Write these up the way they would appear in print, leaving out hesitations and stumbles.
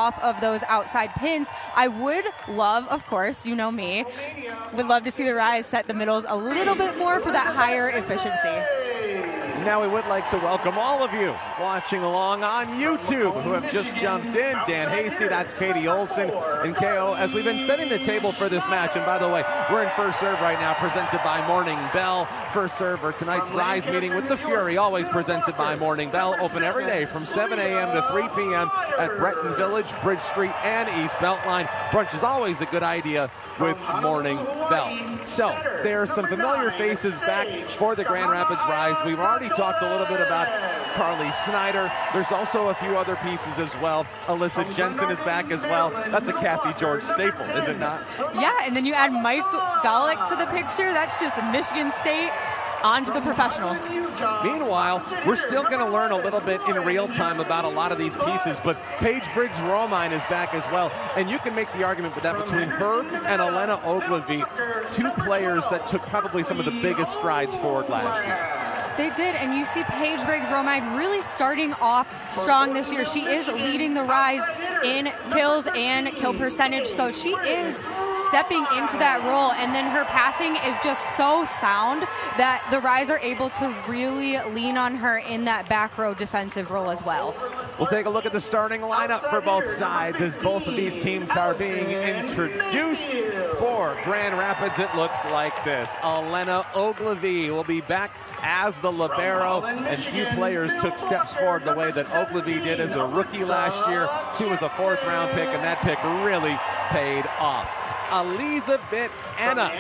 off of those outside pins. I would love, of course, you know me, would love to see the Rise set the middles a little bit more for that higher efficiency. Now we would like to welcome all of you watching along on YouTube who have just jumped in. Dan Hasty, that's Katie Olson, and KO, as we've been setting the table for this match. And by the way, we're in First Serve right now, presented by Morning Bell. First Serve for tonight's Rise meeting with the Fury, always presented by Morning Bell. Open every day from 7 a.m. to 3 p.m. at Breton Village, Bridge Street, and East Beltline. Brunch is always a good idea with Morning Bell. So there are some familiar faces back for the Grand Rapids Rise. We've already talked a little bit about Carly Snyder. There's also a few other pieces as well. Alyssa Jensen is back as well. That's a Kathy George staple, is it not? Yeah, and then you add Mike Golick to the picture. That's just a Michigan State onto the professional. Meanwhile, we're still going to learn a little bit in real time about a lot of these pieces, but Paige Briggs-Romine is back as well, and you can make the argument with that between her and Elena Ogilvie, two players that took probably some of the biggest strides forward last year. They did, and you see Paige Briggs-Romine really starting off strong this year. She is leading the Rise in kills and kill percentage, so she is stepping into that role, and then her passing is just so sound that the Rise are able to really lean on her in that back row defensive role as well. We'll take a look at the starting lineup for both sides as both of these teams are being introduced. For Grand Rapids, it looks like this. Elena Ogilvie will be back as the libero, and few players took steps forward the way that Ogilvie did as a rookie last year. She was a 4th round pick, and that pick really paid off. Elizabeth Enna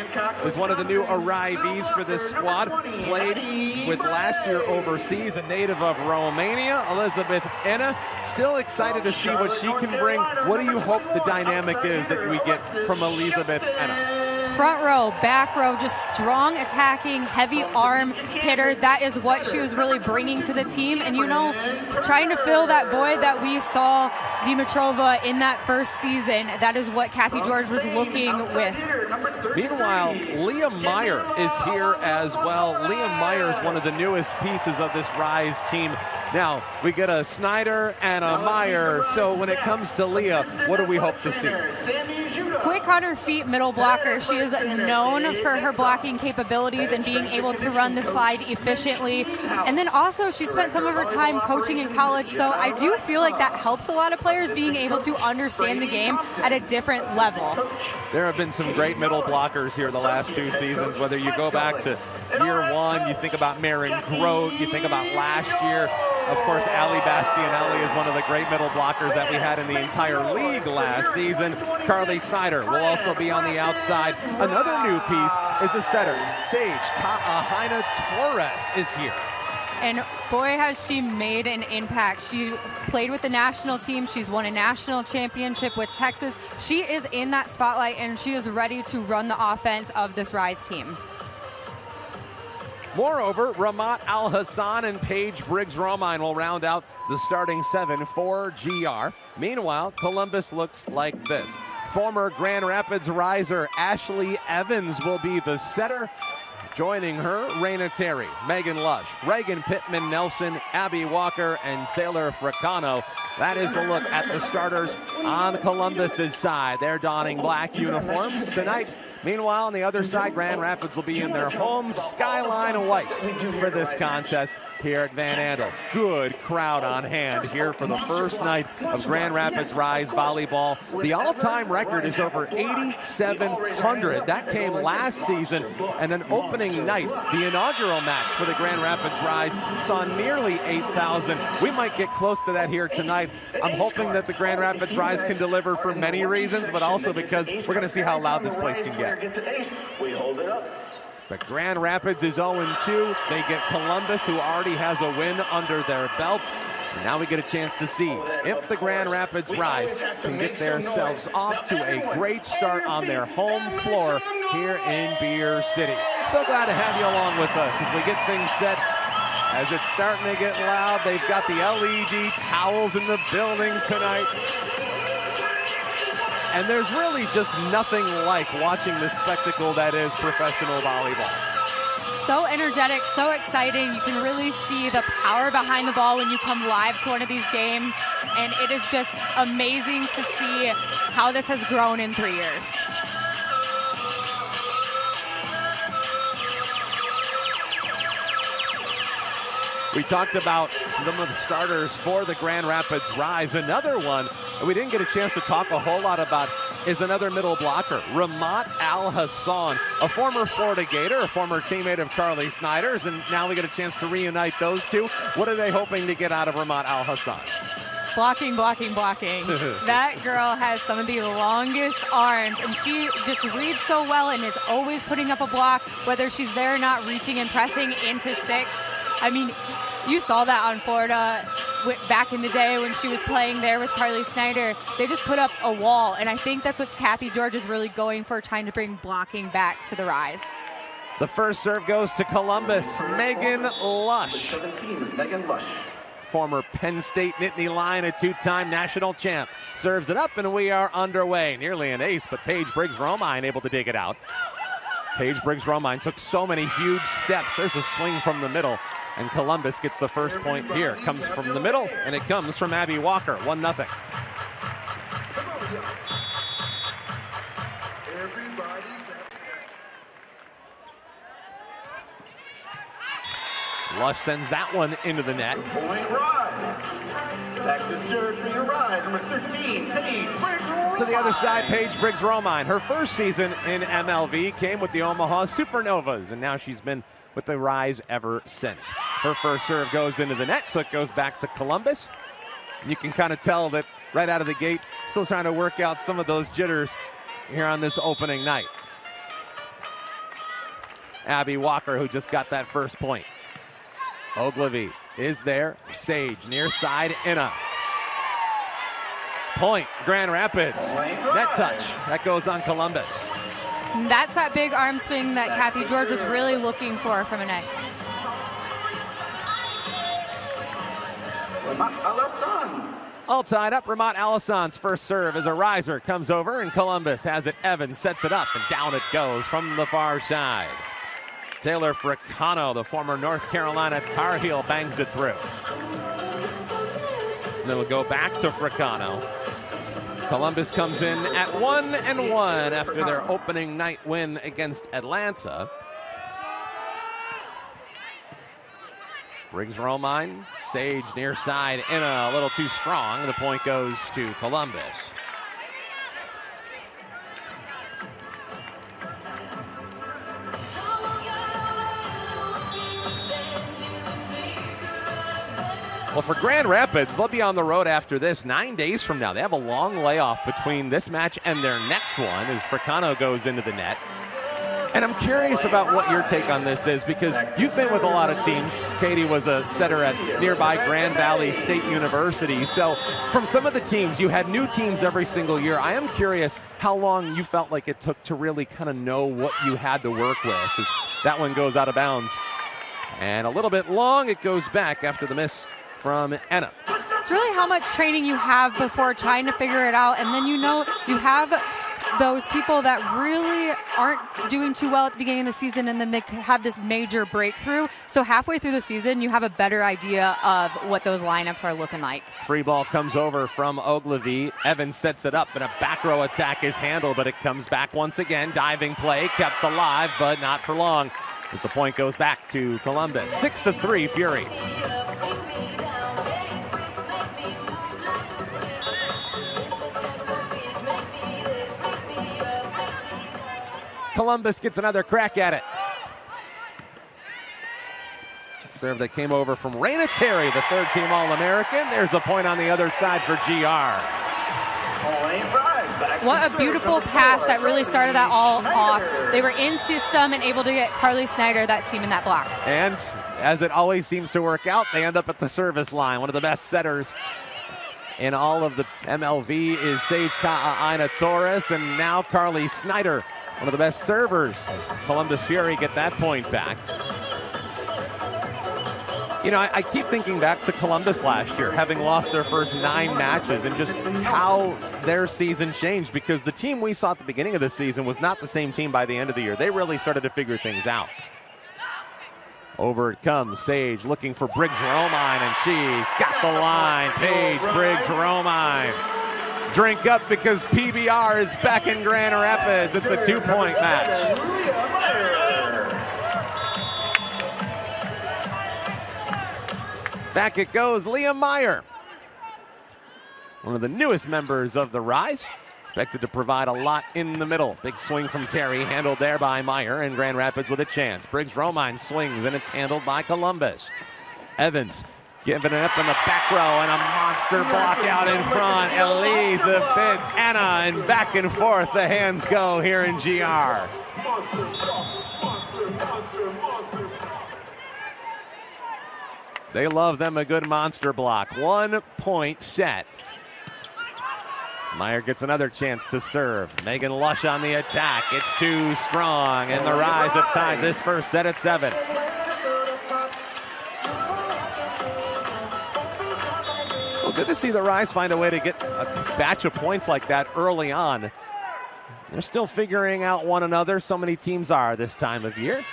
is one of the new arrivees for this squad. Played with last year overseas, a native of Romania. Elizabeth Enna, still excited to see what she can bring. What do you hope the dynamic is that we get from Elizabeth Enna? Front row, back row, just strong attacking, heavy arm hitter. That is what she was really bringing to the team. And, you know, trying to fill that void that we saw Dimitrova in that first season, that is what Kathy George was looking with. Meanwhile, Leah Meyer is here as well. Leah Meyer is one of the newest pieces of this Rise team. Now, we get a Snyder and a Meyer, so when it comes to Leah, what do we hope to see? Quick on her feet middle blocker. She is known for her blocking capabilities and being able to run the slide efficiently. And then also she spent some of her time coaching in college, so I do feel like that helps a lot of players being able to understand the game at a different level. There have been some great middle blockers here the last 2 seasons, whether you go back to year 1, you think about Marin Grote, you think about last year. Of course, Ali Bastianelli is one of the great middle blockers that we had in the entire league last season. Carly Snyder will also be on the outside. Another new piece is a setter. Sage Kaahina Torres is here. And boy, has she made an impact. She played with the national team. She's won a national championship with Texas. She is in that spotlight, and she is ready to run the offense of this Rise team. Moreover, Ramat Al-Hassan and Paige Briggs-Romine will round out the starting 7 for GR. Meanwhile, Columbus looks like this. Former Grand Rapids riser Ashley Evans will be the setter. Joining her, Raina Terry, Megan Lush, Reagan Pittman-Nelson, Abby Walker, and Taylor Fricano. That is the look at the starters on Columbus's side. They're donning black uniforms tonight. Meanwhile, on the other side, Grand Rapids will be in their home skyline whites for this contest here at Van Andel. Good crowd on hand here for the first night of Grand Rapids Rise Volleyball. The all-time record is over 8,700. That came last season, and then opening night, the inaugural match for the Grand Rapids Rise saw nearly 8,000. We might get close to that here tonight. I'm hoping that the Grand Rapids Rise can deliver for many reasons, but also because we're going to see how loud this place can get. We hold it up. But Grand Rapids is 0-2. They get Columbus, who already has a win under their belts. And now we get a chance to see if the Grand Rapids Rise can get themselves off to a great start on their home floor here in Beer City. So glad to have you along with us as we get things set. As it's starting to get loud, they've got the LED towels in the building tonight. And there's really just nothing like watching the spectacle that is professional volleyball. so energetic, so exciting. You can really see the power behind the ball when you come live to one of these games. And it is just amazing to see how this has grown in 3 years. We talked about some of the starters for the Grand Rapids Rise. Another one that we didn't get a chance to talk a whole lot about is another middle blocker, Ramat Al-Hassan, a former Florida Gator, a former teammate of Carly Snyder's, and now we get a chance to reunite those two. What are they hoping to get out of Ramat Al-Hassan? Blocking, blocking, blocking. That girl has some of the longest arms, and she just reads so well and is always putting up a block, whether she's there or not, reaching and pressing into 6. I mean, you saw that on Florida back in the day when she was playing there with Carly Snyder. They just put up a wall, and I think that's what Kathy George is really going for, trying to bring blocking back to the Rise. The first serve goes to Columbus, Megan Lush. 17, Megan Lush. Former Penn State Nittany Lion, a 2-time national champ. Serves it up, and we are underway. Nearly an ace, but Paige Briggs-Romine able to dig it out. Paige Briggs-Romine took so many huge steps. There's a swing from the middle, and Columbus gets the first point here. Comes from the middle, and it comes from Abby Walker, 1-0. Lush sends that one into the net. Point Rise. Back to serve for your Rise, number 13, Paige Briggs-Romine. To the other side, Paige Briggs-Romine. Her first season in MLV came with the Omaha Supernovas, and now she's been with the Rise ever since. Her first serve goes into the net, so it goes back to Columbus. And you can kind of tell that right out of the gate, still trying to work out some of those jitters here on this opening night. Abby Walker, who just got that first point. Ogilvy is there. Sage near side, Inna. Point, Grand Rapids. Net touch. That goes on Columbus. That's that big arm swing that Kathy George was really looking for from a net. All tied up. Ramat Al-Hassan's first serve as a riser comes over, and Columbus has it. Evans sets it up, and down it goes from the far side. Taylor Fricano, the former North Carolina Tar Heel, bangs it through. Then we'll go back to Fricano. Columbus comes in at 1-1 after their opening night win against Atlanta. Briggs-Romine, Sage near side, Inna a little too strong. The point goes to Columbus. Well, for Grand Rapids, they'll be on the road after this 9 days from now. They have a long layoff between this match and their next one as Fricano goes into the net. And I'm curious about what your take on this is, because you've been with a lot of teams. Katie was a setter at nearby Grand Valley State University. So from some of the teams, you had new teams every single year. I am curious how long you felt like it took to really kind of know what you had to work with, as that one goes out of bounds. And a little bit long, it goes back after the miss from Enna. It's really how much training you have before trying to figure it out, and then you know you have those people that really aren't doing too well at the beginning of the season, and then they have this major breakthrough. So halfway through the season, you have a better idea of what those lineups are looking like. Free ball comes over from Ogilvy. Evans sets it up, and a back row attack is handled, but it comes back once again. Diving play kept alive, but not for long, as the point goes back to Columbus. 6-3 Fury. Columbus gets another crack at it. Serve that came over from Raina Terry, the third-team All-American. There's a point on the other side for GR. What a beautiful pass that really started that all off. They were in system and able to get Carly Snyder that seam in that block. And as it always seems to work out, they end up at the service line. One of the best setters in all of the MLV is Sage Ka'aina Torres, and now Carly Snyder, one of the best servers, as Columbus Fury get that point back. You know, I keep thinking back to Columbus last year, having lost their first 9 matches, and just how their season changed, because the team we saw at the beginning of the season was not the same team by the end of the year. They really started to figure things out. Over it comes Sage looking for Briggs-Romine, and she's got the line. Paige Briggs-Romine. Drink up because PBR is back in Grand Rapids. It's a 2-point match. Back it goes, Leah Meyer. One of the newest members of the Rise. Expected to provide a lot in the middle. Big swing from Terry, handled there by Meyer, and Grand Rapids with a chance. Briggs-Romine swings, and it's handled by Columbus. Evans giving it up in the back row, and a monster block out in front. Elizabeth Anna, and back and forth the hands go here in GR. They love them a good monster block. 1 point set. Meyer gets another chance to serve. Megan Lush on the attack. It's too strong, and the Rise have tied this first set at 7. Well, good to see the Rise find a way to get a batch of points like that early on. They're still figuring out one another. So many teams are this time of year.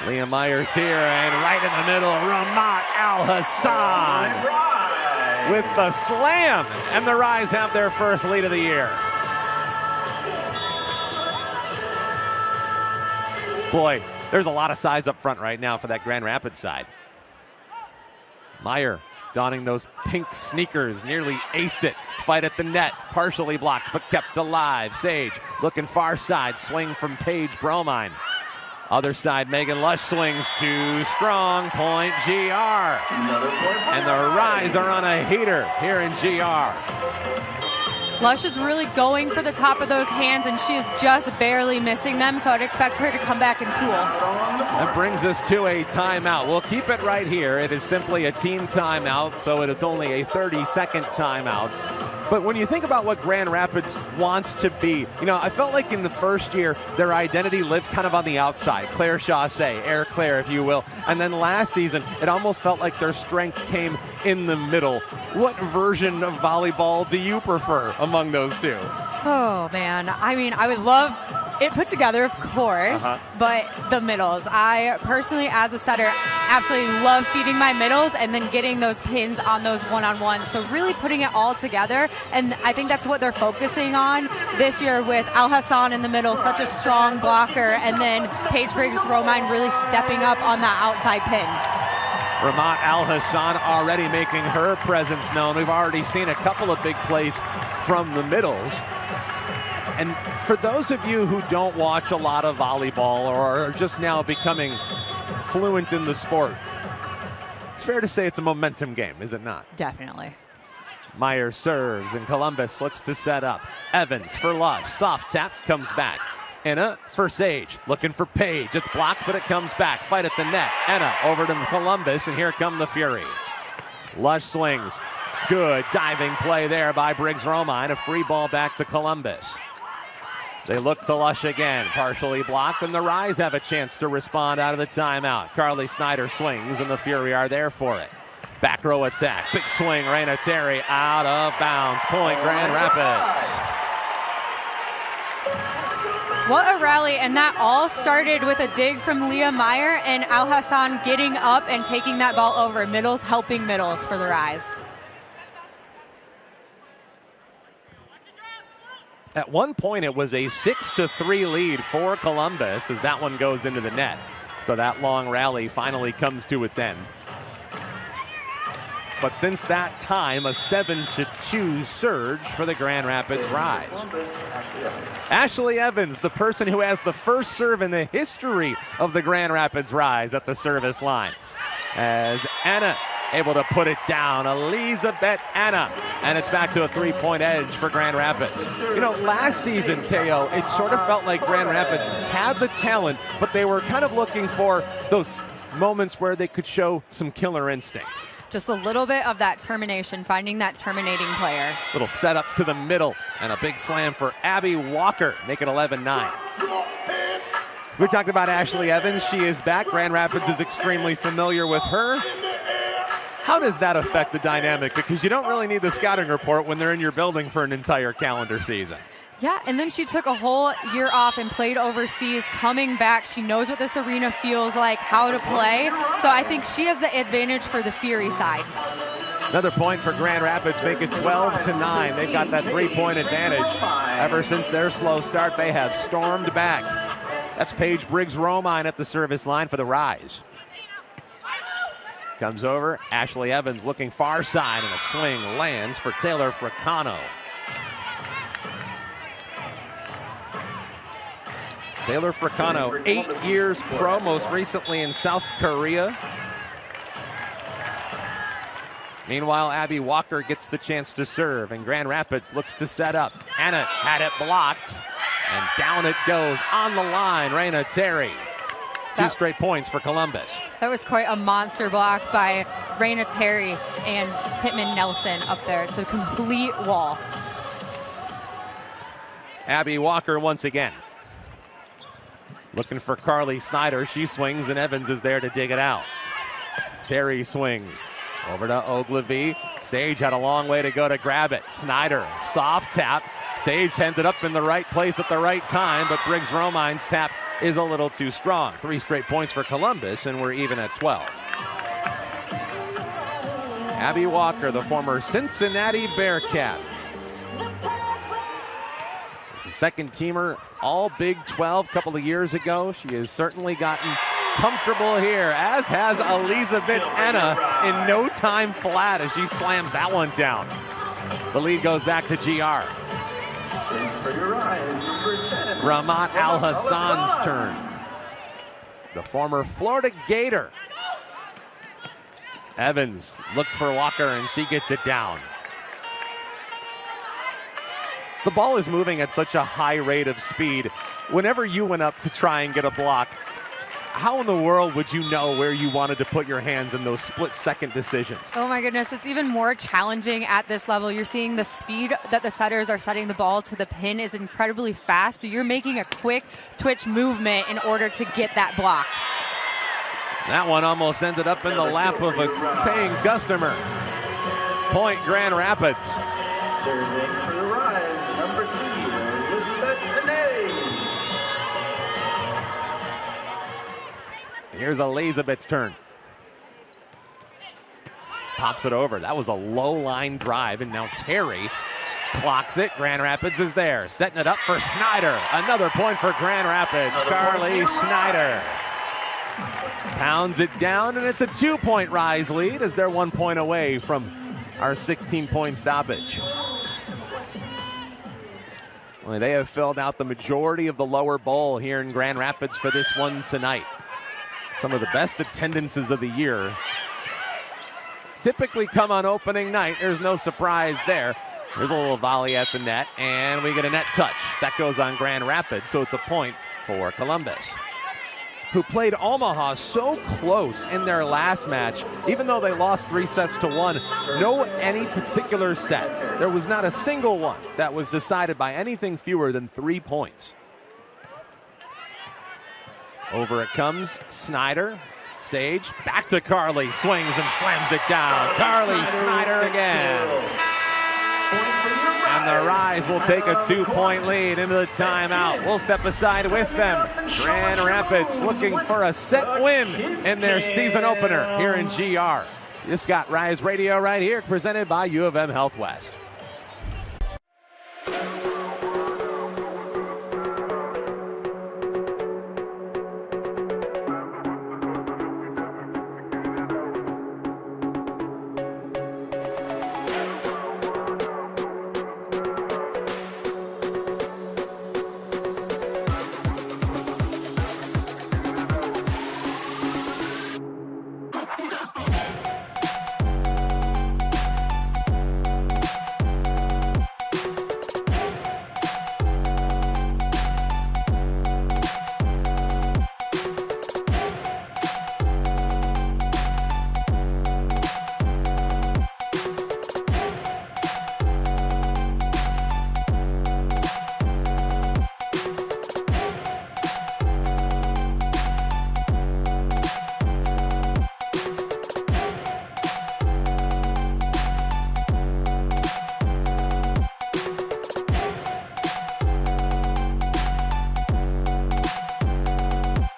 Leah Meyer's here, and right in the middle, Ramat Al-Hassan with the slam, and the Rise have their first lead of the year. Boy, there's a lot of size up front right now for that Grand Rapids side. Meyer donning those pink sneakers, nearly aced it. Fight at the net, partially blocked but kept alive. Sage looking far side, swing from Paige Bromine. Other side, Megan Lush swings, too strong, point GR. And the Rise are on a heater here in GR. Lush is really going for the top of those hands, and she is just barely missing them, so I'd expect her to come back and tool. That brings us to a timeout. We'll keep it right here. It is simply a team timeout, so it's only a 30-second timeout. But when you think about what Grand Rapids wants to be, you know, I felt like in the first year, their identity lived kind of on the outside. Claire Chaussee, Air Claire, if you will. And then last season, it almost felt like their strength came in the middle. What version of volleyball do you prefer among those two? Oh, man. I mean, I would love it put together, of course, but the middles. I personally, as a setter, absolutely love feeding my middles and then getting those pins on those one-on-ones. So really putting it all together, and I think that's what they're focusing on this year with Al-Hassan in the middle, such a strong blocker, and then Paige Briggs-Romine really stepping up on that outside pin. Ramat Al-Hassan already making her presence known. We've already seen a couple of big plays from the middles. And for those of you who don't watch a lot of volleyball or are just now becoming fluent in the sport, it's fair to say it's a momentum game, is it not? Definitely. Meyer serves, and Columbus looks to set up. Evans for Lush, soft tap, comes back. Anna for Sage, looking for Paige. It's blocked, but it comes back. Fight at the net. Anna over to Columbus, and here come the Fury. Lush swings. Good diving play there by Briggs-Romine. A free ball back to Columbus. They look to Lush again, partially blocked, and the Rise have a chance to respond out of the timeout. Carly Snyder swings, and the Fury are there for it. Back row attack, big swing, Raina Terry out of bounds. Point Grand Rapids. What a rally, and that all started with a dig from Leah Meyer and Al-Hassan getting up and taking that ball over. Middles helping middles for the Rise. At one point, it was a 6-3 lead for Columbus as that one goes into the net. So that long rally finally comes to its end. But since that time, a 7-2 surge for the Grand Rapids Rise. Ashley Evans, the person who has the first serve in the history of the Grand Rapids Rise at the service line. As Anna able to put it down, Elizabeth Anna, and it's back to a 3-point edge for Grand Rapids. You know, last season, KO, it sort of felt like Grand Rapids had the talent, but they were kind of looking for those moments where they could show some killer instinct. Just a little bit of that termination, finding that terminating player. Little setup to the middle, and a big slam for Abby Walker, make it 11-9. We talked about Ashley Evans. She is back. Grand Rapids is extremely familiar with her. How does that affect the dynamic? Because you don't really need the scouting report when they're in your building for an entire calendar season. Yeah, and then she took a whole year off and played overseas. Coming back, she knows what this arena feels like, how to play. So I think she has the advantage for the Fury side. Another point for Grand Rapids, make it 12-9. They've got that 3-point advantage. Ever since their slow start, they have stormed back. That's Paige Briggs-Romine at the service line for the Rise. Comes over, Ashley Evans looking far side, and a swing lands for Taylor Fricano. Taylor Fricano, 8 years pro, most recently in South Korea. Meanwhile, Abby Walker gets the chance to serve, and Grand Rapids looks to set up. Anna had it blocked, and down it goes on the line, Raina Terry. Two straight points for Columbus. That was quite a monster block by Raina Terry and Pittman Nelson up there. It's a complete wall. Abby Walker once again. Looking for Carly Snyder. She swings, and Evans is there to dig it out. Terry swings. Over to Ogilvie. Sage had a long way to go to grab it. Snyder, soft tap. Sage ended up in the right place at the right time, but Briggs-Romine's tap is a little too strong. 3 straight points for Columbus, and we're even at 12. Abby Walker, the former Cincinnati Bearcat. As the second teamer, all Big 12 a couple of years ago. She has certainly gotten comfortable here, as has Elizabeth Enna in no time flat as she slams that one down. The lead goes back to GR. Ramat Al-Hassan's turn. The former Florida Gator. Evans looks for Walker, and she gets it down. The ball is moving at such a high rate of speed. Whenever you went up to try and get a block, how in the world would you know where you wanted to put your hands in those split-second decisions? Oh my goodness, it's even more challenging at this level. You're seeing the speed that the setters are setting the ball to the pin is incredibly fast, so you're making a quick twitch movement in order to get that block. That one almost ended up in the lap of a paying customer. Point Grand Rapids. Serving for the Rise, number 3, Elizabeth Enna. Here's Elizabeth's turn. Pops it over. That was a low line drive, and now Terry clocks it. Grand Rapids is there, setting it up for Snyder. Another point for Grand Rapids. Carly Snyder pounds it down, and it's a 2-point Rise lead as they're 1 point away from our 16-point stoppage. Well, they have filled out the majority of the lower bowl here in Grand Rapids for this one tonight. Some of the best attendances of the year typically come on opening night. There's no surprise there. There's a little volley at the net, and we get a net touch. That goes on Grand Rapids, so it's a point for Columbus, who played Omaha so close in their last match. Even though they lost 3-1, no any particular set. There was not a single one that was decided by anything fewer than 3 points. Over it comes Snyder. Sage back to Carly, swings and slams it down. Carly Snyder again. And the Rise will take a 2-point lead into the timeout. We'll step aside with them. Grand Rapids looking for a set win in their season opener here in GR. This got Rise Radio right here, presented by U of M Health West.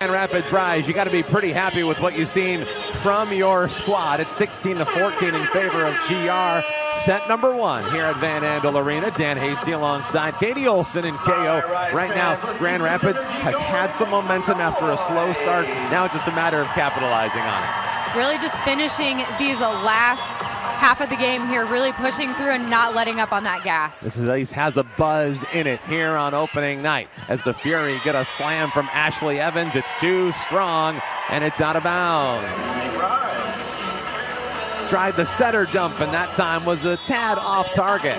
Grand Rapids Rise, you got to be pretty happy with what you've seen from your squad. It's 16-14 in favor of GR. Set number 1 here at Van Andel Arena. Dan Hasty alongside Katie Olson and KO. Right now, Grand Rapids has had some momentum after a slow start. Now it's just a matter of capitalizing on it. Really just finishing these last half of the game here, really pushing through and not letting up on that gas. This at least has a buzz in it here on opening night as the Fury get a slam from Ashley Evans. It's too strong and it's out of bounds. Tried the setter dump and that time was a tad off target.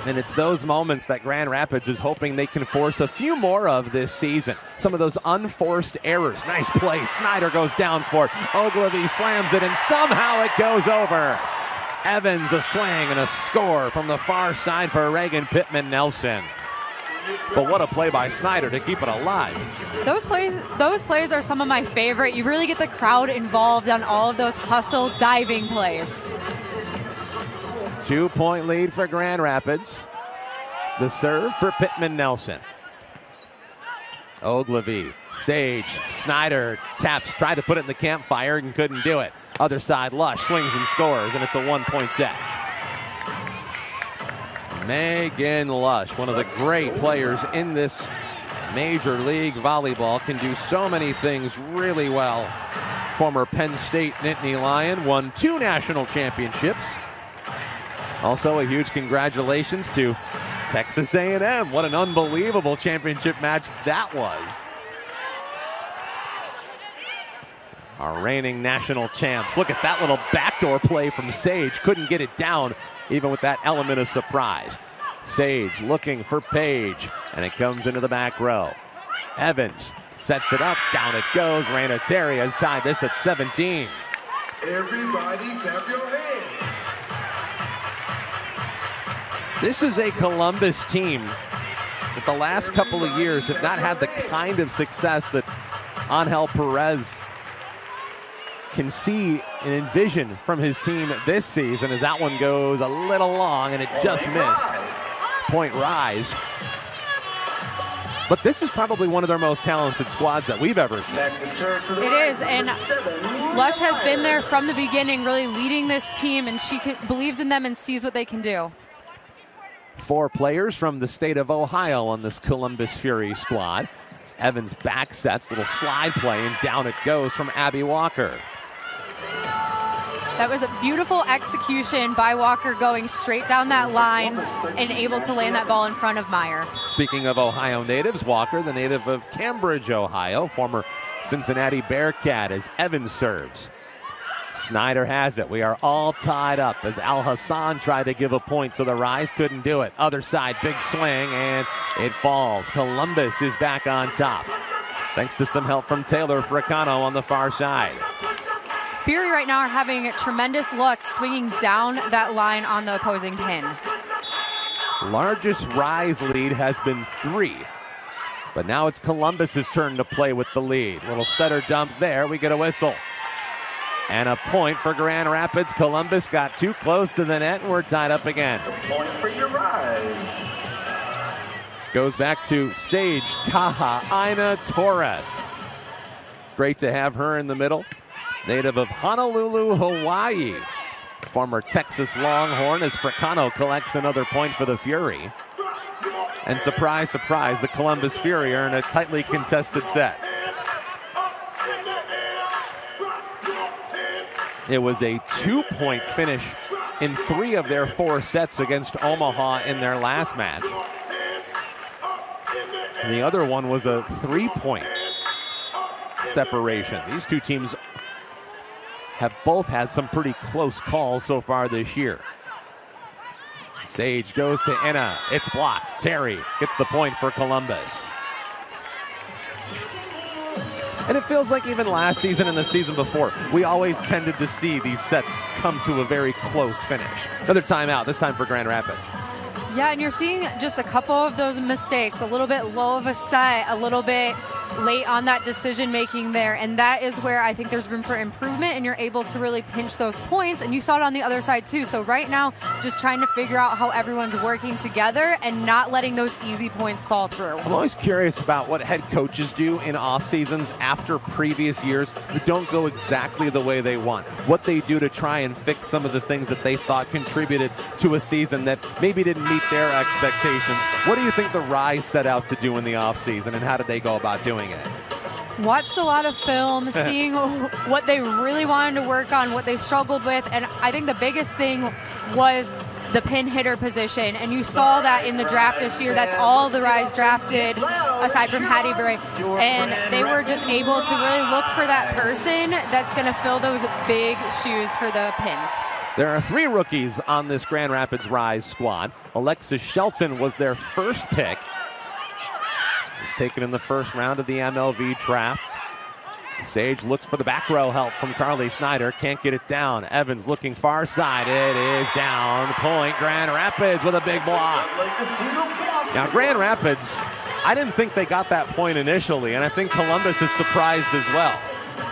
And it's those moments that Grand Rapids is hoping they can force a few more of this season. Some of those unforced errors. Nice play. Snyder goes down for it. Ogilvy slams it, and somehow it goes over. Evans a swing and a score from the far side for Reagan Pittman-Nelson. But what a play by Snyder to keep it alive. Those plays are some of my favorite. You really get the crowd involved on all of those hustle diving plays. 2-point lead for Grand Rapids. The serve for Pittman-Nelson. Ogilvy, Sage, Snyder taps, tried to put it in the campfire and couldn't do it. Other side, Lush swings and scores, and it's a 1-point set. Megan Lush, one of the great players in this Major League Volleyball, can do so many things really well. Former Penn State Nittany Lion, won 2 national championships. Also, a huge congratulations to Texas A&M. What an unbelievable championship match that was. Our reigning national champs. Look at that little backdoor play from Sage. Couldn't get it down, even with that element of surprise. Sage looking for Page, and it comes into the back row. Evans sets it up, down it goes. Raina Terry has tied this at 17. Everybody clap your hands. This is a Columbus team that the last couple of years have not had the kind of success that Angel Perez can see and envision from his team this season, as that one goes a little long and it just missed. Point Rise. But this is probably one of their most talented squads that we've ever seen. It is, and Lush has been there from the beginning, really leading this team, and she believes in them and sees what they can do. 4 players from the state of Ohio on this Columbus Fury squad. Evans back sets, little slide play, and down it goes from Abby Walker. That was a beautiful execution by Walker, going straight down that line and able to land that ball in front of Meyer. Speaking of Ohio natives, Walker, the native of Cambridge, Ohio, former Cincinnati Bearcat, as Evans serves. Snyder has it. We are all tied up as Al Hassan tried to give a point to the Rise, couldn't do it. Other side, big swing, and it falls. Columbus is back on top, thanks to some help from Taylor Fricano on the far side. Fury right now are having a tremendous look, swinging down that line on the opposing pin. Largest Rise lead has been 3, but now it's Columbus's turn to play with the lead. Little setter dump there, we get a whistle. And a point for Grand Rapids. Columbus got too close to the net and we're tied up again. Point for your Rise. Goes back to Sage Kaha Torres. Great to have her in the middle. Native of Honolulu, Hawaii. Former Texas Longhorn, as Fricano collects another point for the Fury. And surprise, surprise, the Columbus Fury are in a tightly contested set. It was a 2-point finish in 3 of their 4 sets against Omaha in their last match. And the other one was a 3-point separation. These 2 teams have both had some pretty close calls so far this year. Sage goes to Enna. It's blocked. Terry gets the point for Columbus. And it feels like even last season and the season before, we always tended to see these sets come to a very close finish. Another timeout, this time for Grand Rapids. Yeah, and you're seeing just a couple of those mistakes, a little bit low of a set, a little bit late on that decision making there, and that is where I think there's room for improvement, and you're able to really pinch those points, and you saw it on the other side too. So right now, just trying to figure out how everyone's working together and not letting those easy points fall through. I'm always curious about what head coaches do in off seasons after previous years that don't go exactly the way they want. What they do to try and fix some of the things that they thought contributed to a season that maybe didn't meet their expectations. What do you think the Rise set out to do in the off season, and how did they go about doing it? Watched a lot of film, seeing what they really wanted to work on, what they struggled with, and I think the biggest thing was the pin hitter position, and you saw that in the draft this year. That's all the Rise drafted aside from Hattie Bray, and they were just able to really look for that person that's going to fill those big shoes for the pins. There are 3 rookies on this Grand Rapids Rise squad. Alexis Shelton was their first pick. He's taken in the first round of the MLV draft. Sage looks for the back row help from Carly Snyder. Can't get it down. Evans looking far side. It is down. Point Grand Rapids with a big block. Now Grand Rapids, I didn't think they got that point initially, and I think Columbus is surprised as well.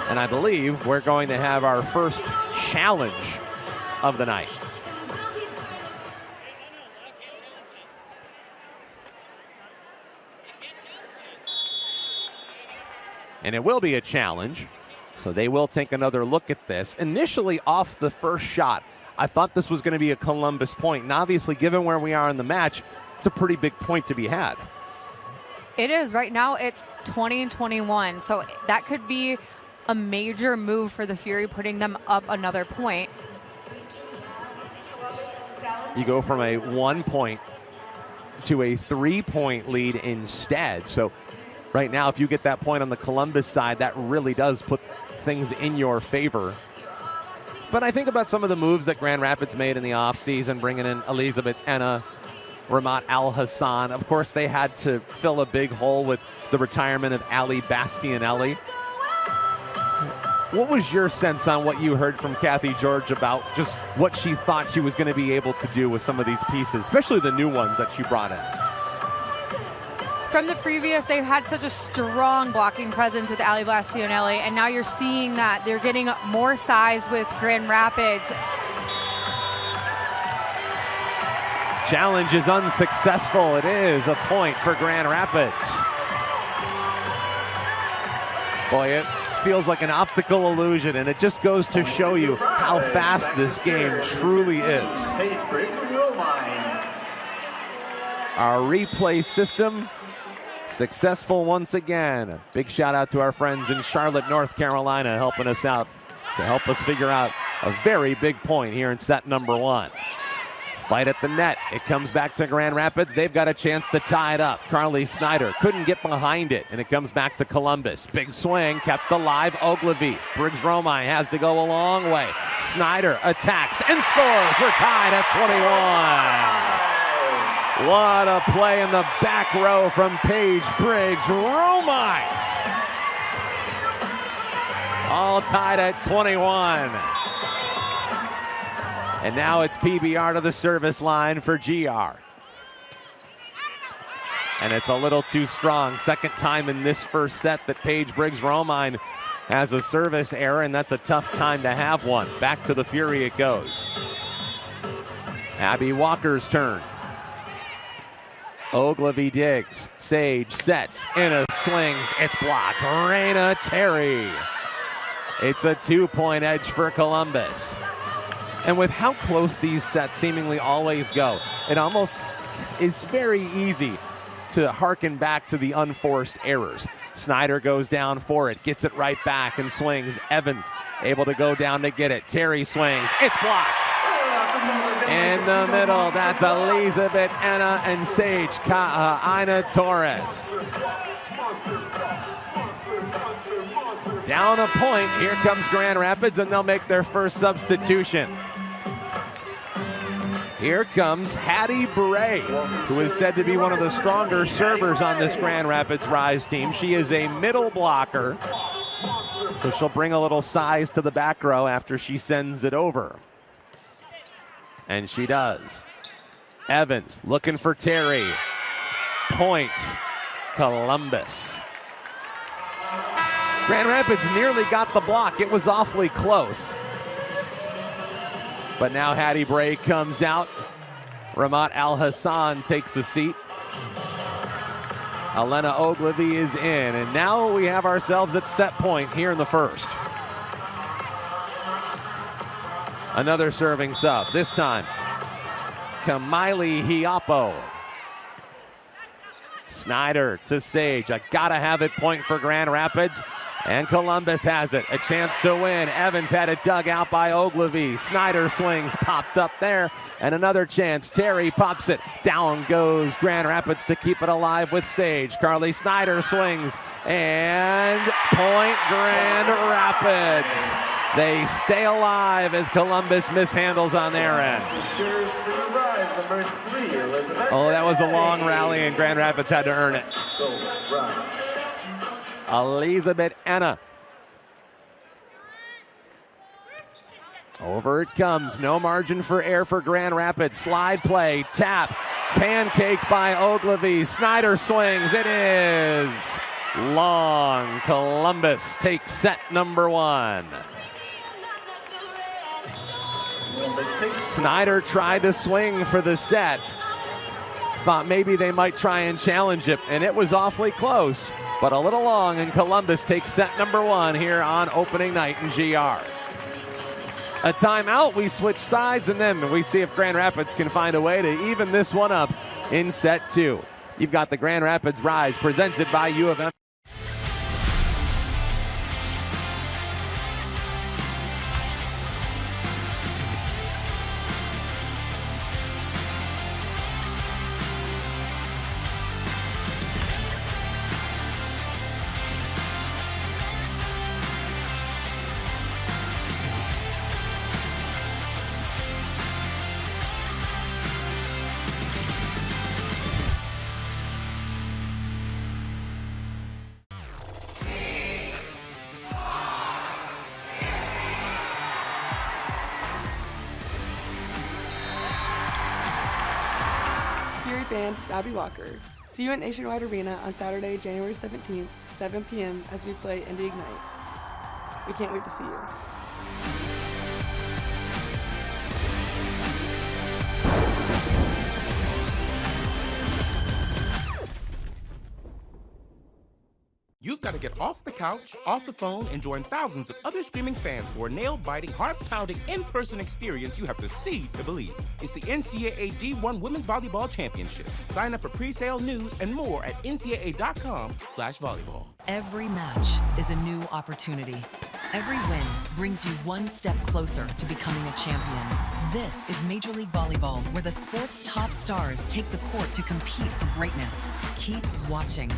And I believe we're going to have our first challenge of the night. And it will be a challenge, so they will take another look at this. Initially off the first shot, I thought this was going to be a Columbus point, and obviously given where we are in the match, it's a pretty big point to be had. It is. Right now it's 20-21, so that could be a major move for the Fury, putting them up another point. You go from a 1 point to a 3-point lead instead. So right now, if you get that point on the Columbus side, that really does put things in your favor. But I think about some of the moves that Grand Rapids made in the offseason, bringing in Elizabeth Enna, Ramat Al-Hassan. Of course, they had to fill a big hole with the retirement of Ali Bastianelli. What was your sense on what you heard from Kathy George about just what she thought she was going to be able to do with some of these pieces, especially the new ones that she brought in? From the previous, they had such a strong blocking presence with Ali Bastianelli, and now you're seeing that they're getting more size with Grand Rapids. Challenge is unsuccessful. It is a point for Grand Rapids. Boy, it feels like an optical illusion, and it just goes to show you how fast this game truly is. Our replay system successful once again. A big shout out to our friends in Charlotte, North Carolina, helping us out to help us figure out a very big point here in set number 1. Fight at the net. It comes back to Grand Rapids. They've got a chance to tie it up. Carly Snyder couldn't get behind it, and it comes back to Columbus. Big swing, kept alive. Ogilvie. Briggs Romine has to go a long way. Snyder attacks and scores. We're tied at 21. What a play in the back row from Paige Briggs Romine. All tied at 21. And now it's PBR to the service line for GR. And it's a little too strong. Second time in this first set that Paige Briggs Romine has a service error, and that's a tough time to have one. Back to the Fury it goes. Abby Walker's turn. Ogilvie digs. Sage sets. Inna swings. It's blocked. Raina Terry. It's a 2-point edge for Columbus. And with how close these sets seemingly always go, it almost is very easy to harken back to the unforced errors. Snyder goes down for it, gets it right back and swings. Evans able to go down to get it. Terry swings. It's blocked. In the middle, that's Elizabeth Enna and Sage Ina Torres. Down a point. Here comes Grand Rapids, and they'll make their first substitution. Here comes Hattie Bray, who is said to be one of the stronger servers on this Grand Rapids Rise team. She is a middle blocker, so she'll bring a little size to the back row after she sends it over. And she does. Evans looking for Terry. Point, Columbus. Grand Rapids nearly got the block. It was awfully close. But now Hattie Bray comes out. Ramat Al-Hassan takes a seat. Elena Ogilvy is in, and now we have ourselves at set point here in the first. Another serving sub, this time Kamaili Hiapo. Snyder to Sage, I gotta have it point for Grand Rapids. And Columbus has it, a chance to win. Evans had it dug out by Ogilvy. Snyder swings, popped up there, and another chance. Terry pops it. Down goes Grand Rapids to keep it alive with Sage. Carly Snyder swings, and point Grand Rapids. They stay alive as Columbus mishandles on their end. Oh, that was a long rally, and Grand Rapids had to earn it. Elizabeth Anna. Over it comes. No margin for error for Grand Rapids. Slide play. Tap. Pancakes by Ogilvy. Snyder swings. It is long. Columbus takes set number one. Snyder tried to swing for the set. Thought maybe they might try and challenge it, and it was awfully close. But a little long, and Columbus takes set number one here on opening night in GR. A timeout, we switch sides, and then we see if Grand Rapids can find a way to even this one up in set two. You've got the Grand Rapids Rise presented by U of M. Fans, it's Abby Walker. See you at Nationwide Arena on Saturday, January 17th, 7 p.m. as we play Indie Ignite. We can't wait to see you. You've got to get off the couch, off the phone, and join thousands of other screaming fans for a nail-biting, heart-pounding, in-person experience you have to see to believe. It's the NCAA D1 Women's Volleyball Championship. Sign up for pre-sale news and more at ncaa.com/volleyball. Every match is a new opportunity. Every win brings you one step closer to becoming a champion. This is Major League Volleyball, where the sport's top stars take the court to compete for greatness. Keep watching.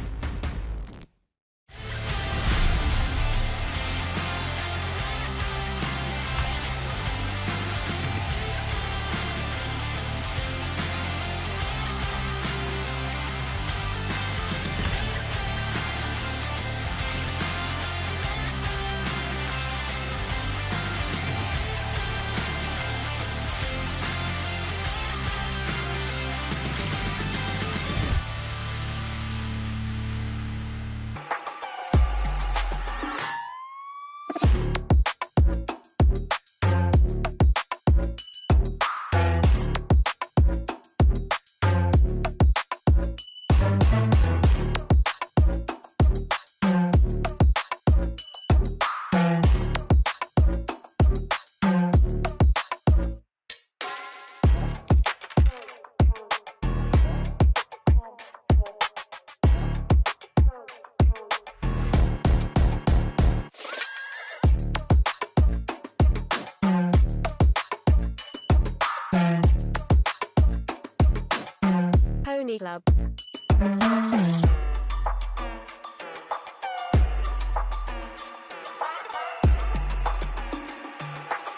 Club.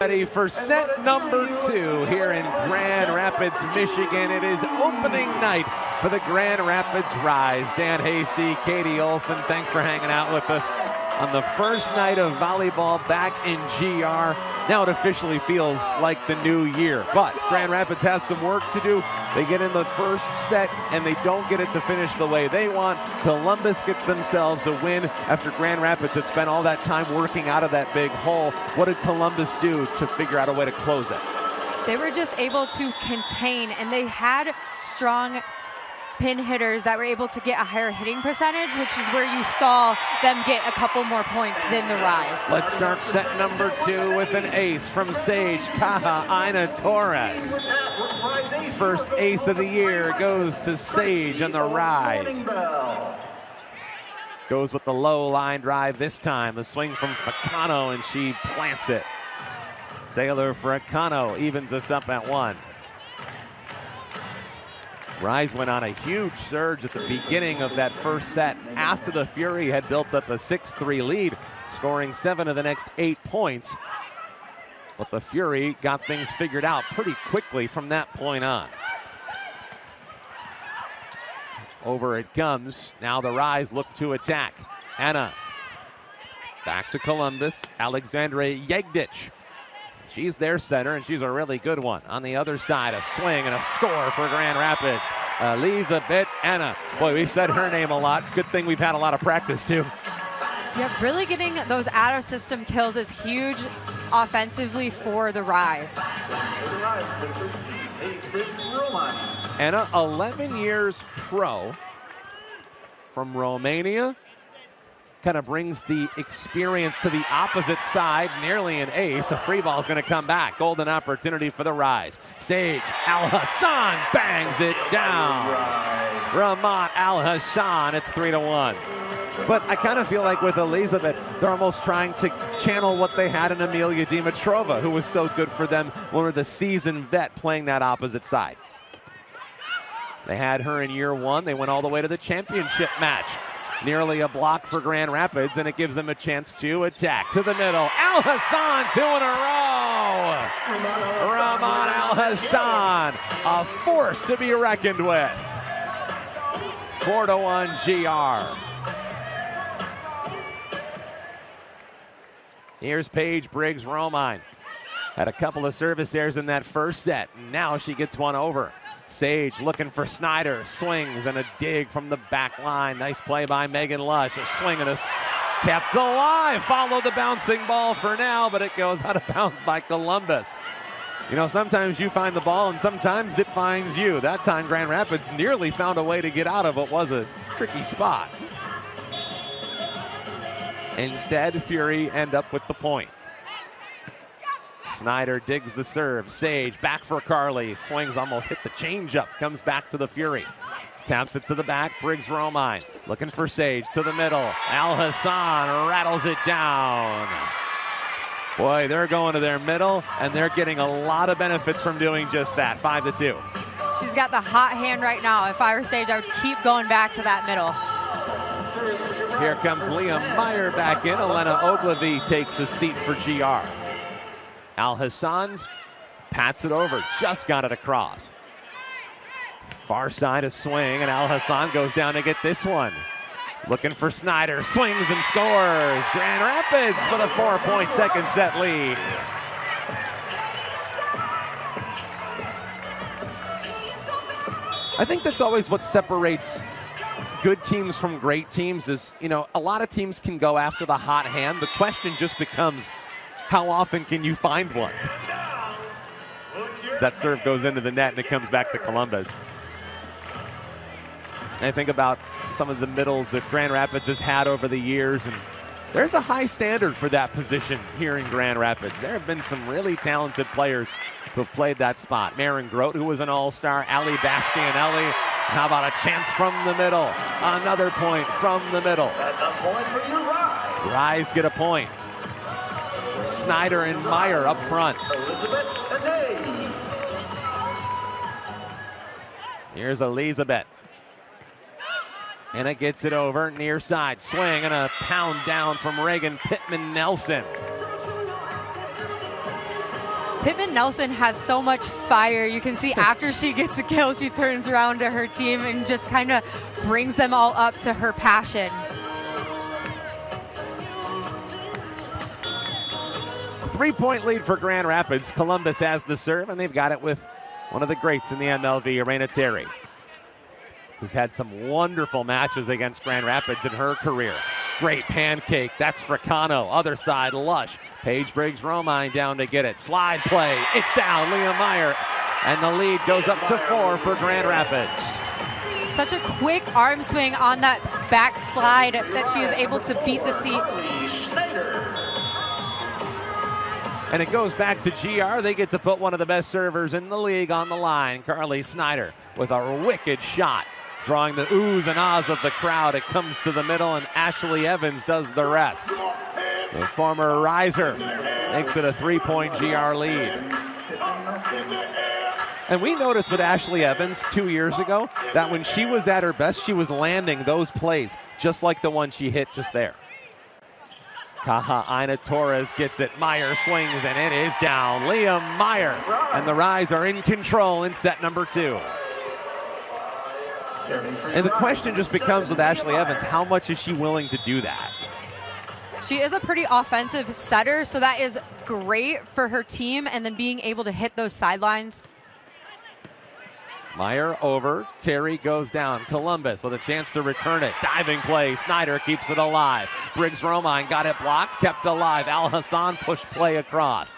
Ready for set number two here in Grand Rapids, Michigan. It is opening night for the Grand Rapids Rise. Dan Hasty, Katie Olson, thanks for hanging out with us. on the first night of volleyball back in GR. Now it officially feels like the new year, but Grand Rapids has some work to do. They get in the first set and they don't get it to finish the way they want. Columbus gets themselves a win after Grand Rapids had spent all that time working out of that big hole. What did Columbus do to figure out a way to close it? They were just able to contain, and they had strong pin hitters that were able to get a higher hitting percentage, which is where you saw them get a couple more points than the Rise. Let's start set number 2 with an ace from Sage Caja Torres. First ace of the year goes to Sage on the Rise. Goes with the low line drive this time. The swing from Facano, and she plants it. Sailor Fracano evens us up at 1. Rise went on a huge surge at the beginning of that first set after the Fury had built up a 6-3 lead, scoring 7 of the next 8 points. But the Fury got things figured out pretty quickly from that point on. Over it comes. Now the Rise look to attack. Anna. Back to Columbus. Alexandra Jegdic. She's their center, and she's a really good one. On the other side, a swing and a score for Grand Rapids. Elizabeth Anna. Boy, we've said her name a lot. It's a good thing we've had a lot of practice, too. Yeah, really getting those out-of-system kills is huge offensively for the Rise. Anna, 11 years pro from Romania. Kind of brings the experience to the opposite side. Nearly an ace. A free ball is going to come back. Golden opportunity for the Rise. Sage Al-Hassan bangs it down. Ramat Al-Hassan, it's 3-1. But I kind of feel like with Elizabeth, they're almost trying to channel what they had in Amelia Dimitrova, who was so good for them when we're the seasoned vet playing that opposite side. They had her in year 1. They went all the way to the championship match. Nearly a block for Grand Rapids, and it gives them a chance to attack. To the middle, Al-Hassan, 2 in a row. Rahman Al-Hassan, a force to be reckoned with. 4-1 GR. Here's Paige Briggs-Romine. Had a couple of service errors in that first set. Now she gets one over. Sage looking for Snyder, swings and a dig from the back line. Nice play by Megan Lush. A swing and kept alive. Follow the bouncing ball for now, but it goes out of bounds by Columbus. You know, sometimes you find the ball and sometimes it finds you. That time Grand Rapids nearly found a way to get out of what was a tricky spot. Instead, Fury end up with the point. Snyder digs the serve. Sage back for Carly. Swings, almost hit the changeup. Comes back to the Fury. Taps it to the back. Briggs-Romine looking for Sage to the middle. Al-Hassan rattles it down. Boy, they're going to their middle, and they're getting a lot of benefits from doing just that. 5-2. She's got the hot hand right now. If I were Sage, I would keep going back to that middle. Here comes Leah Meyer back in. Elena Ogilvie takes a seat for GR. Al-Hassan pats it over, just got it across. Far side a swing, and Al-Hassan goes down to get this one. Looking for Snyder, swings and scores. Grand Rapids with a 4-point second set lead. I think that's always what separates good teams from great teams is, you know, a lot of teams can go after the hot hand. The question just becomes, how often can you find one? That serve goes into the net and it comes back to Columbus. And I think about some of the middles that Grand Rapids has had over the years, and there's a high standard for that position here in Grand Rapids. There have been some really talented players who have played that spot. Maren Grote, who was an all-star, Ali Bastianelli. How about a chance from the middle? Another point from the middle. That's a point for you, Rise. Rise get a point. Snyder and Meyer up front. Elizabeth Anay. Here's Elizabeth. And it gets it over, near side. Swing and a pound down from Reagan Pittman-Nelson. Pittman-Nelson has so much fire. You can see after she gets a kill, she turns around to her team and just kind of brings them all up to her passion. 3-point lead for Grand Rapids. Columbus has the serve, and they've got it with one of the greats in the MLV, Arena Terry, who's had some wonderful matches against Grand Rapids in her career. Great pancake, that's Fricano. Other side, Lush. Paige Briggs-Romine down to get it. Slide play, it's down, Leah Meyer. And the lead goes up to 4 for Grand Rapids. Such a quick arm swing on that back slide that she is able to beat the seat. And it goes back to GR. They get to put one of the best servers in the league on the line. Carly Snyder with a wicked shot, drawing the oohs and ahs of the crowd. It comes to the middle, and Ashley Evans does the rest. The former riser makes it a 3-point GR lead. And we noticed with Ashley Evans 2 years ago that when she was at her best, she was landing those plays just like the one she hit just there. Ina Torres gets it. Meyer swings, and it is down. Liam Meyer and the Rise are in control in set number 2. And the question just becomes with Ashley Evans, how much is she willing to do that? She is a pretty offensive setter, so that is great for her team, and then being able to hit those sidelines. Meyer over, Terry goes down. Columbus with a chance to return it. Diving play, Snyder keeps it alive. Briggs-Romine got it blocked, kept alive. Al Hassan push play across.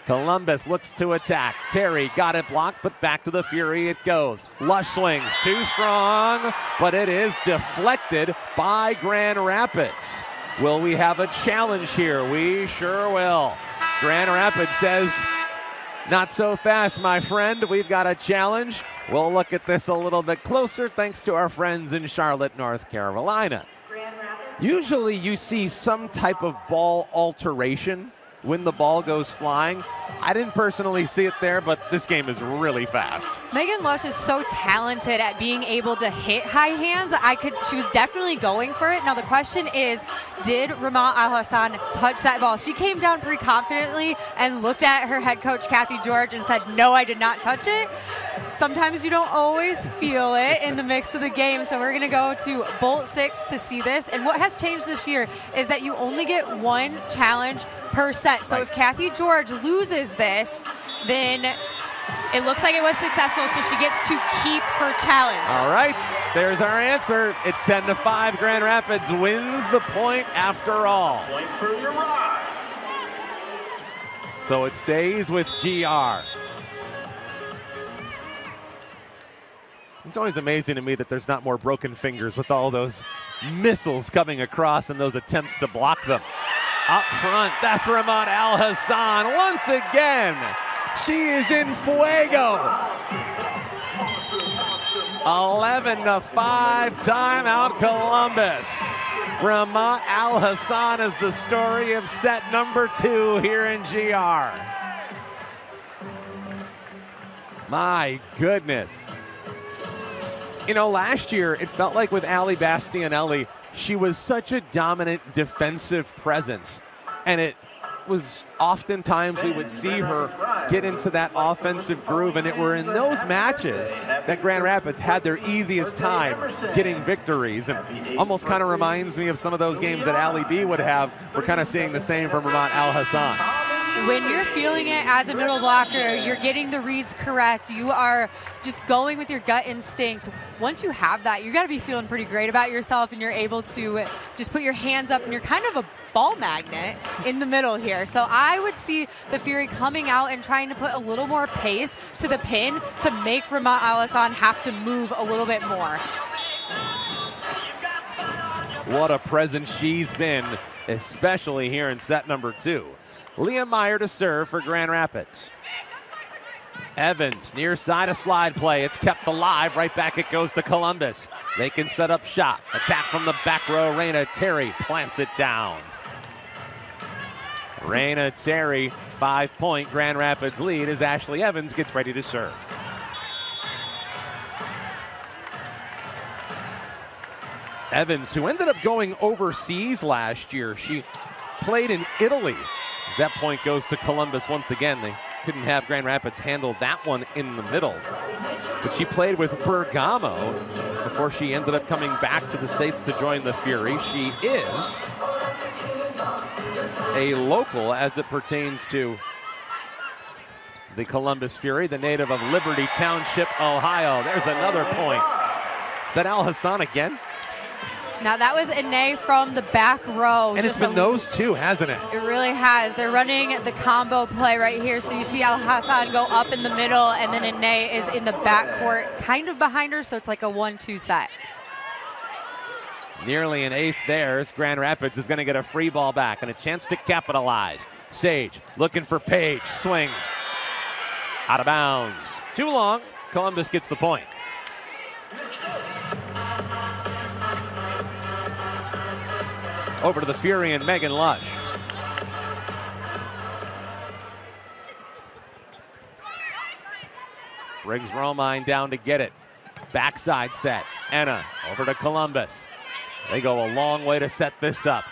Columbus looks to attack. Terry got it blocked, but back to the Fury it goes. Lush swings, too strong, but it is deflected by Grand Rapids. Will we have a challenge here? We sure will. Grand Rapids says, not so fast, my friend. We've got a challenge. We'll look at this a little bit closer thanks to our friends in Charlotte, North Carolina. Usually you see some type of ball alteration when the ball goes flying. I didn't personally see it there, but this game is really fast. Megan Lush is so talented at being able to hit high hands. She was definitely going for it. Now the question is, did Ramat Al-Hassan touch that ball? She came down pretty confidently and looked at her head coach, Kathy George, and said, no, I did not touch it. Sometimes you don't always feel it in the mix of the game, so we're gonna go to Bolt 6 to see this. And what has changed this year is that you only get one challenge per set. So if Kathy George loses this, then it looks like it was successful, so she gets to keep her challenge. All right, there's our answer. It's 10-5. Grand Rapids wins the point after all. Point for your ride. So it stays with GR. It's always amazing to me that there's not more broken fingers with all those missiles coming across and those attempts to block them. Up front, that's Ramat Al-Hassan once again. She is in fuego. 11-5, timeout Columbus. Ramat Al-Hassan is the story of set number 2 here in GR. My goodness. You know, last year it felt like with Ali Bastianelli, she was such a dominant defensive presence, and it was oftentimes we would see her get into that offensive groove, and it were in those matches that Grand Rapids had their easiest time getting victories, and almost kind of reminds me of some of those games that Ali B would have. We're kind of seeing the same from Ramat Al-Hassan. When you're feeling it as a middle blocker, you're getting the reads correct, you are just going with your gut instinct. Once you have that, you got to be feeling pretty great about yourself, and you're able to just put your hands up, and you're kind of a ball magnet in the middle here. So I would see the Fury coming out and trying to put a little more pace to the pin to make Ramat Al-Hassan have to move a little bit more. What a presence she's been, especially here in set number 2. Leah Meyer to serve for Grand Rapids. Evans, near side, a slide play. It's kept alive. Right back it goes to Columbus. They can set up shot. Attack from the back row. Raina Terry plants it down. Raina Terry, 5-point Grand Rapids lead as Ashley Evans gets ready to serve. Evans, who ended up going overseas last year. She played in Italy. As that point goes to Columbus once again. They couldn't have Grand Rapids handle that one in the middle. But she played with Bergamo before she ended up coming back to the States to join the Fury. She is a local as it pertains to the Columbus Fury, the native of Liberty Township, Ohio. There's another point. Is that Al Hassan again? Now that was Ine from the back row. And it's been those two, hasn't it? It really has. They're running the combo play right here. So you see Al Hassan go up in the middle, and then Ine is in the backcourt, kind of behind her, so it's like a 1-2 set. Nearly an ace there. Grand Rapids is going to get a free ball back and a chance to capitalize. Sage looking for Page, swings. Out of bounds. Too long. Columbus gets the point. Over to the Fury and Megan Lush. Briggs Romine down to get it. Backside set. Anna over to Columbus. They go a long way to set this up.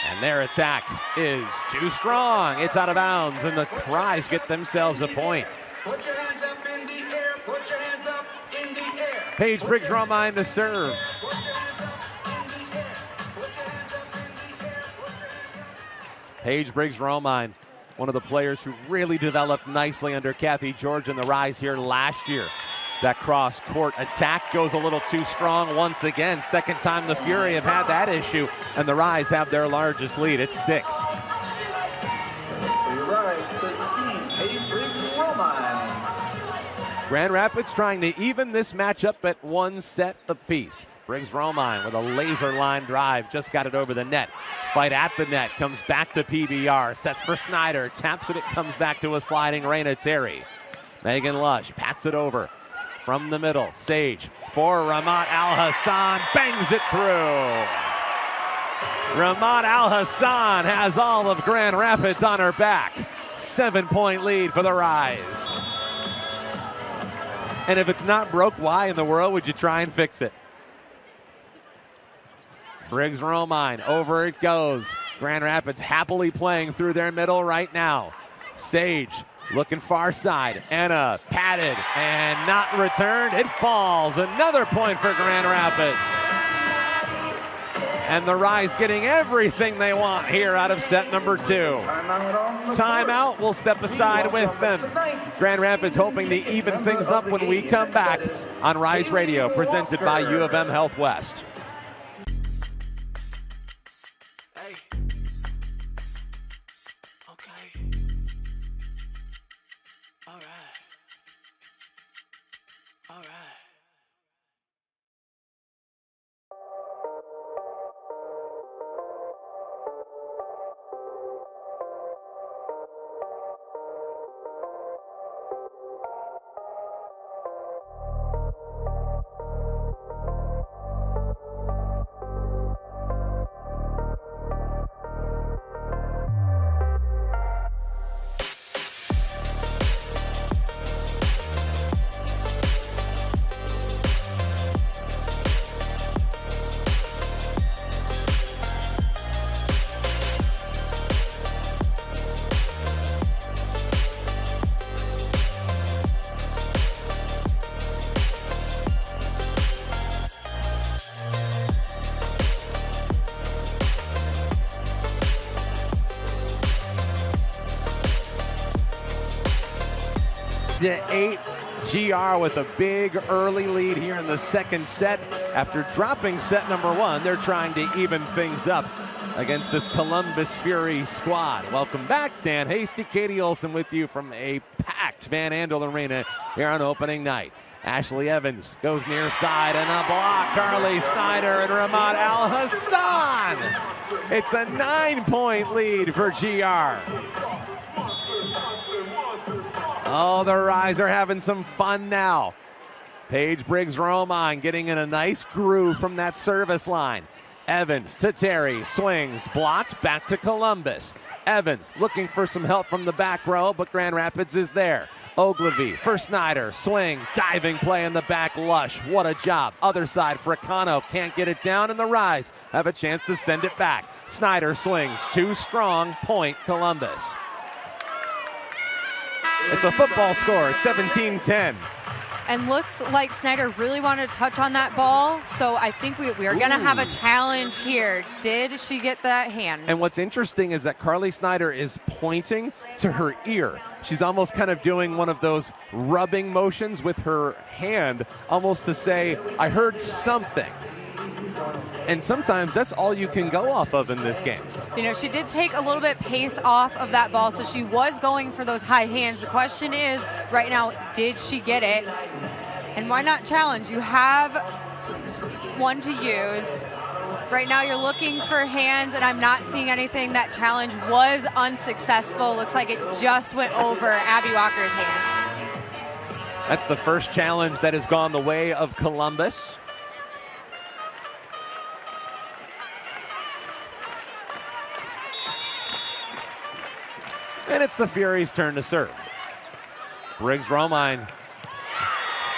And their attack is too strong. It's out of bounds, and the Rise get themselves a point. Put your hands up in the air. Put your hands up in the air. Paige Briggs Romine to serve. Put your hands up in the air. Put your hands up in the air. Put your hands up. Paige Briggs Romine, one of the players who really developed nicely under Kathy George in the Rise here last year. That cross-court attack goes a little too strong once again. Second time the Fury have had that issue, and the Rise have their largest lead. It's 6. For your Rise, 13, Paige Briggs Romine. Grand Rapids trying to even this matchup at 1 set apiece. Briggs Romine with a laser line drive, just got it over the net. Fight at the net, comes back to PBR, sets for Snyder, taps it, it comes back to a sliding Raina Terry. Megan Lush pats it over. From the middle, Sage for Ramat Al Hassan, bangs it through. Ramat Al Hassan has all of Grand Rapids on her back. 7-point lead for the Rise. And if it's not broke, why in the world would you try and fix it? Briggs Romine, over it goes. Grand Rapids happily playing through their middle right now. Sage looking far side. Anna patted and not returned. It falls. Another point for Grand Rapids. And the Rise getting everything they want here out of set number 2. Timeout. We'll step aside with them. Grand Rapids hoping to even things up when we come back on Rise Radio, presented by U of M Health West. Hey. Okay. All right. All right. To 8. GR with a big early lead here in the second set. After dropping set number 1, they're trying to even things up against this Columbus Fury squad. Welcome back. Dan Hasty, Katie Olson with you from a packed Van Andel Arena here on opening night. Ashley Evans goes near side and a block. Carly Snyder and Ramat Al Hassan. It's a 9-point lead for GR. Oh, the Rise are having some fun now. Paige Briggs Romine getting in a nice groove from that service line. Evans to Terry, swings, blocked, back to Columbus. Evans looking for some help from the back row, but Grand Rapids is there. Ogilvy for Snyder, swings, diving play in the back, Lush. What a job. Other side, Fricano can't get it down, and the Rise have a chance to send it back. Snyder swings, too strong, point Columbus. It's a football score, 17-10. And looks like Snyder really wanted to touch on that ball, so I think we are going to have a challenge here. Did she get that hand? And what's interesting is that Carly Snyder is pointing to her ear. She's almost kind of doing one of those rubbing motions with her hand, almost to say, I heard something. And sometimes that's all you can go off of in this game. You know, she did take a little bit pace off of that ball, so she was going for those high hands. The question is, right now, did she get it? And why not challenge? You have one to use. Right now, you're looking for hands, and I'm not seeing anything. That challenge was unsuccessful. Looks like it just went over Abby Walker's hands. That's the first challenge that has gone the way of Columbus. And it's the Fury's turn to serve. Briggs Romine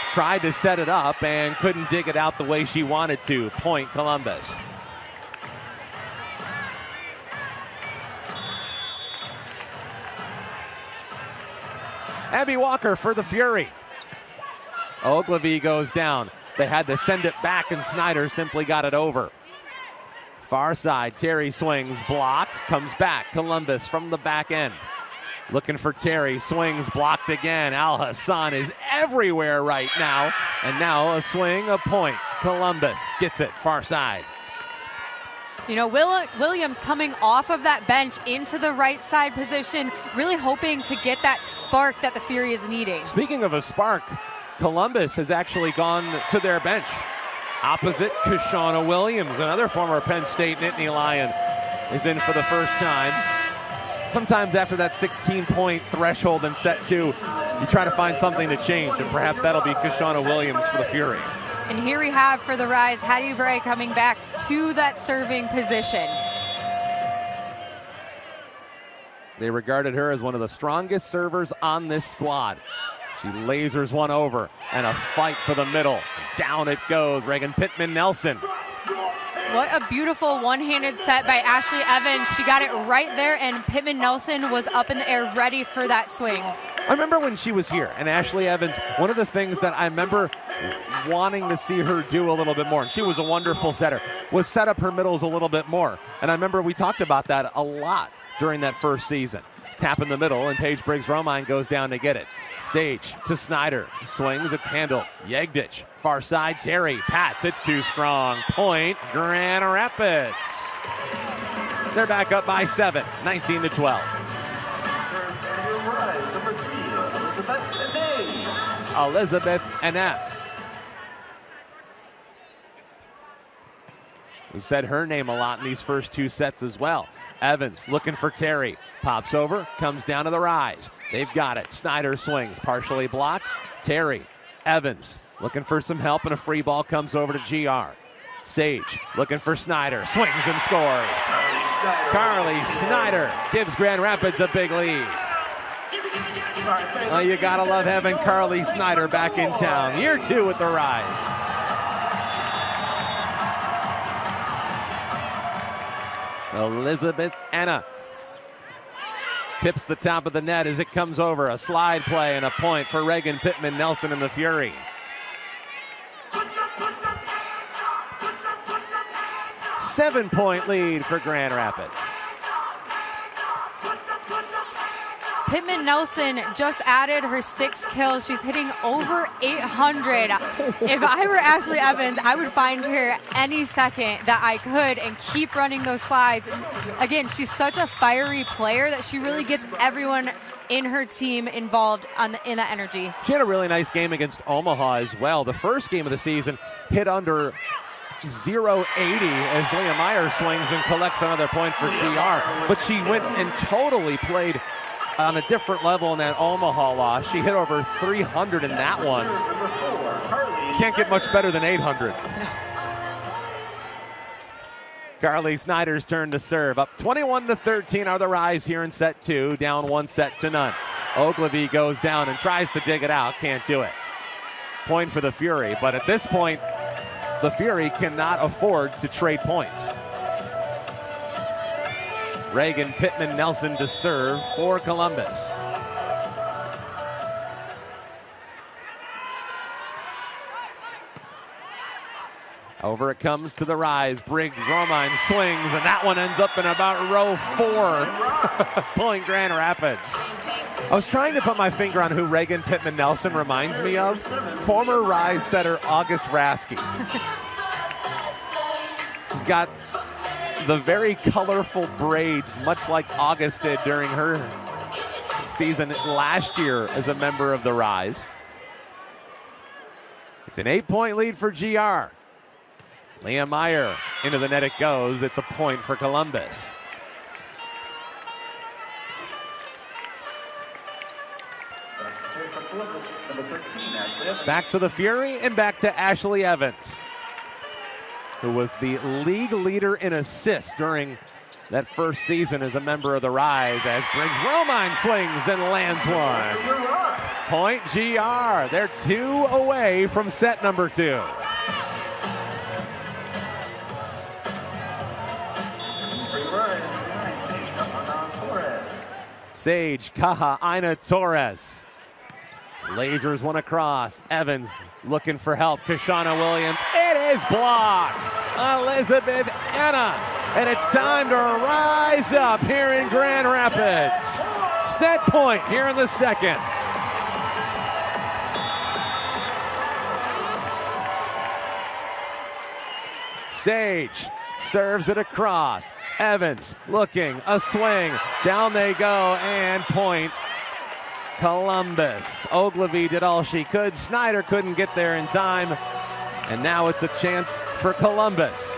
tried to set it up and couldn't dig it out the way she wanted to. Point Columbus. Abby Walker for the Fury. Ogilvie goes down. They had to send it back and Snyder simply got it over. Far side, Terry swings, blocked, comes back. Columbus from the back end. Looking for Terry, swings, blocked again. Al Hassan is everywhere right now. And now a swing, a point. Columbus gets it, far side. You know, Williams coming off of that bench into the right side position, really hoping to get that spark that the Fury is needing. Speaking of a spark, Columbus has actually gone to their bench. Opposite Kashana Williams, another former Penn State Nittany Lion, is in for the first time. Sometimes after that 16-point threshold in set 2, you try to find something to change, and perhaps that'll be Kashana Williams for the Fury. And here we have for the Rise, Hattie Bray coming back to that serving position. They regarded her as one of the strongest servers on this squad. She lasers one over, and a fight for the middle. Down it goes, Reagan Pittman-Nelson. What a beautiful one-handed set by Ashley Evans. She got it right there, and Pittman-Nelson was up in the air ready for that swing. I remember when she was here, and Ashley Evans, one of the things that I remember wanting to see her do a little bit more, and she was a wonderful setter, was set up her middles a little bit more. And I remember we talked about that a lot during that first season. Tap in the middle, and Paige Briggs-Romine goes down to get it. Sage to Snyder, swings, it's handled. Yegdich, far side, Terry, pats, it's too strong. Point, Grand Rapids. They're back up by 7, 19-12. Serves for your Rise, number 3, Elizabeth Annette. Elizabeth Annette. We've said her name a lot in these first 2 sets as well. Evans looking for Terry. Pops over, comes down to the Rise. They've got it. Snyder swings, partially blocked. Terry, Evans looking for some help, and a free ball comes over to GR. Sage looking for Snyder, swings and scores. Carly Snyder gives Grand Rapids a big lead. Oh, you gotta love having Carly Snyder back in town. Year 2 with the Rise. Elizabeth Anna tips the top of the net as it comes over. A slide play and a point for Reagan Pittman-Nelson and the Fury. Seven-point lead for Grand Rapids. Pittman-Nelson just added her 6 kills. She's hitting over 800. If I were Ashley Evans, I would find her any second that I could and keep running those slides. Again, she's such a fiery player that she really gets everyone in her team involved in that energy. She had a really nice game against Omaha as well. The first game of the season hit under 0-80 as Leah Meyer swings and collects another point for GR. But she went and totally played on a different level in that Omaha loss. She hit over 300 in that one. Can't get much better than 800. Carly Snyder's turn to serve. Up 21-13 are the Rise here in set 2, down 1-0. Ogilvie goes down and tries to dig it out, can't do it. Point for the Fury, but at this point, the Fury cannot afford to trade points. Reagan Pittman-Nelson to serve for Columbus. Over it comes to the rise. Briggs Romine swings, and that one ends up in about row 4, pulling Grand Rapids. I was trying to put my finger on who Reagan Pittman Nelson reminds me of. Former Rise setter August Rasky. She's got the very colorful braids, much like August did during her season last year as a member of the Rise. It's an 8-point lead for GR. Leah Meyer, into the net it goes. It's a point for Columbus. Back to the Fury and back to Ashley Evans, who was the league leader in assists during that first season as a member of the Rise, as Briggs Romine swings and lands one. Point GR. They're 2 away from set number 2. Sage Kaha Torres lasers one across. Evans looking for help. Kashana Williams. It is blocked. Elizabeth Anna. And it's time to rise up here in Grand Rapids. Set point here in the second. Sage serves it across. Evans looking, a swing. Down they go, and point Columbus. Ogilvy did all she could. Snyder couldn't get there in time. And now it's a chance for Columbus.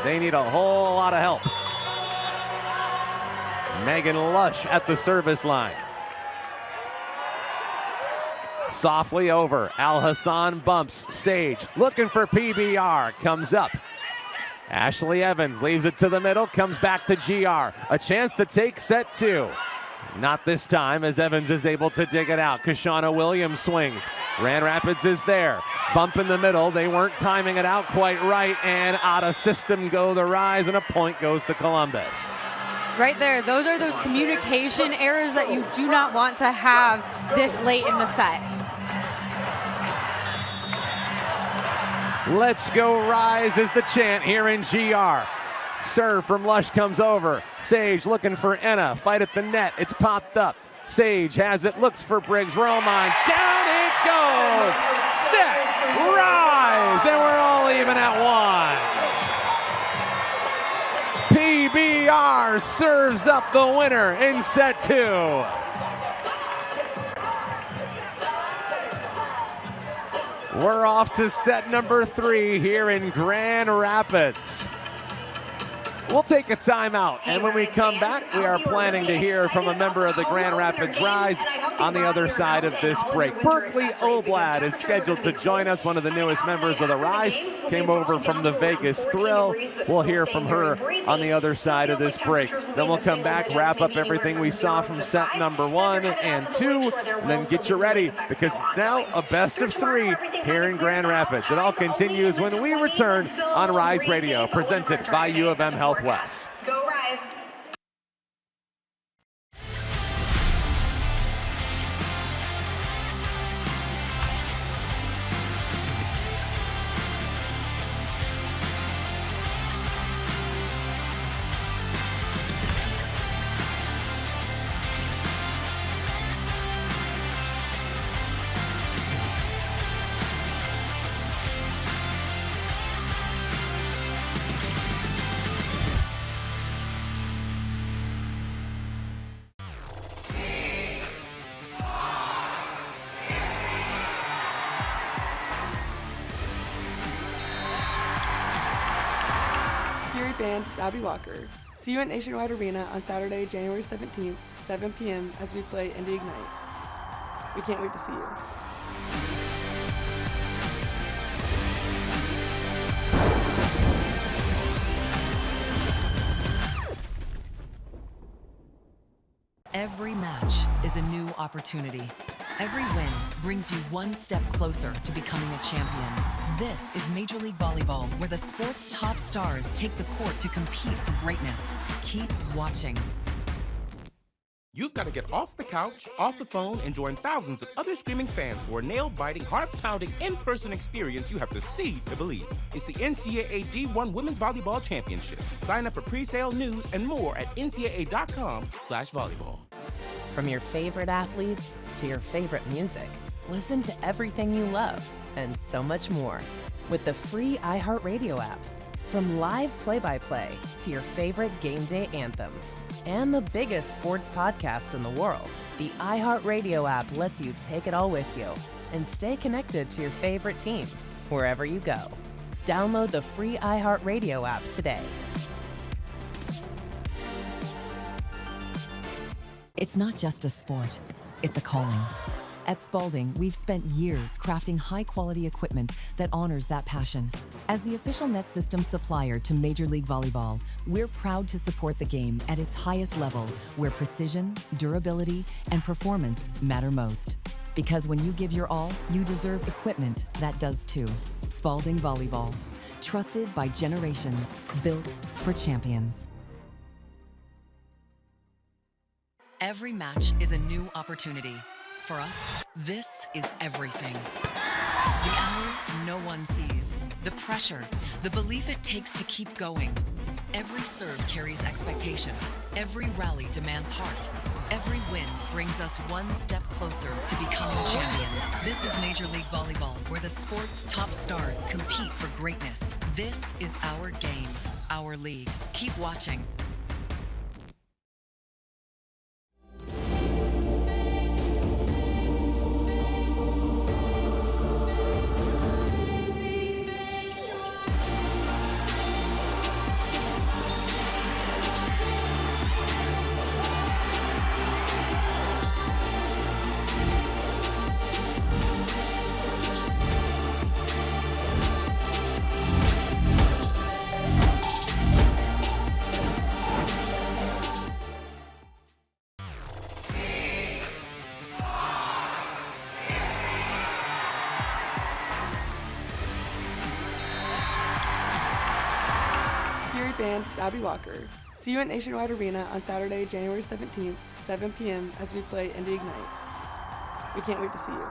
They need a whole lot of help. Megan Lush at the service line. Softly over. Al Hassan bumps. Sage looking for PBR. Comes up. Ashley Evans leaves it to the middle. Comes back to GR. A chance to take set 2. Not this time, as Evans is able to dig it out. Kashana Williams swings. Grand Rapids is there. Bump in the middle. They weren't timing it out quite right, and out of system go the Rise, and a point goes to Columbus. Right there, those are those communication errors that you do not want to have this late in the set. Let's go Rise is the chant here in GR. Serve from Lush comes over. Sage looking for Enna. Fight at the net. It's popped up. Sage has it. Looks for Briggs Romine. Down it goes. Set. Rise. And we're all even at 1. PBR serves up the winner in set 2. We're off to set number 3 here in Grand Rapids. We'll take a timeout, and when we come back, we are planning to hear from a member of the Grand Rapids Rise on the other side of this break. Berkeley Oblad is scheduled to join us, one of the newest members of the Rise. Came over from the Vegas Thrill. We'll hear from her on the other side of this break. Then we'll come back, wrap up everything we saw from set number 1 and 2, and then get you ready, because it's now a best of 3 here in Grand Rapids. It all continues when we return on Rise Radio, presented by U of M Health West. Go Rise. Band, Abby Walker. See you at Nationwide Arena on Saturday, January 17th, 7 p.m. as we play Indie Ignite. We can't wait to see you. Every match is a new opportunity. Every win brings you one step closer to becoming a champion. This is Major League Volleyball, where the sport's top stars take the court to compete for greatness. Keep watching. You've got to get off the couch, off the phone, and join thousands of other screaming fans for a nail-biting, heart-pounding, in-person experience you have to see to believe. It's the NCAA D1 Women's Volleyball Championship. Sign up for pre-sale news and more at ncaa.com/volleyball. From your favorite athletes to your favorite music, listen to everything you love and so much more with the free iHeartRadio app. From live play-by-play to your favorite game day anthems and the biggest sports podcasts in the world, the iHeartRadio app lets you take it all with you and stay connected to your favorite team wherever you go. Download the free iHeartRadio app today. It's not just a sport, it's a calling. At Spalding, we've spent years crafting high-quality equipment that honors that passion. As the official net system supplier to Major League Volleyball, we're proud to support the game at its highest level, where precision, durability, and performance matter most. Because when you give your all, you deserve equipment that does too. Spalding Volleyball, trusted by generations, built for champions. Every match is a new opportunity. For us, this is everything. The hours no one sees, the pressure, the belief it takes to keep going. Every serve carries expectation. Every rally demands heart. Every win brings us one step closer to becoming champions. This is Major League Volleyball, where the sport's top stars compete for greatness. This is our game, our league. Keep watching. Fans, it's Abby Walker. See you at Nationwide Arena on Saturday, January 17th, 7 p.m. as we play Indie Ignite. We can't wait to see you.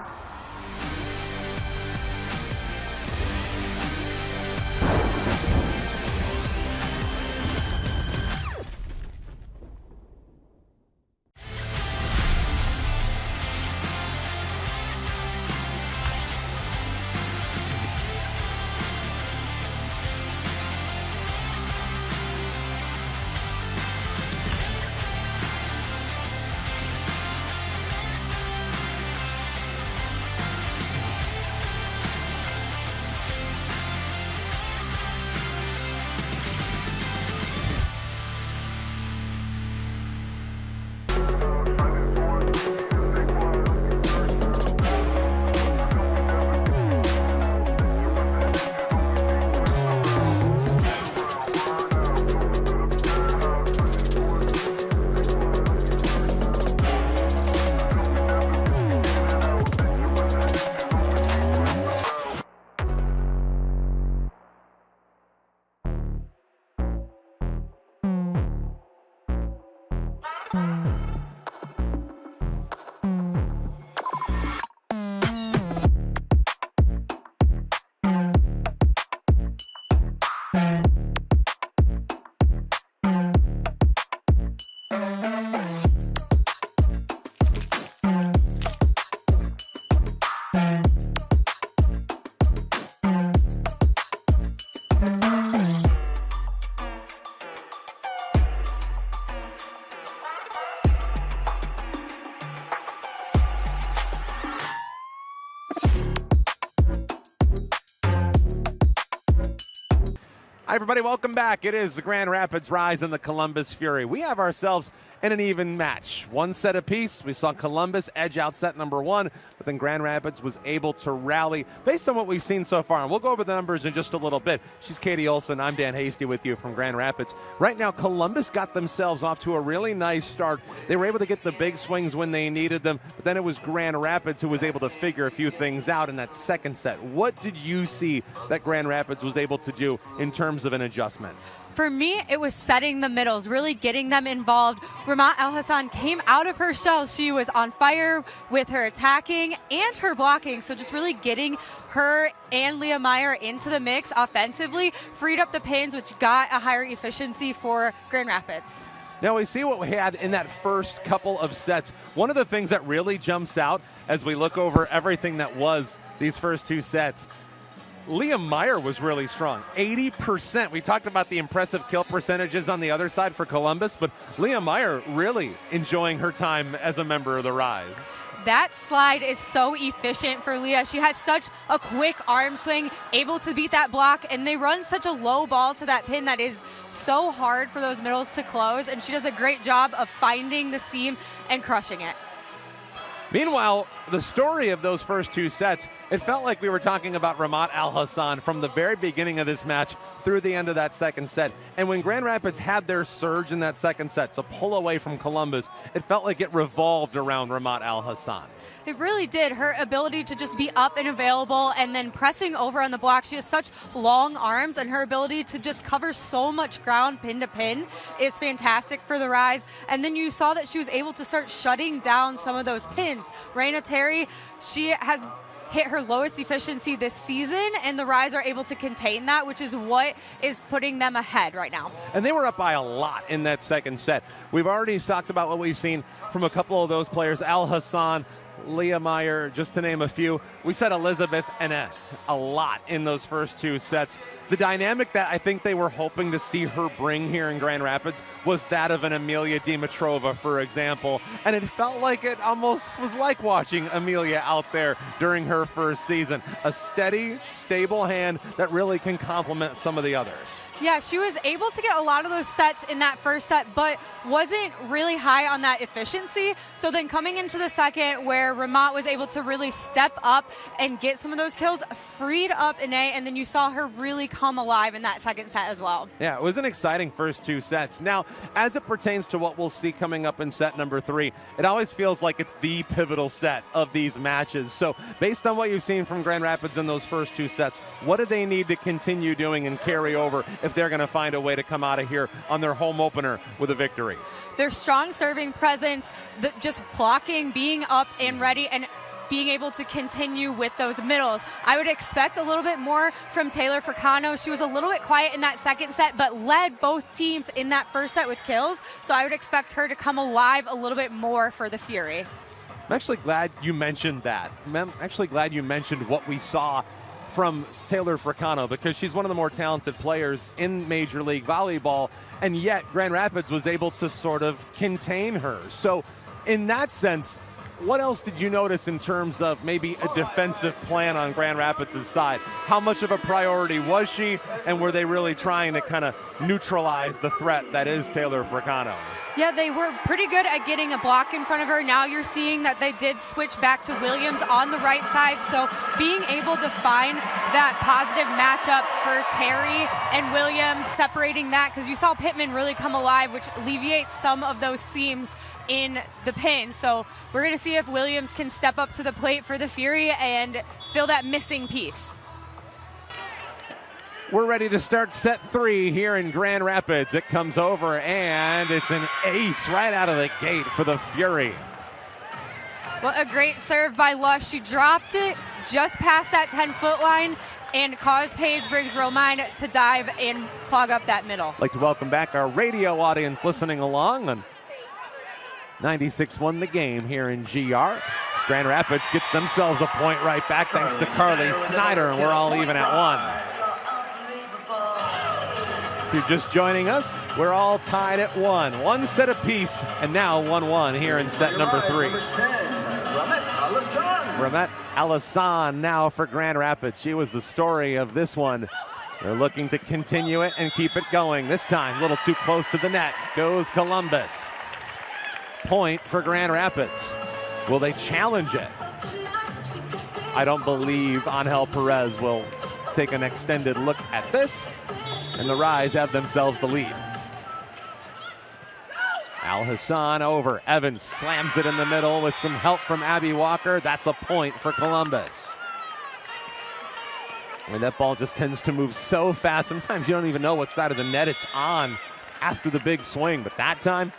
Hi, everybody. Welcome back. It is the Grand Rapids Rise and the Columbus Fury. We have ourselves in an even match. One set apiece. We saw Columbus edge out set number one, but then Grand Rapids was able to rally based on what we've seen so far. And we'll go over the numbers in just a little bit. She's Katie Olson. I'm Dan Hasty with you from Grand Rapids. Right now, Columbus got themselves off to a really nice start. They were able to get the big swings when they needed them, but then it was Grand Rapids who was able to figure a few things out in that second set. What did you see that Grand Rapids was able to do in terms of an adjustment? For me, it was setting the middles, really getting them involved. Ramat Al-Hassan came out of her shell. She was on fire with her attacking and her blocking. So just really getting her and Leah Meyer into the mix offensively, freed up the pins, which got a higher efficiency for Grand Rapids. Now we see what we had in that first couple of sets. One of the things that really jumps out as we look over everything that was these first 2 sets, Leah Meyer was really strong, 80%. We talked about the impressive kill percentages on the other side for Columbus, but Leah Meyer really enjoying her time as a member of the Rise. That slide is so efficient for Leah. She has such a quick arm swing, able to beat that block, and they run such a low ball to that pin that is so hard for those middles to close, and she does a great job of finding the seam and crushing it. Meanwhile, the story of those first 2 sets, it felt like we were talking about Ramat Al-Hassan from the very beginning of this match through the end of that second set. And when Grand Rapids had their surge in that second set to pull away from Columbus, it felt like it revolved around Ramat Al-Hassan. It really did. Her ability to just be up and available and then pressing over on the block. She has such long arms, and her ability to just cover so much ground pin to pin is fantastic for the Rise. And then you saw that she was able to start shutting down some of those pins. Raina Terry, she has hit her lowest efficiency this season, and the Rise are able to contain that, which is what is putting them ahead right now. And they were up by a lot in that second set. We've already talked about what we've seen from a couple of those players, Al-Hassan, Leah Meyer, just to name a few. We said Elizabeth and a lot in those first 2 sets. The dynamic that I think they were hoping to see her bring here in Grand Rapids was that of an Amelia Dimitrova, for example. And it felt like it almost was like watching Amelia out there during her first season. A steady, stable hand that really can complement some of the others. Yeah, she was able to get a lot of those sets in that first set, but wasn't really high on that efficiency. So then coming into the second, where Ramat was able to really step up and get some of those kills, freed up Ine, and then you saw her really come alive in that second set as well. Yeah, it was an exciting first 2 sets. Now, as it pertains to what we'll see coming up in set number 3, it always feels like it's the pivotal set of these matches. So based on what you've seen from Grand Rapids in those first 2 sets, what do they need to continue doing and carry over if they're going to find a way to come out of here on their home opener with a victory? Their strong serving presence, just blocking, being up and ready, and being able to continue with those middles. I would expect a little bit more from Taylor Fricano. She was a little bit quiet in that second set, but led both teams in that first set with kills. So I would expect her to come alive a little bit more for the Fury. I'm actually glad you mentioned that. I'm actually glad you mentioned what we saw from Taylor Fricano, because she's one of the more talented players in Major League Volleyball, and yet Grand Rapids was able to sort of contain her. So in that sense, what else did you notice in terms of maybe a defensive plan on Grand Rapids' side? How much of a priority was she, and were they really trying to kind of neutralize the threat that is Taylor Fricano? Yeah, they were pretty good at getting a block in front of her. Now you're seeing that they did switch back to Williams on the right side. So being able to find that positive matchup for Terry and Williams, separating that, because you saw Pittman really come alive, which alleviates some of those seams in the pin. So we're going to see if Williams can step up to the plate for the Fury and fill that missing piece. We're ready to start set 3 here in Grand Rapids. It comes over, and it's an ace right out of the gate for the Fury. What a great serve by Lush. She dropped it just past that 10-foot line and caused Paige Briggs-Romine to dive and clog up that middle. I'd like to welcome back our radio audience listening along on 96.1 The Game here in GR. Grand Rapids gets themselves a point right back thanks to Carly Snyder, and we're all even at 1. If you're just joining us, we're all tied at 1. 1 set apiece, and now 1-1 here in set number 3. Ramat Al-Hassan now for Grand Rapids. She was the story of this one. They're looking to continue it and keep it going. This time, a little too close to the net. Goes Columbus. Point for Grand Rapids. Will they challenge it? I don't believe Angel Perez will take an extended look at this. And the Rise have themselves the lead. Al-Hassan over. Evans slams it in the middle with some help from Abby Walker. That's a point for Columbus. And that ball just tends to move so fast. Sometimes you don't even know what side of the net it's on after the big swing. But that time,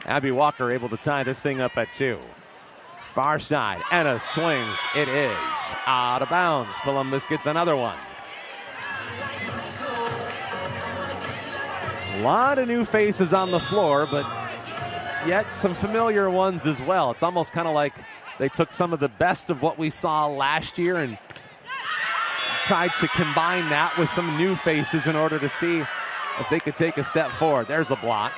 Abby Walker able to tie this thing up at 2. Far side, Anna swings. It is out of bounds. Columbus gets another one. A lot of new faces on the floor, but yet some familiar ones as well. It's almost kind of like they took some of the best of what we saw last year and tried to combine that with some new faces in order to see if they could take a step forward. There's a block.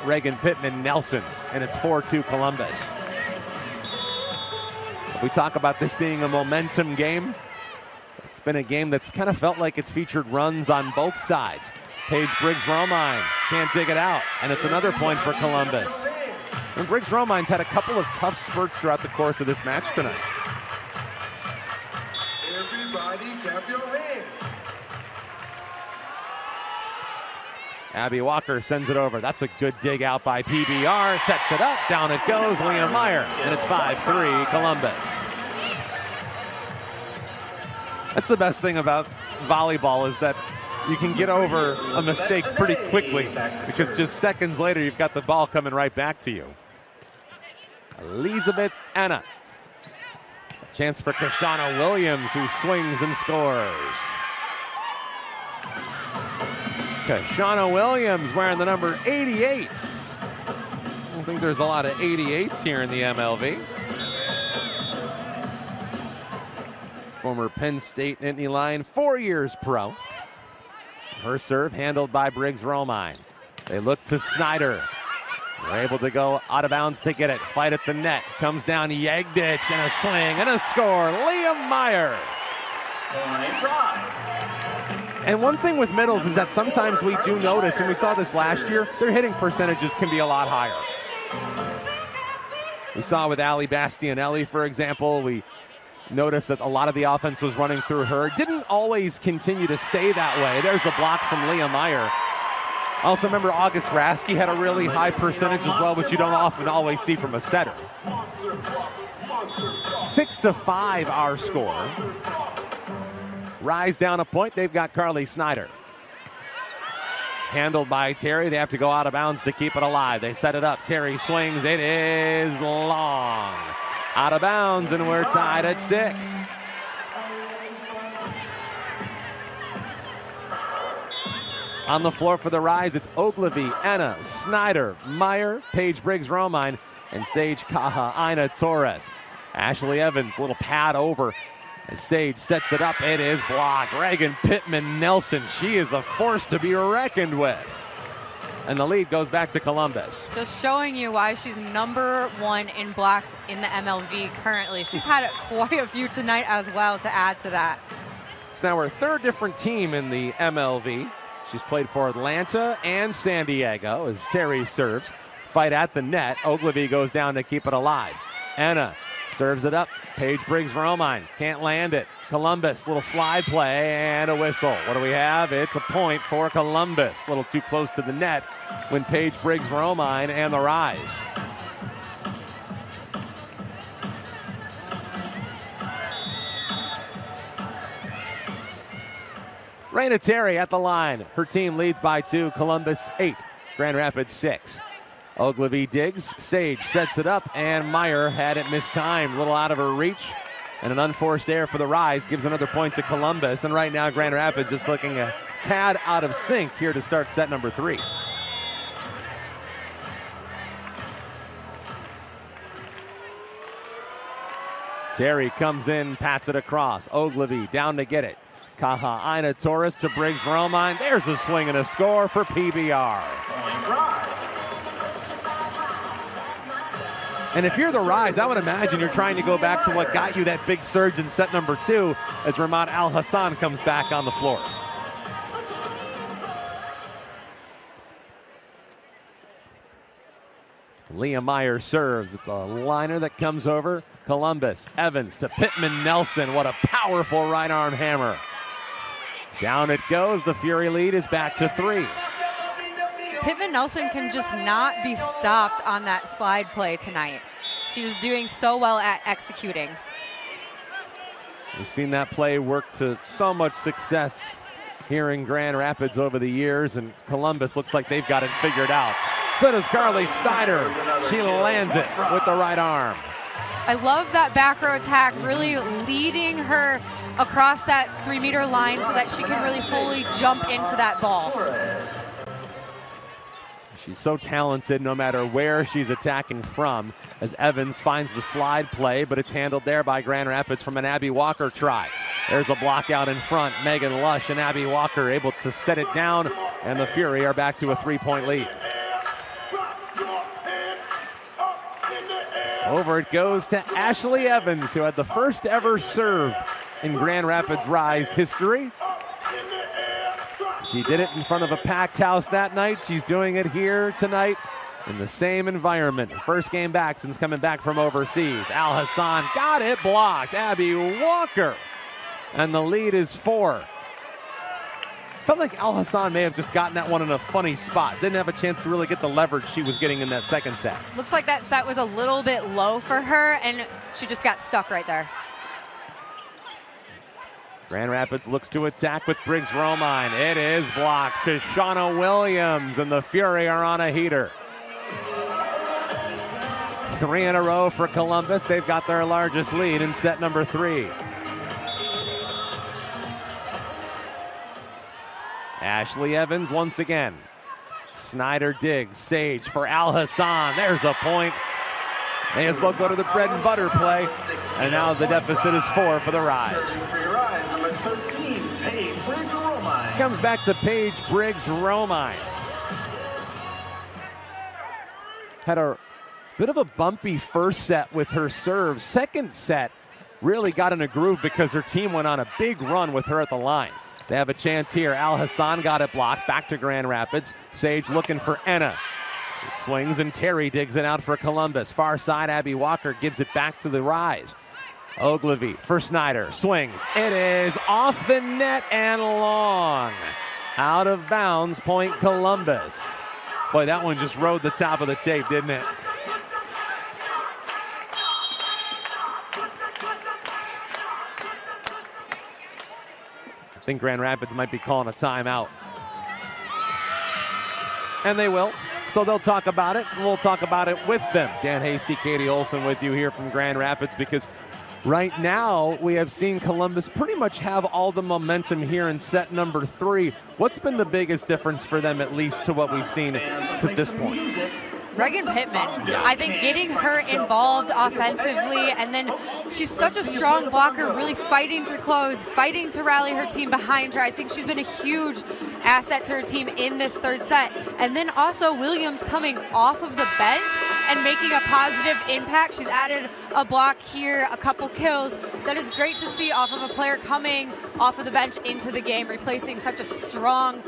Reagan Pittman Nelson, and it's 4-2 Columbus. We talk about this being a momentum game. It's been a game that's kind of felt like it's featured runs on both sides. Paige Briggs-Romine can't dig it out, and it's another point for Columbus. And Briggs-Romine's had a couple of tough spurts throughout the course of this match tonight. Everybody clap your hands. Abby Walker sends it over. That's a good dig out by PBR. Sets it up. Down it goes. Liam Meyer. And it's 5-3 Columbus. That's the best thing about volleyball, is that you can get over a mistake pretty quickly because just seconds later you've got the ball coming right back to you. Elizabeth Anna. A chance for Kashana Williams, who swings and scores. Kashana Williams wearing the number 88. I don't think there's a lot of 88s here in the MLV. Former Penn State Nittany Lion, 4 years pro. Her serve handled by Briggs-Romine. They look to Snyder. They're able to go out of bounds to get it. Fight at the net. Comes down Yegdich, and a swing and a score. Liam Meyer. And one thing with middles is that sometimes we do notice, and we saw this last year, their hitting percentages can be a lot higher. We saw with Ali Bastianelli, for example, we noticed that a lot of the offense was running through her. Didn't always continue to stay that way. There's a block from Leah Meyer. Also remember August Rasky had a really high percentage as well, which you don't often always see from a setter. 6-5 our score. Rise down a point. They've got Carly Snyder. Handled by Terry. They have to go out of bounds to keep it alive. They set it up. Terry swings. It is long. Out of bounds, and we're tied at 6. On the floor for the Rise, it's Ogilvy, Anna, Snyder, Meyer, Paige Briggs-Romine, and Sage Kaha-Aina Torres. Ashley Evans, little pad over. As Sage sets it up, it is blocked. Reagan Pittman Nelson, she is a force to be reckoned with. And the lead goes back to Columbus. Just showing you why she's #1 in blocks in the MLV currently. She's had quite a few tonight as well to add to that. It's now her 3rd different team in the MLV. She's played for Atlanta and San Diego as Terry serves. Fight at the net. Ogilvy goes down to keep it alive. Anna serves it up. Paige Briggs-Romine can't land it. Columbus, little slide play and a whistle. What do we have? It's a point for Columbus. A little too close to the net when Paige Briggs-Romine and the Rise. Raina Terry at the line. Her team leads by 2. Columbus 8. Grand Rapids 6. Ogilvy digs. Sage sets it up, and Meyer had it mistimed. A little out of her reach. And an unforced error for the Rise gives another point to Columbus. And right now, Grand Rapids just looking a tad out of sync here to start set number 3. Terry comes in, pats it across. Ogilvy down to get it. Kaha-Aina Torres to Briggs-Romine. There's a swing and a score for PBR. And if you're the Rise, I would imagine you're trying to go back to what got you that big surge in set number 2 as Ramad Al-Hassan comes back on the floor. Leah Meyer serves. It's a liner that comes over. Columbus, Evans to Pittman Nelson. What a powerful right arm hammer. Down it goes. The Fury lead is back to 3. Pittman Nelson can just not be stopped on that slide play tonight. She's doing so well at executing. We've seen that play work to so much success here in Grand Rapids over the years, and Columbus looks like they've got it figured out. So does Carly Snyder. She lands it with the right arm. I love that back row attack, really leading her across that 3-meter line so that she can really fully jump into that ball. She's so talented no matter where she's attacking from, as Evans finds the slide play, but it's handled there by Grand Rapids from an Abby Walker try. There's a block out in front. Megan Lush and Abby Walker able to set it down, and the Fury are back to a 3-point lead. Over it goes to Ashley Evans, who had the first ever serve in Grand Rapids Rise history. She did it in front of a packed house that night. She's doing it here tonight in the same environment. First game back since coming back from overseas. Al Hassan got it blocked. Abby Walker. And the lead is 4. Felt like Al Hassan may have just gotten that one in a funny spot. Didn't have a chance to really get the leverage she was getting in that second set. Looks like that set was a little bit low for her, and she just got stuck right there. Grand Rapids looks to attack with Briggs Romine. It is blocked. Kashana Williams and the Fury are on a heater. 3 in a row for Columbus. They've got their largest lead in set number 3. Ashley Evans once again. Snyder digs. Sage for Al Hassan. There's a point. May as well go to the bread and butter play. And now the deficit is 4 for the Rise. Number 13, Paige Briggs Romine. Comes back to Paige Briggs Romine. Had a bit of a bumpy first set with her serve. Second set really got in a groove because her team went on a big run with her at the line. They have a chance here. Al Hassan got it blocked. Back to Grand Rapids. Sage looking for Enna. She swings and Terry digs it out for Columbus. Far side, Abby Walker gives it back to the Rise. Ogilvy for Snyder. Swings. It is off the net and long. Out of bounds, point Columbus. Boy, that one just rode the top of the tape, didn't it? I think Grand Rapids might be calling a timeout. And they will. So they'll talk about it, and we'll talk about it with them. Dan Hasty, Katie Olson with you here from Grand Rapids, because right now we have seen Columbus pretty much have all the momentum here in set number 3. What's been the biggest difference for them, at least to what we've seen to this point? Regan Pittman, I think getting her involved offensively, and then she's such a strong blocker, really fighting to close, fighting to rally her team behind her. I think she's been a huge asset to her team in this third set. And then also Williams coming off of the bench and making a positive impact. She's added a block here, a couple kills. That is great to see off of a player coming off of the bench into the game, replacing such a strong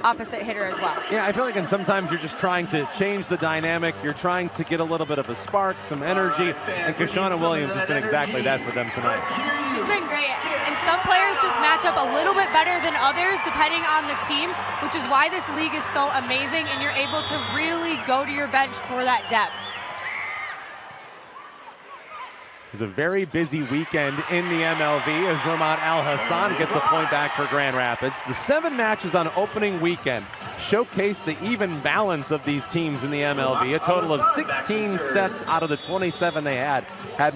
opposite hitter as well. Yeah, I feel like, and sometimes you're just trying to change the dynamic. You're trying to get a little bit of a spark, some energy, and Kashana Williams has been exactly that for them tonight. She's been great, and some players just match up a little bit better than others depending on the team, which is why this league is so amazing, and you're able to really go to your bench for that depth. It was a very busy weekend in the MLV as Ramat Al Hassan gets a point back for Grand Rapids. The 7 matches on opening weekend showcase the even balance of these teams in the MLV. A total of 16 sets out of the 27 they had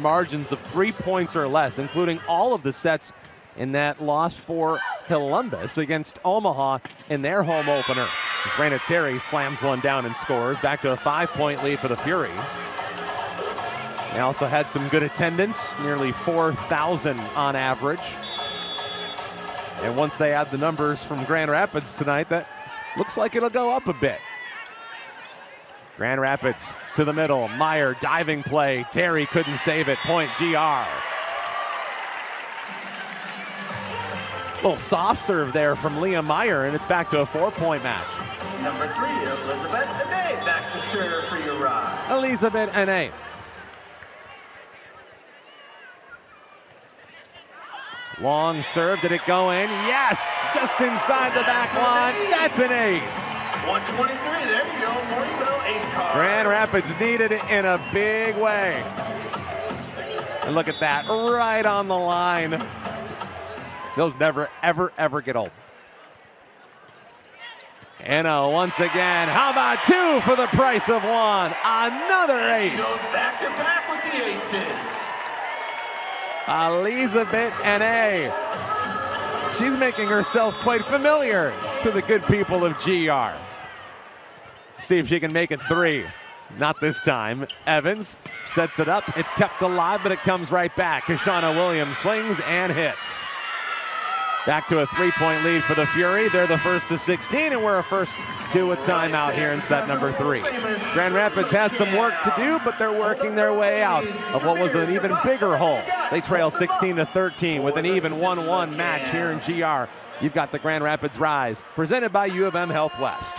margins of 3 points or less, including all of the sets in that loss for Columbus against Omaha in their home opener. As Raina Terry slams one down and scores. Back to a 5-point lead for the Fury. They also had some good attendance, nearly 4,000 on average. And once they add the numbers from Grand Rapids tonight, that looks like it'll go up a bit. Grand Rapids to the middle. Meyer diving play. Terry couldn't save it. Point GR. Little soft serve there from Leah Meyer, and it's back to a 4-point match. Number 3, Elizabeth Ane, back to serve for your Rise. Elizabeth Ane. Long serve, did it go in? Yes, just inside the back line. That's an ace. 123, there you go, Morganville ace card. Grand Rapids needed it in a big way. And look at that, right on the line Those never, ever, ever get old. Anna once again. How about 2 for the price of 1? Another ace. Back to back with the aces. Elizabeth N.A. She's making herself quite familiar to the good people of GR. See if she can make it 3. Not this time. Evans sets it up. It's kept alive, but it comes right back. Kashana Williams swings and hits. Back to a 3-point lead for the Fury. They're the first to 16, and we're a first to a timeout here in set number 3. Grand Rapids has some work to do, but they're working their way out of what was an even bigger hole. They trail 16-13 with an even 1-1 match here in GR. You've got the Grand Rapids Rise, presented by U of M Health West.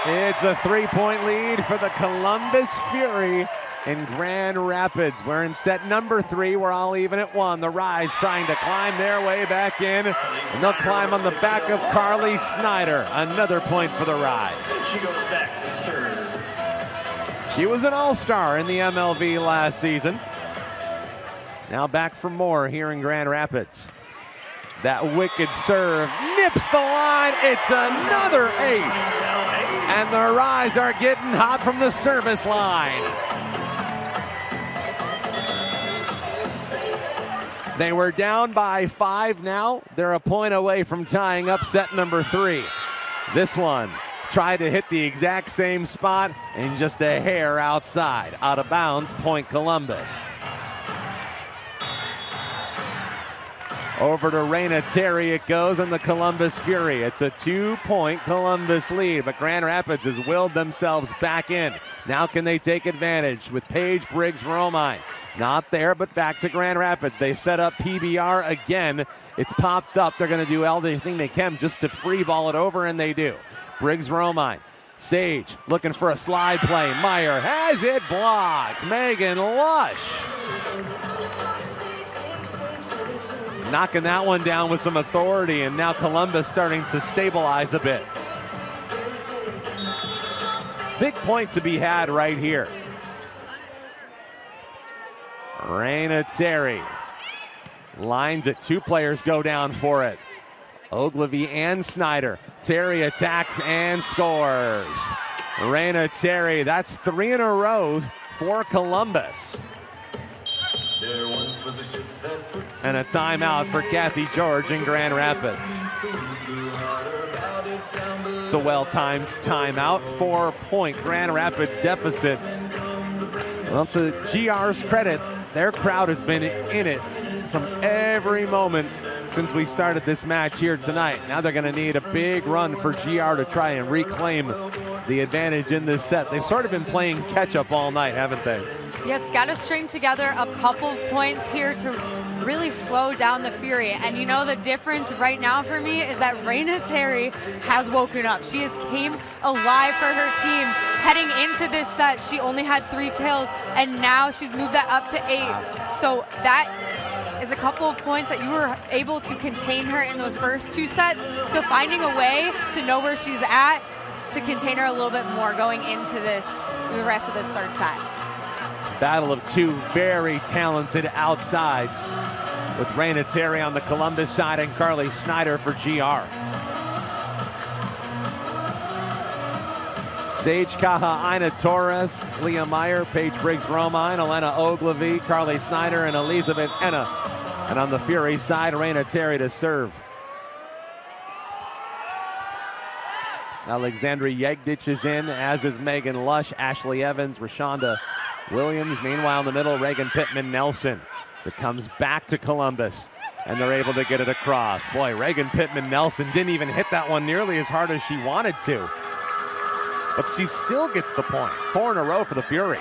It's a 3-point lead for the Columbus Fury in Grand Rapids. We're in set number 3. We're all even at 1. The Rise trying to climb their way back in, and they'll climb on the back of Carly Snyder. Another point for the Rise. She goes back to serve. She was an all-star in the MLV last season. Now back for more here in Grand Rapids. That wicked serve nips the line. It's another ace. And the Rise are getting hot from the service line. They were down by 5 now. They're a point away from tying up set number 3. This one tried to hit the exact same spot and just a hair outside. Out of bounds, point Columbus. Over to Raina Terry it goes, and the Columbus Fury. It's a 2-point Columbus lead, but Grand Rapids has willed themselves back in. Now can they take advantage with Paige Briggs-Romine? Not there, but back to Grand Rapids. They set up PBR again. It's popped up. They're going to do everything they can just to free ball it over, and they do. Briggs-Romine. Sage looking for a slide play. Meyer has it blocked. Megan Lush knocking that one down with some authority, and now Columbus starting to stabilize a bit. Big point to be had right here. Raina Terry lines it. 2 players go down for it. Ogilvy and Snyder. Terry attacks and scores. Raina Terry, that's 3 in a row for Columbus. And a timeout for Kathy George in Grand Rapids. It's a well-timed timeout. 4-point Grand Rapids deficit. Well, to GR's credit, their crowd has been in it from every moment since we started this match here tonight. Now they're going to need a big run for GR to try and reclaim the advantage in this set. They've sort of been playing catch-up all night, haven't they? Yes, got to string together a couple of points here to really slow down the Fury. And you know the difference right now for me is that Raina Terry has woken up. She has came alive for her team. Heading into this set, she only had 3 kills, and now she's moved that up to 8. So that is a couple of points that you were able to contain her in those first 2 sets. So finding a way to know where she's at to contain her a little bit more going into the rest of this 3rd set. Battle of 2 very talented outsides, with Raina Terry on the Columbus side and Carly Snyder for GR. Sage Kaha, Ina Torres, Leah Meyer, Paige Briggs-Romine, Elena Ogilvie, Carly Snyder, and Elizabeth Enna. And on the Fury side, Raina Terry to serve. Alexandra Yegdich is in, as is Megan Lush, Ashley Evans, Rashonda Williams. Meanwhile, in the middle, Reagan Pittman-Nelson. As it comes back to Columbus, and they're able to get it across. Boy, Reagan Pittman-Nelson didn't even hit that one nearly as hard as she wanted to. But she still gets the point. 4 in a row for the Fury.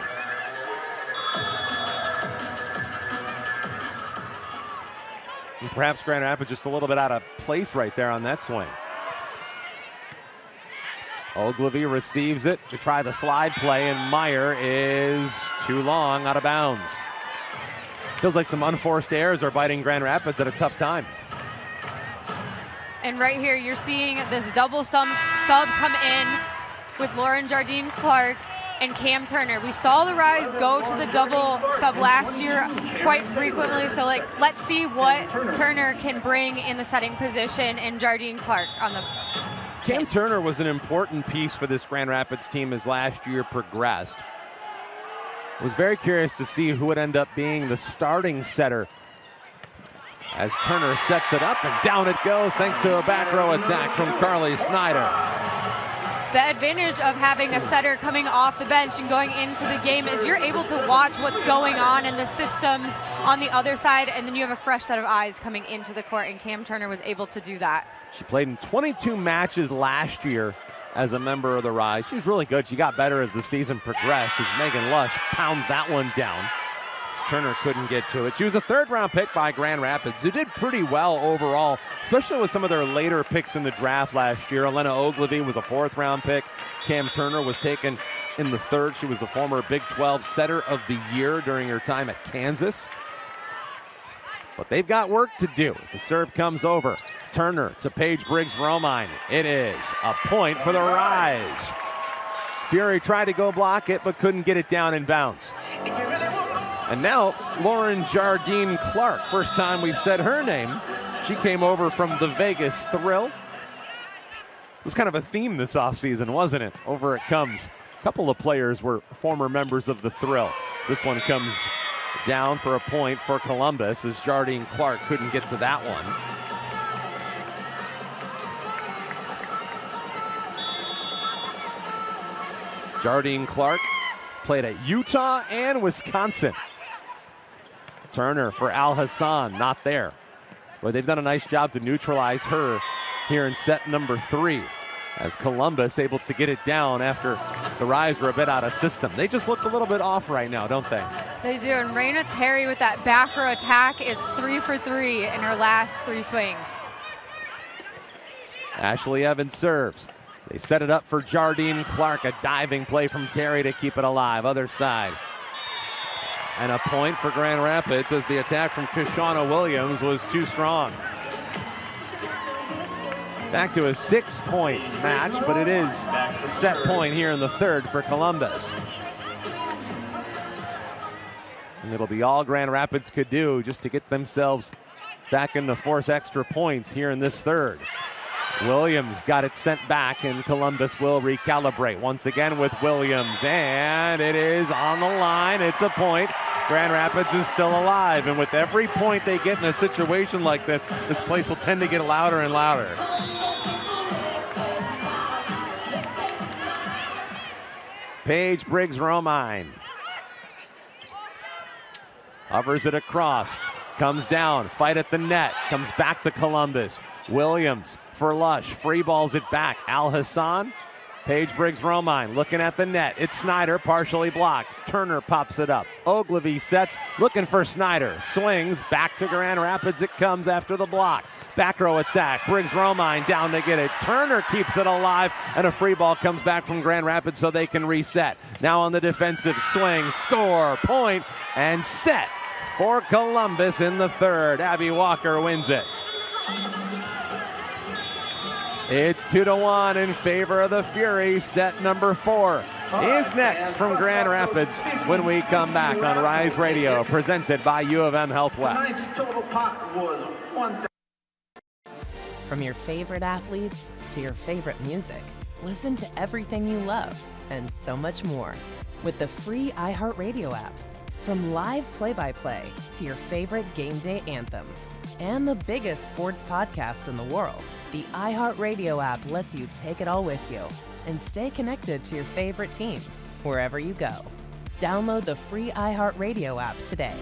And perhaps Grand Rapids just a little bit out of place right there on that swing. Ogilvie receives it to try the slide play, and Meyer is too long, out of bounds. Feels like some unforced errors are biting Grand Rapids at a tough time. And right here, you're seeing this double sub come in with Lauren Jardine Clark and Cam Turner. We saw the Rise go to the double sub last year quite frequently, so let's see what Turner can bring in the setting position and Jardine Clark on the... Cam Turner was an important piece for this Grand Rapids team as last year progressed. I was very curious to see who would end up being the starting setter as Turner sets it up, and down it goes thanks to a back row attack from Carly Snyder. The advantage of having a setter coming off the bench and going into the game is you're able to watch what's going on in the systems on the other side, and then you have a fresh set of eyes coming into the court, and Cam Turner was able to do that. She played in 22 matches last year as a member of the Rise. She's really good. She got better as the season progressed as Megan Lush pounds that one down. Turner couldn't get to it. She was a third-round pick by Grand Rapids, who did pretty well overall, especially with some of their later picks in the draft last year. Elena Ogilvie was a fourth-round pick. Cam Turner was taken in the third. She was the former Big 12 Setter of the Year during her time at Kansas. But they've got work to do as the serve comes over. Turner to Paige Briggs-Romine. It is a point for the Rise. Fury tried to go block it, but couldn't get it down in bounds. And now, Lauren Jardine Clark. First time we've said her name. She came over from the Vegas Thrill. It was kind of a theme this offseason, wasn't it? Over it comes. A couple of players were former members of the Thrill. This one comes down for a point for Columbus as Jardine Clark couldn't get to that one. Jardine Clark played at Utah and Wisconsin. Turner for Al Hassan, not there. But they've done a nice job to neutralize her here in set number 3. As Columbus able to get it down after the Rise were a bit out of system. They just look a little bit off right now, don't they? They do, and Raina Terry with that back row attack is 3 for 3 in her last 3 swings. Ashley Evans serves. They set it up for Jardine Clark, a diving play from Terry to keep it alive. Other side. And a point for Grand Rapids as the attack from Kishana Williams was too strong. Back to a 6-point match, but it is set point here in the third for Columbus. And it'll be all Grand Rapids could do just to get themselves back in the force extra points here in this third. Williams got it sent back, and Columbus will recalibrate once again with Williams, and it is on the line. It's a point. Grand Rapids is still alive, and with every point they get in a situation like this place will tend to get louder and louder. Paige Briggs-Romine hovers it across, comes down, fight at the net, comes back to Columbus. Williams for Lush, free balls it back. Al Hassan, Paige Briggs-Romine looking at the net. It's Snyder, partially blocked. Turner pops it up. Ogilvie sets, looking for Snyder. Swings, back to Grand Rapids it comes after the block. Back row attack, Briggs-Romine down to get it. Turner keeps it alive, and a free ball comes back from Grand Rapids so they can reset. Now on the defensive swing, score, point, and set for Columbus in the third. Abby Walker wins it. It's 2-1 in favor of the Fury. Set number 4 is next from Grand Rapids when we come back on Rise Radio, presented by U of M Health West. Tonight's total pot was 1,000. From your favorite athletes to your favorite music, Listen to everything you love and so much more with the free iHeartRadio app. From live play-by-play to your favorite game day anthems and the biggest sports podcasts in the world, the iHeartRadio app lets you take it all with you and stay connected to your favorite team wherever you go. Download the free iHeartRadio app today.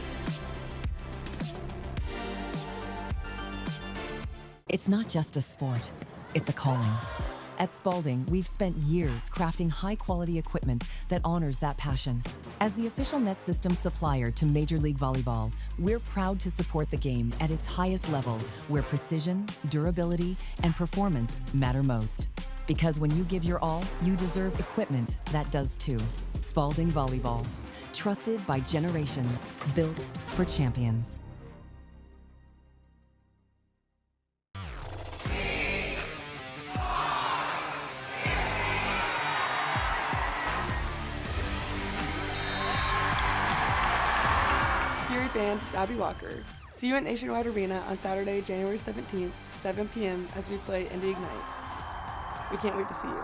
It's not just a sport, it's a calling. At Spalding, we've spent years crafting high-quality equipment that honors that passion. As the official net system supplier to Major League Volleyball, we're proud to support the game at its highest level, where precision, durability, and performance matter most. Because when you give your all, you deserve equipment that does too. Spalding Volleyball, trusted by generations, built for champions. Fury fans, it's Abby Walker. See you at Nationwide Arena on Saturday, January 17th, 7 p.m. as we play Indy Ignite. We can't wait to see you.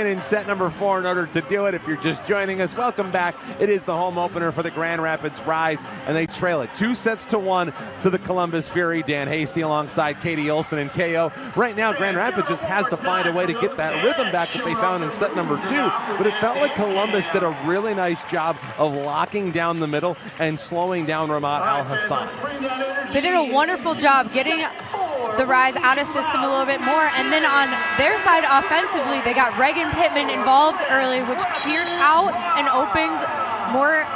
In set number 4 in order to do it. If you're just joining us, welcome back. It is the home opener for the Grand Rapids Rise, and they trail it 2-1 to the Columbus Fury. Dan Hasty alongside Katie Olson and KO. Right now, Grand Rapids just has to find a way to get that rhythm back that they found in set number 2, but it felt like Columbus did a really nice job of locking down the middle and slowing down Ramat Al-Hassan. They did a wonderful job getting the Rise out of system a little bit more, and then on their side offensively, they got Reagan Pittman involved early, which cleared out and opened more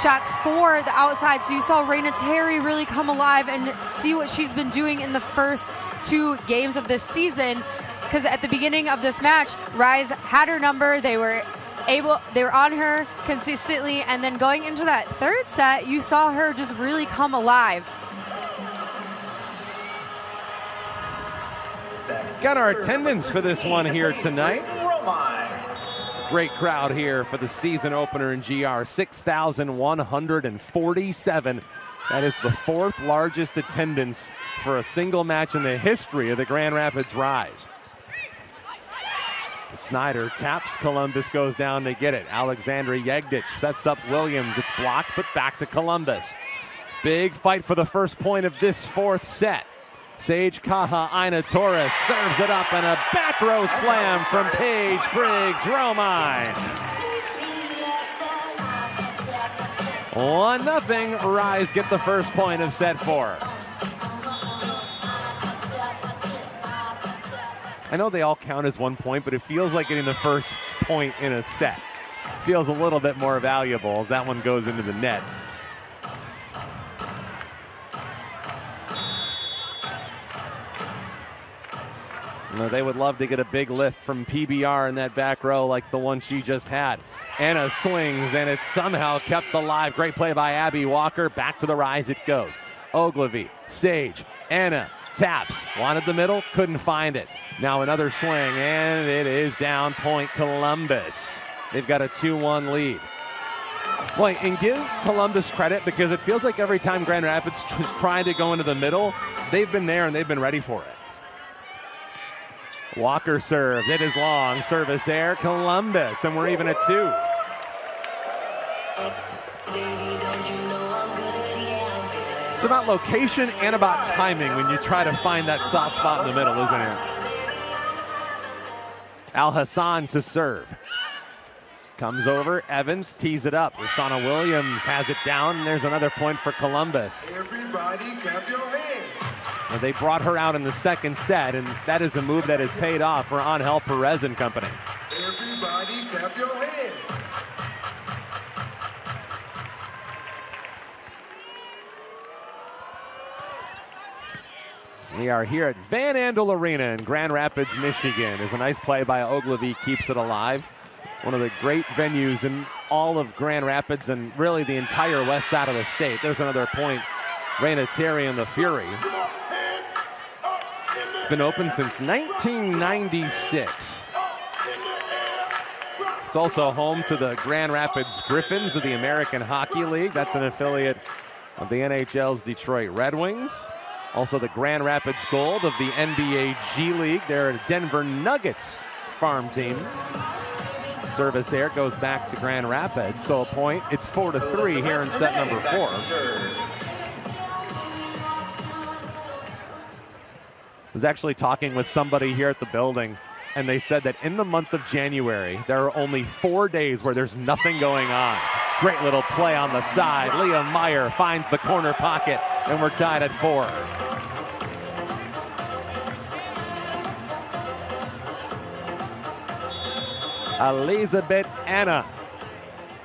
shots for the outside. So you saw Raina Terry really come alive and see what she's been doing in the first 2 games of this season, because at the beginning of this match, Rise had her number. They were on her consistently, and then going into that third set, you saw her just really come alive. Got our attendance for this one here tonight. Great crowd here for the season opener in GR, 6,147. That is the 4th largest attendance for a single match in the history of the Grand Rapids Rise. Snyder taps, Columbus goes down to get it. Alexandra Yegdich sets up Williams. It's blocked, but back to Columbus. Big fight for the first point of this 4th set. Sage Kaha Ina Torres serves it up, and a back row slam from Paige Briggs Romine. 1-0, Rise get the first point of set 4. I know they all count as 1 point, but it feels like getting the first point in a set feels a little bit more valuable as that one goes into the net. They would love to get a big lift from PBR in that back row like the one she just had. Anna swings, and it's somehow kept alive. Great play by Abby Walker. Back to the Rise it goes. Ogilvy, Sage, Anna taps. Wanted the middle, couldn't find it. Now another swing, and it is down point Columbus. They've got a 2-1 lead. Boy, and give Columbus credit, because it feels like every time Grand Rapids is trying to go into the middle, they've been there and they've been ready for it. Walker serves, it is long, service air, Columbus, and we're even at 2. It's about location and about timing when you try to find that soft spot in the middle, isn't it? Al Hassan to serve. Comes over, Evans tees it up. Roshana Williams has it down, and there's another point for Columbus. Everybody clap your hands. Well, they brought her out in the second set, and that is a move that has paid off for Angel Perez and company. Everybody clap your hands. We are here at Van Andel Arena in Grand Rapids, Michigan. As a nice play by Ogilvy keeps it alive. One of the great venues in all of Grand Rapids and really the entire west side of the state. There's another point. Raina Terry and the Fury. It's been open since 1996. It's also home to the Grand Rapids Griffins of the American Hockey League. That's an affiliate of the NHL's Detroit Red Wings. Also the Grand Rapids Gold of the NBA G League. They're a Denver Nuggets farm team. Service there goes back to Grand Rapids, so a point. It's 4-3 here in set number 4. I was actually talking with somebody here at the building, and they said that in the month of January, there are only 4 days where there's nothing going on. Great little play on the side. Leah Meyer finds the corner pocket, and we're tied at 4. Elizabeth Anna.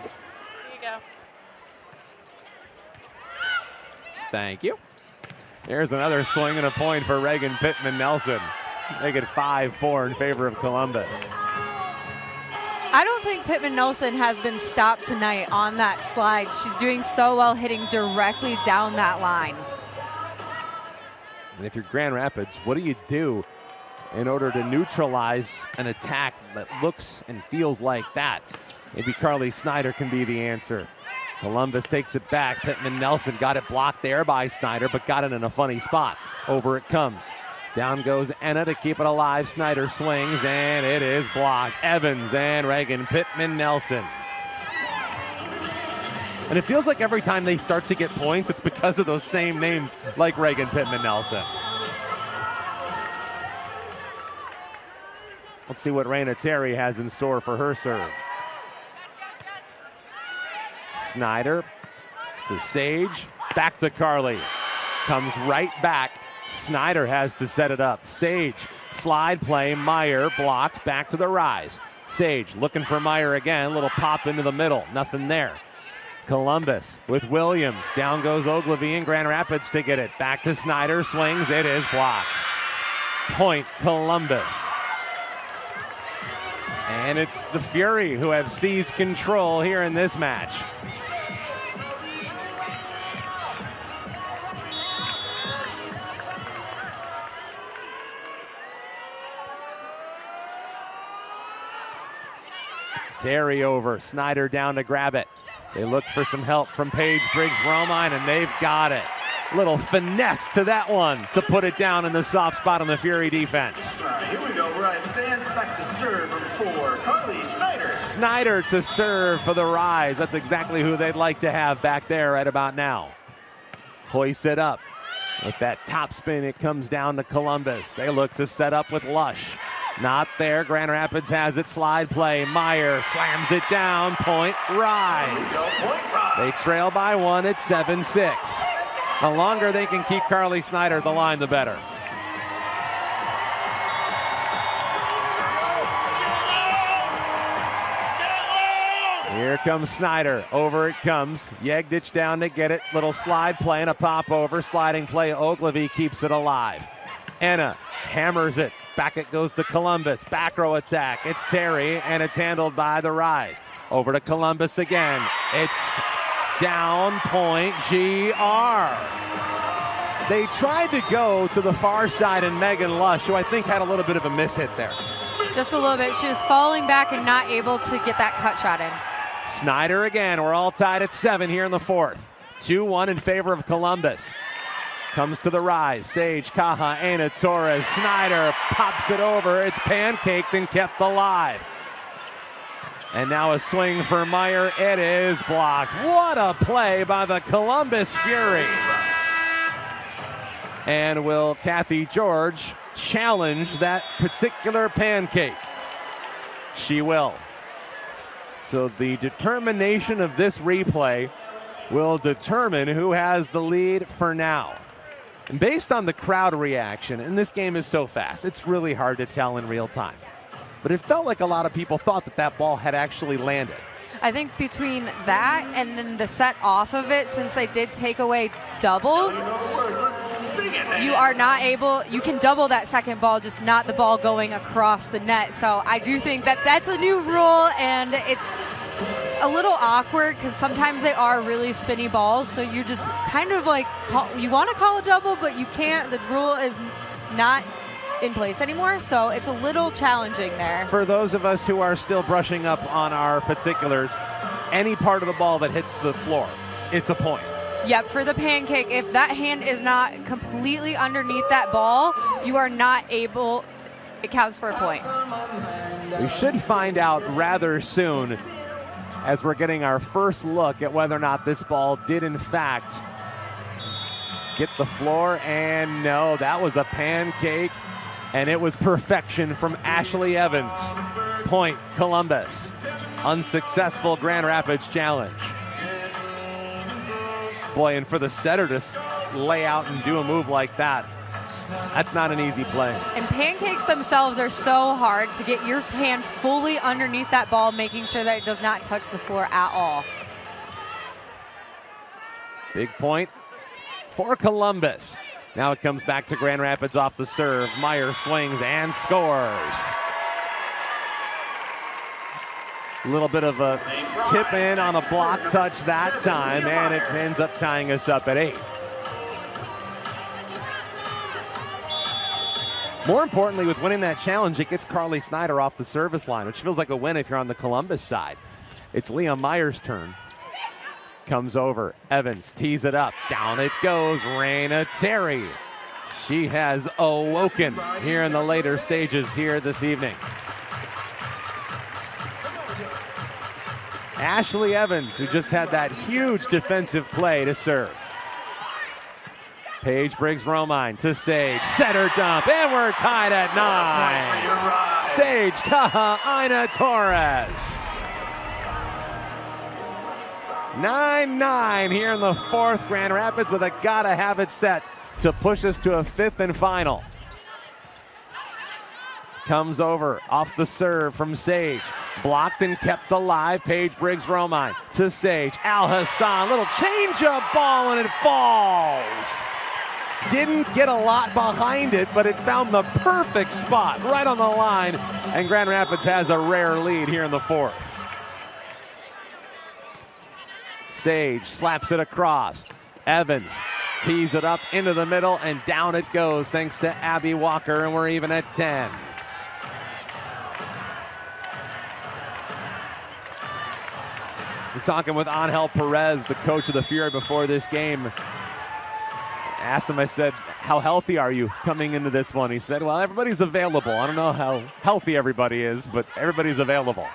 Here you go. Thank you. Here's another swing and a point for Reagan Pittman-Nelson. Make it 5-4 in favor of Columbus. I don't think Pittman-Nelson has been stopped tonight on that slide. She's doing so well hitting directly down that line. And if you're Grand Rapids, what do you do in order to neutralize an attack that looks and feels like that? Maybe Carly Snyder can be the answer. Columbus takes it back. Pittman-Nelson got it blocked there by Snyder, but got it in a funny spot. Over it comes. Down goes Enna to keep it alive. Snyder swings, and it is blocked. Evans and Reagan Pittman-Nelson. And it feels like every time they start to get points, it's because of those same names like Reagan Pittman-Nelson. Let's see what Raina Terry has in store for her serve. Snyder to Sage, back to Carly. Comes right back. Snyder has to set it up. Sage, slide play, Meyer blocked, back to the rise. Sage looking for Meyer again, little pop into the middle, nothing there. Columbus with Williams, down goes Ogilvy in Grand Rapids to get it. Back to Snyder, swings, it is blocked. Point Columbus. And it's the Fury who have seized control here in this match. Terry over, Snyder down to grab it. They look for some help from Paige Briggs-Romine, and they've got it. Little finesse to that one to put it down in the soft spot on the Fury defense. Here we go, Rise fans back to serve for Carly Snyder. Snyder to serve for the Rise. That's exactly who they'd like to have back there right about now. Hoists it up. With that top spin, it comes down to Columbus. They look to set up with Lush. Not there. Grand Rapids has it. Slide play. Meyer slams it down. Point Rise. They trail by 1 at 7-6. The longer they can keep Carly Snyder at the line, the better. Here comes Snyder. Over it comes. Yegdich down to get it. Little slide play and a pop over. Sliding play. Ogilvy keeps it alive. Enna hammers it. Back it goes to Columbus. Back row attack. It's Terry, and it's handled by the Rise. Over to Columbus again. It's down point GR. They tried to go to the far side, and Megan Lush, who I think had a little bit of a mishit there. Just a little bit. She was falling back and not able to get that cut shot in. Snyder again. We're all tied at 7 here in the 4th. 2-1 in favor of Columbus. Comes to the Rise. Sage, Caja, Ana Torres. Snyder pops it over. It's pancaked and kept alive. And now a swing for Meyer. It is blocked. What a play by the Columbus Fury. And will Kathy George challenge that particular pancake? She will. So the determination of this replay will determine who has the lead for now. And based on the crowd reaction, and this game is so fast, it's really hard to tell in real time. But it felt like a lot of people thought that that ball had actually landed. I think between that and then the set off of it, since they did take away doubles, you are not able, you can double that second ball, just not the ball going across the net. So I do think that that's a new rule, and it's a little awkward because sometimes they are really spinny balls. So you're just kind of like, you want to call a double, but you can't. The rule is not in place anymore, so it's a little challenging there. For those of us who are still brushing up on our particulars, any part of the ball that hits the floor, it's a point. Yep, for the pancake, if that hand is not completely underneath that ball, you are not able, it counts for a point. We should find out rather soon as we're getting our first look at whether or not this ball did in fact get the floor, and no, that was a pancake. And it was perfection from Ashley Evans. Point, Columbus. Unsuccessful Grand Rapids challenge. Boy, and for the setter to lay out and do a move like that, that's not an easy play. And pancakes themselves are so hard to get your hand fully underneath that ball, making sure that it does not touch the floor at all. Big point for Columbus. Now it comes back to Grand Rapids off the serve. Meyer swings and scores. A little bit of a tip in on a block touch that time, and it ends up tying us up at 8. More importantly, with winning that challenge, it gets Carly Snyder off the service line, which feels like a win if you're on the Columbus side. It's Leah Meyer's turn. Comes over, Evans tees it up, down it goes, Raina Terry. She has awoken here in the later stages here this evening. Ashley Evans, who just had that huge defensive play to serve. Paige Briggs-Romine to Sage, setter dump, and we're tied at 9. Sage Kahaina Torres. 9-9 here in the 4th. Grand Rapids with a gotta have it set to push us to a 5th and final. Comes over off the serve from Sage. Blocked and kept alive. Paige Briggs-Romine to Sage. Al Hassan, little change-up ball, and it falls. Didn't get a lot behind it, but it found the perfect spot right on the line, and Grand Rapids has a rare lead here in the 4th. Sage slaps it across. Evans tees it up into the middle, and down it goes thanks to Abby Walker, and we're even at 10. We're talking with Angel Perez, the coach of the Fury, before this game. I asked him, I said, how healthy are you coming into this one? He said, well, everybody's available. I don't know how healthy everybody is, but everybody's available.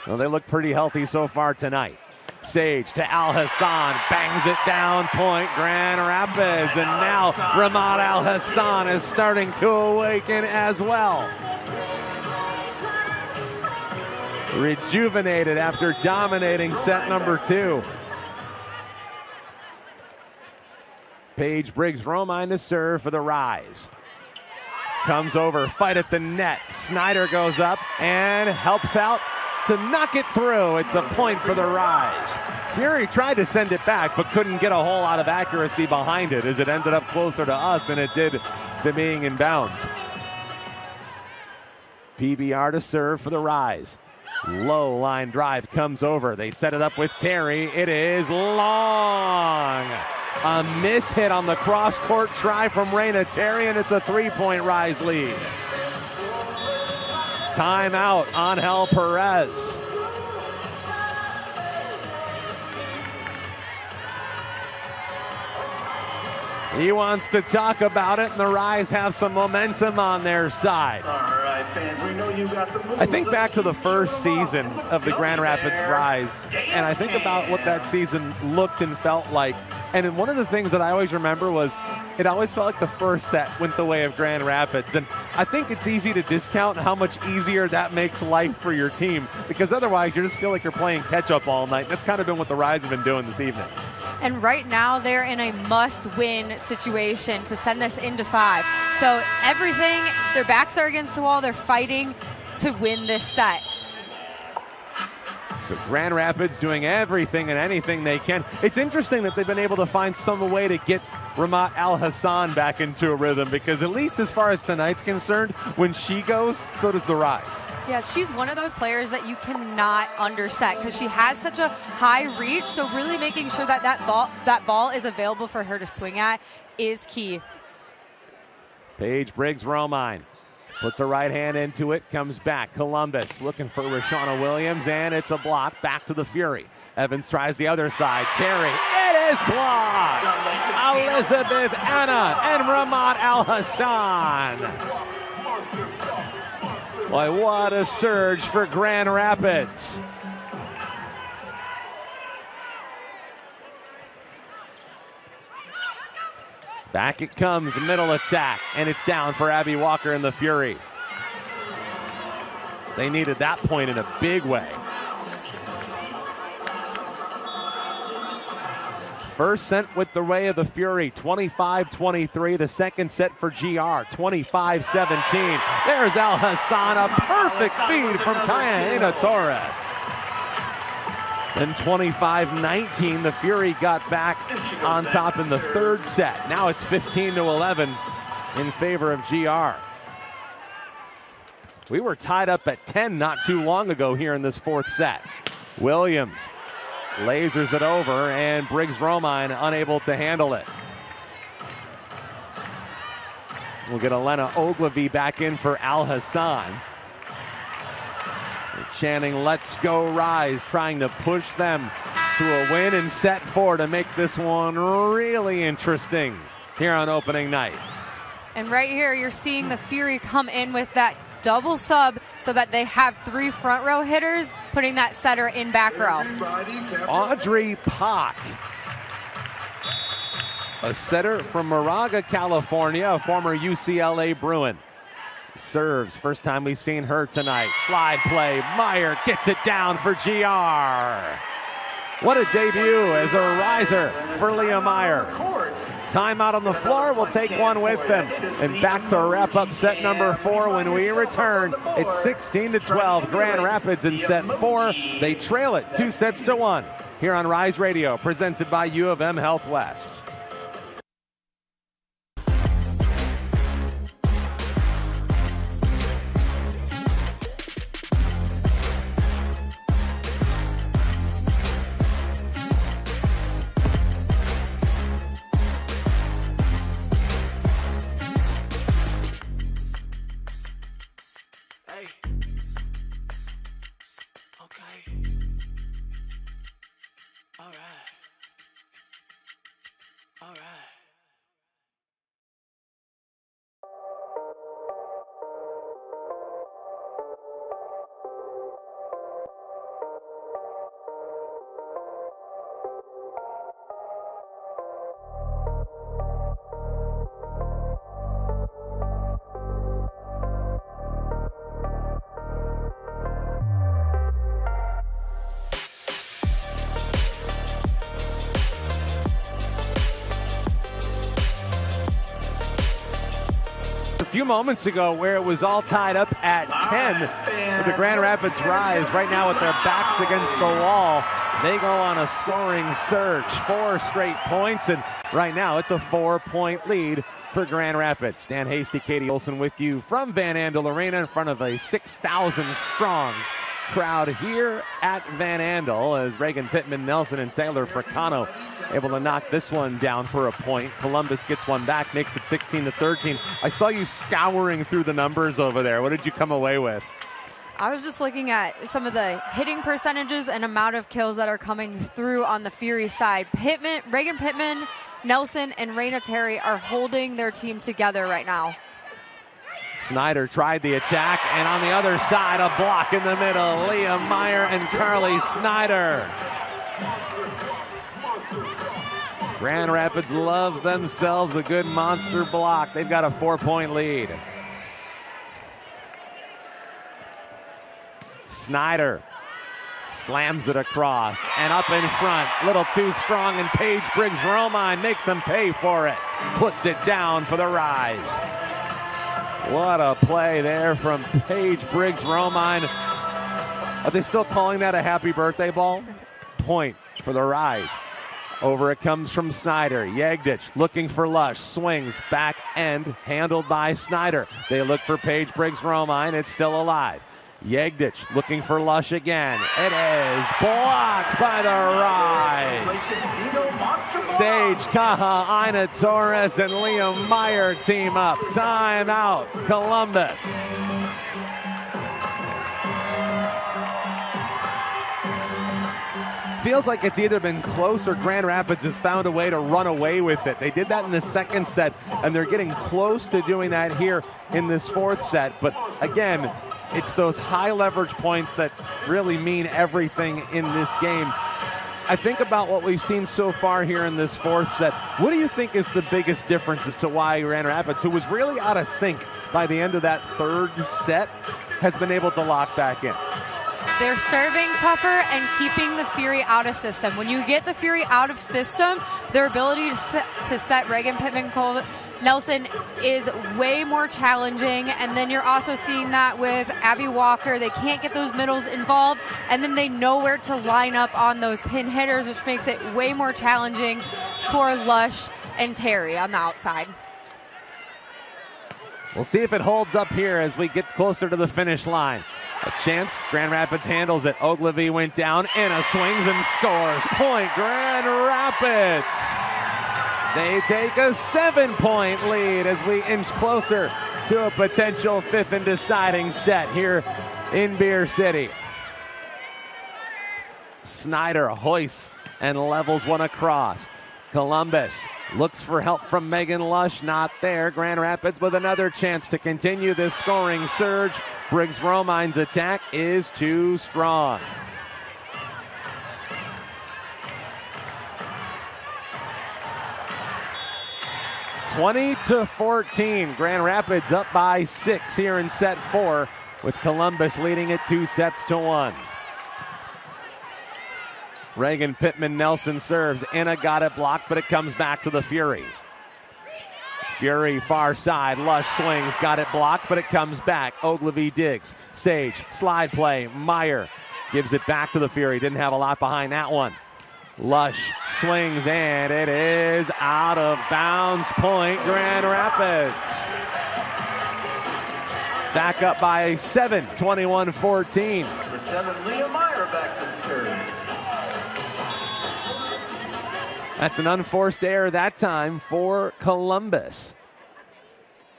Well, they look pretty healthy so far tonight. Sage to Al Hassan, bangs it down, point, Grand Rapids, and now Ramad Al Hassan is starting to awaken as well. Rejuvenated after dominating set number 2. Paige Briggs-Romine to serve for the Rise. Comes over, fight at the net. Snyder goes up and helps out to knock it through. It's a point for the Rise. Fury tried to send it back, but couldn't get a whole lot of accuracy behind it, as it ended up closer to us than it did to being in bounds. PBR to serve for the Rise. Low line drive comes over. They set it up with Terry. It is long. A miss hit on the cross-court try from Raina Terry, and it's a 3-point Rise lead. Timeout, Angel Perez. He wants to talk about it, and the Rise have some momentum on their side. All right, fans, we know you got the moves. I think back to the first season of the Grand Rapids Rise, and I think about what that season looked and felt like. And one of the things that I always remember was it always felt like the first set went the way of Grand Rapids. And I think it's easy to discount how much easier that makes life for your team, because otherwise you just feel like you're playing catch up all night. And that's kind of been what the Rise have been doing this evening. And right now they're in a must-win situation to send this into 5. So everything, their backs are against the wall. They're fighting to win this set. So Grand Rapids doing everything and anything they can. It's interesting that they've been able to find some way to get Ramat Al-Hassan back into a rhythm, because at least as far as tonight's concerned, when she goes, so does the Rise. Yeah, she's one of those players that you cannot underset because she has such a high reach. So really making sure that that ball is available for her to swing at is key. Paige Briggs-Romine puts her right hand into it, comes back. Columbus looking for Rashana Williams, and it's a block back to the Fury. Evans tries the other side. Terry, it is blocked. Elizabeth Anna and Ramat Al-Hassan. Boy, what a surge for Grand Rapids. Back it comes, middle attack, and it's down for Abby Walker and the Fury. They needed that point in a big way. First set with the way of the Fury, 25-23. The second set for GR, 25-17. There's Al-Hassan, a perfect feed from Kayana Torres. Then 25-19, the Fury got back on top in the third set. Now it's 15-11 in favor of GR. We were tied up at 10 not too long ago here in this fourth set. Williams lasers it over, and Briggs-Romine unable to handle it. We'll get Elena Ogilvie back in for Al-Hassan. Chanting, let's go Rise, trying to push them to a win in set 4 to make this one really interesting here on opening night. And right here, you're seeing the Fury come in with that double sub so that they have 3 front row hitters, putting that setter in back row. Audrey Pock, a setter from Moraga, California, a former UCLA Bruin. Serves, first time we've seen her tonight. Slide play, Meyer gets it down for GR. What a debut as a riser for Leah Meyer. Timeout on the floor, we'll take one with them. And back to wrap up set number 4 when we return. It's 16-12, Grand Rapids in set 4. They trail it 2-1 here on Rise Radio, presented by U of M Health West. Few moments ago where it was all tied up at 10 with the Grand Rapids Rise. Right now with their backs against the wall, they go on a scoring surge, 4 straight points, and right now it's a 4-point lead for Grand Rapids. Dan Hasty, Katie Olson with you from Van Andel Arena in front of a 6,000 strong crowd here at Van Andel as Reagan Pittman, Nelson, and Taylor Fricano able to knock this one down for a point. Columbus gets one back, makes it 16-13. I saw you scouring through the numbers over there. What did you come away with? I was just looking at some of the hitting percentages and amount of kills that are coming through on the Fury side. Reagan Pittman, Nelson, and Raina Terry are holding their team together right now. Snyder tried the attack, and on the other side, a block in the middle. Leah Meyer and Carly Snyder. Grand Rapids loves themselves a good monster block. They've got a 4-point lead. Snyder slams it across and up in front. A little too strong, and Paige Briggs-Romine makes them pay for it. Puts it down for the Rise. What a play there from Paige Briggs-Romine. Are they still calling that a happy birthday ball? Point for the Rise. Over it comes from Snyder. Yegdich looking for Lush. Swings back end, handled by Snyder. They look for Paige Briggs-Romine. It's still alive. Yegdich looking for Lush again. It is blocked by the Rise. Sage Kaha, Ina Torres, and Liam Meyer team up. Timeout, Columbus. Feels like it's either been close or Grand Rapids has found a way to run away with it. They did that in the second set, and they're getting close to doing that here in this fourth set. But again, it's those high leverage points that really mean everything in this game. I think about what we've seen so far here in this fourth set. What do you think is the biggest difference as to why Grand Rapids, who was really out of sync by the end of that third set, has been able to lock back in? They're serving tougher and keeping the Fury out of system. When you get the Fury out of system, their ability to set Reagan Pittman Nelson is way more challenging. And then you're also seeing that with Abby Walker. They can't get those middles involved, and then they know where to line up on those pin hitters, which makes it way more challenging for Lush and Terry on the outside. We'll see if it holds up here as we get closer to the finish line. A chance, Grand Rapids handles it. Ogilvie went down, Anna swings and scores. Point Grand Rapids. They take a 7-point lead as we inch closer to a potential fifth and deciding set here in Beer City. Snyder hoists and levels one across. Columbus looks for help from Megan Lush, not there. Grand Rapids with another chance to continue this scoring surge. Briggs-Romine's attack is too strong. (20-14). Grand Rapids up by 6 here in set 4, with Columbus leading it 2-1. Reagan Pittman Nelson serves. Inna got it blocked, but it comes back to the Fury. Fury far side. Lush swings, got it blocked, but it comes back. Ogilvie digs. Sage, slide play. Meyer gives it back to the Fury. Didn't have a lot behind that one. Lush swings, and it is out of bounds. Point Grand Rapids. Back up by 7, 21-14. Number 7, Leah Meyer back to serve. That's an unforced error that time for Columbus.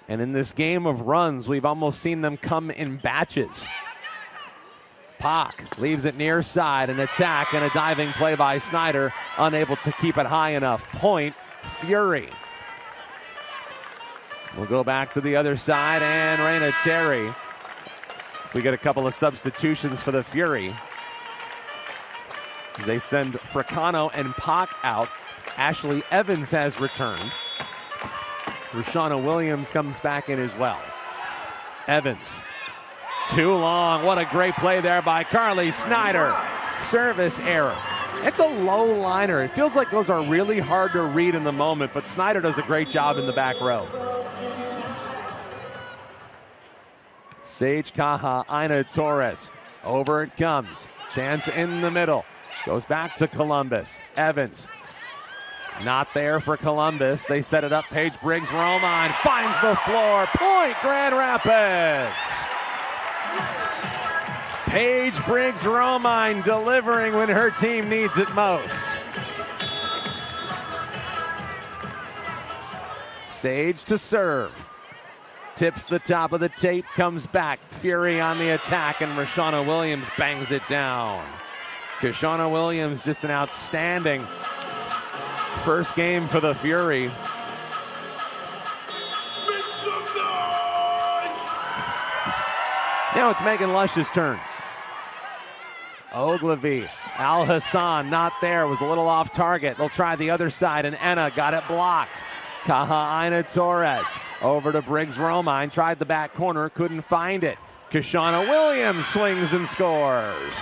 And in this game of runs, we've almost seen them come in batches. Pak leaves it near side, an attack and a diving play by Snyder, unable to keep it high enough. Point Fury. We'll go back to the other side, and Raina Terry. So we get a couple of substitutions for the Fury. They send Fricano and Pak out. Ashley Evans has returned. Rashana Williams comes back in as well. Evans, too long. What a great play there by Carly Snyder. Service error. It's a low liner. It feels like those are really hard to read in the moment, but Snyder does a great job in the back row. Sage Kaha, Ina Torres. Over it comes. Chance in the middle. Goes back to Columbus. Evans. Not there for Columbus. They set it up. Paige Briggs-Romine finds the floor. Point Grand Rapids. Paige Briggs-Romine delivering when her team needs it most. Sage to serve. Tips the top of the tape, comes back. Fury on the attack, and Rashana Williams bangs it down. Kashana Williams, just an outstanding first game for the Fury. Now it's Megan Lush's turn. Ogilvy, Al Hassan not there, was a little off target. They'll try the other side, and Enna got it blocked. Kahaina Torres over to Briggs Romine, tried the back corner, couldn't find it. Kashana Williams swings and scores.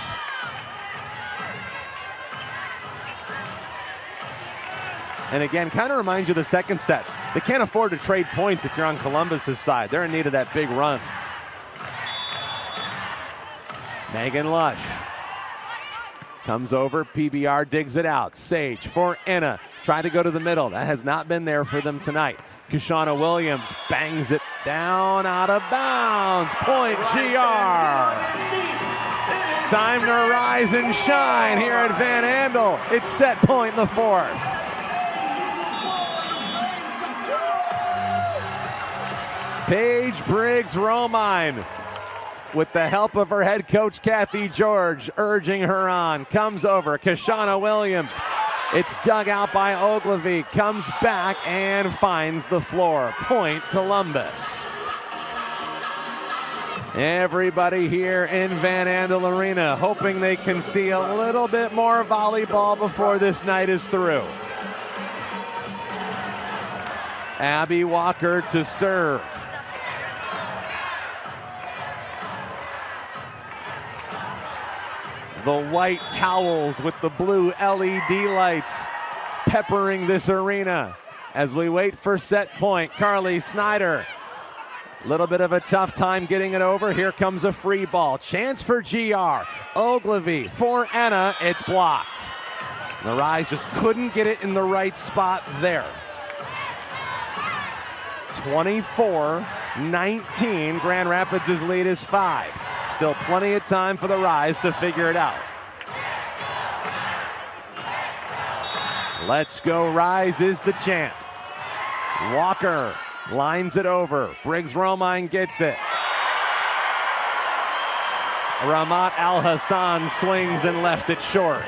And again, kind of reminds you of the second set. They can't afford to trade points if you're on Columbus's side. They're in need of that big run. Megan Lush comes over, PBR digs it out. Sage for Enna, tried to go to the middle. That has not been there for them tonight. Kashana Williams bangs it down out of bounds. Point GR. Time to rise and shine here at Van Andel. It's set point in the fourth. Paige Briggs Romine, with the help of her head coach Kathy George, urging her on, comes over. Kashana Williams, it's dug out by Ogilvy, comes back and finds the floor. Point Columbus. Everybody here in Van Andel Arena hoping they can see a little bit more volleyball before this night is through. Abby Walker to serve. The white towels with the blue LED lights peppering this arena as we wait for set point. Carly Snyder, a little bit of a tough time getting it over. Here comes a free ball. Chance for GR. Ogilvy for Enna. It's blocked. The Rise just couldn't get it in the right spot there. 24-19. Grand Rapids' lead is 5. Still plenty of time for the Rise to figure it out. Let's go Rise is the chant. Walker lines it over. Briggs Romine gets it. Ramat Al Hassan swings and left it short.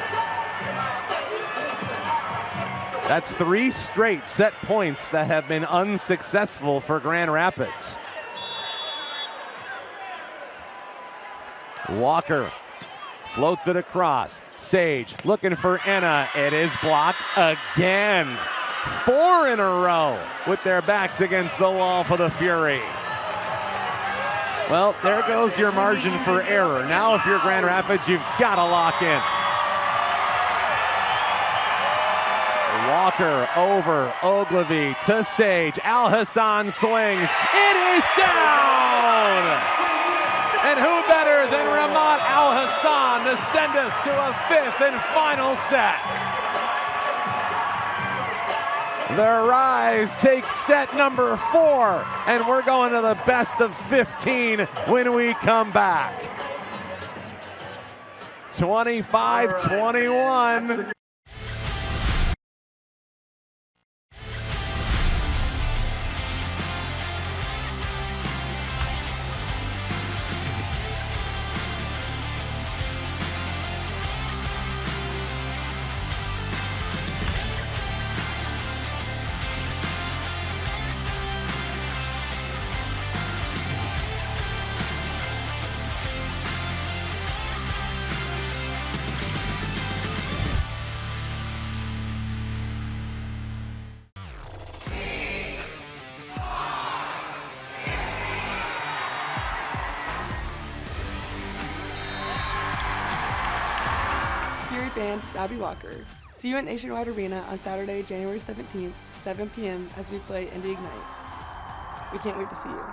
That's 3 straight set points that have been unsuccessful for Grand Rapids. Walker floats it across. Sage looking for Enna. It is blocked again. 4 in a row with their backs against the wall for the Fury. Well, there goes your margin for error. Now if you're Grand Rapids, you've got to lock in. Walker over Ogilvy to Sage. Al Hassan swings. It is down! And who better than Ramat Al Hassan to send us to a 5th and final set? The Rise takes set number 4, and we're going to the best of 15 when we come back. 25-21. Band, Abby Walker. See you at Nationwide Arena on Saturday, January 17th, 7 p.m. as we play Indie Ignite. We can't wait to see you.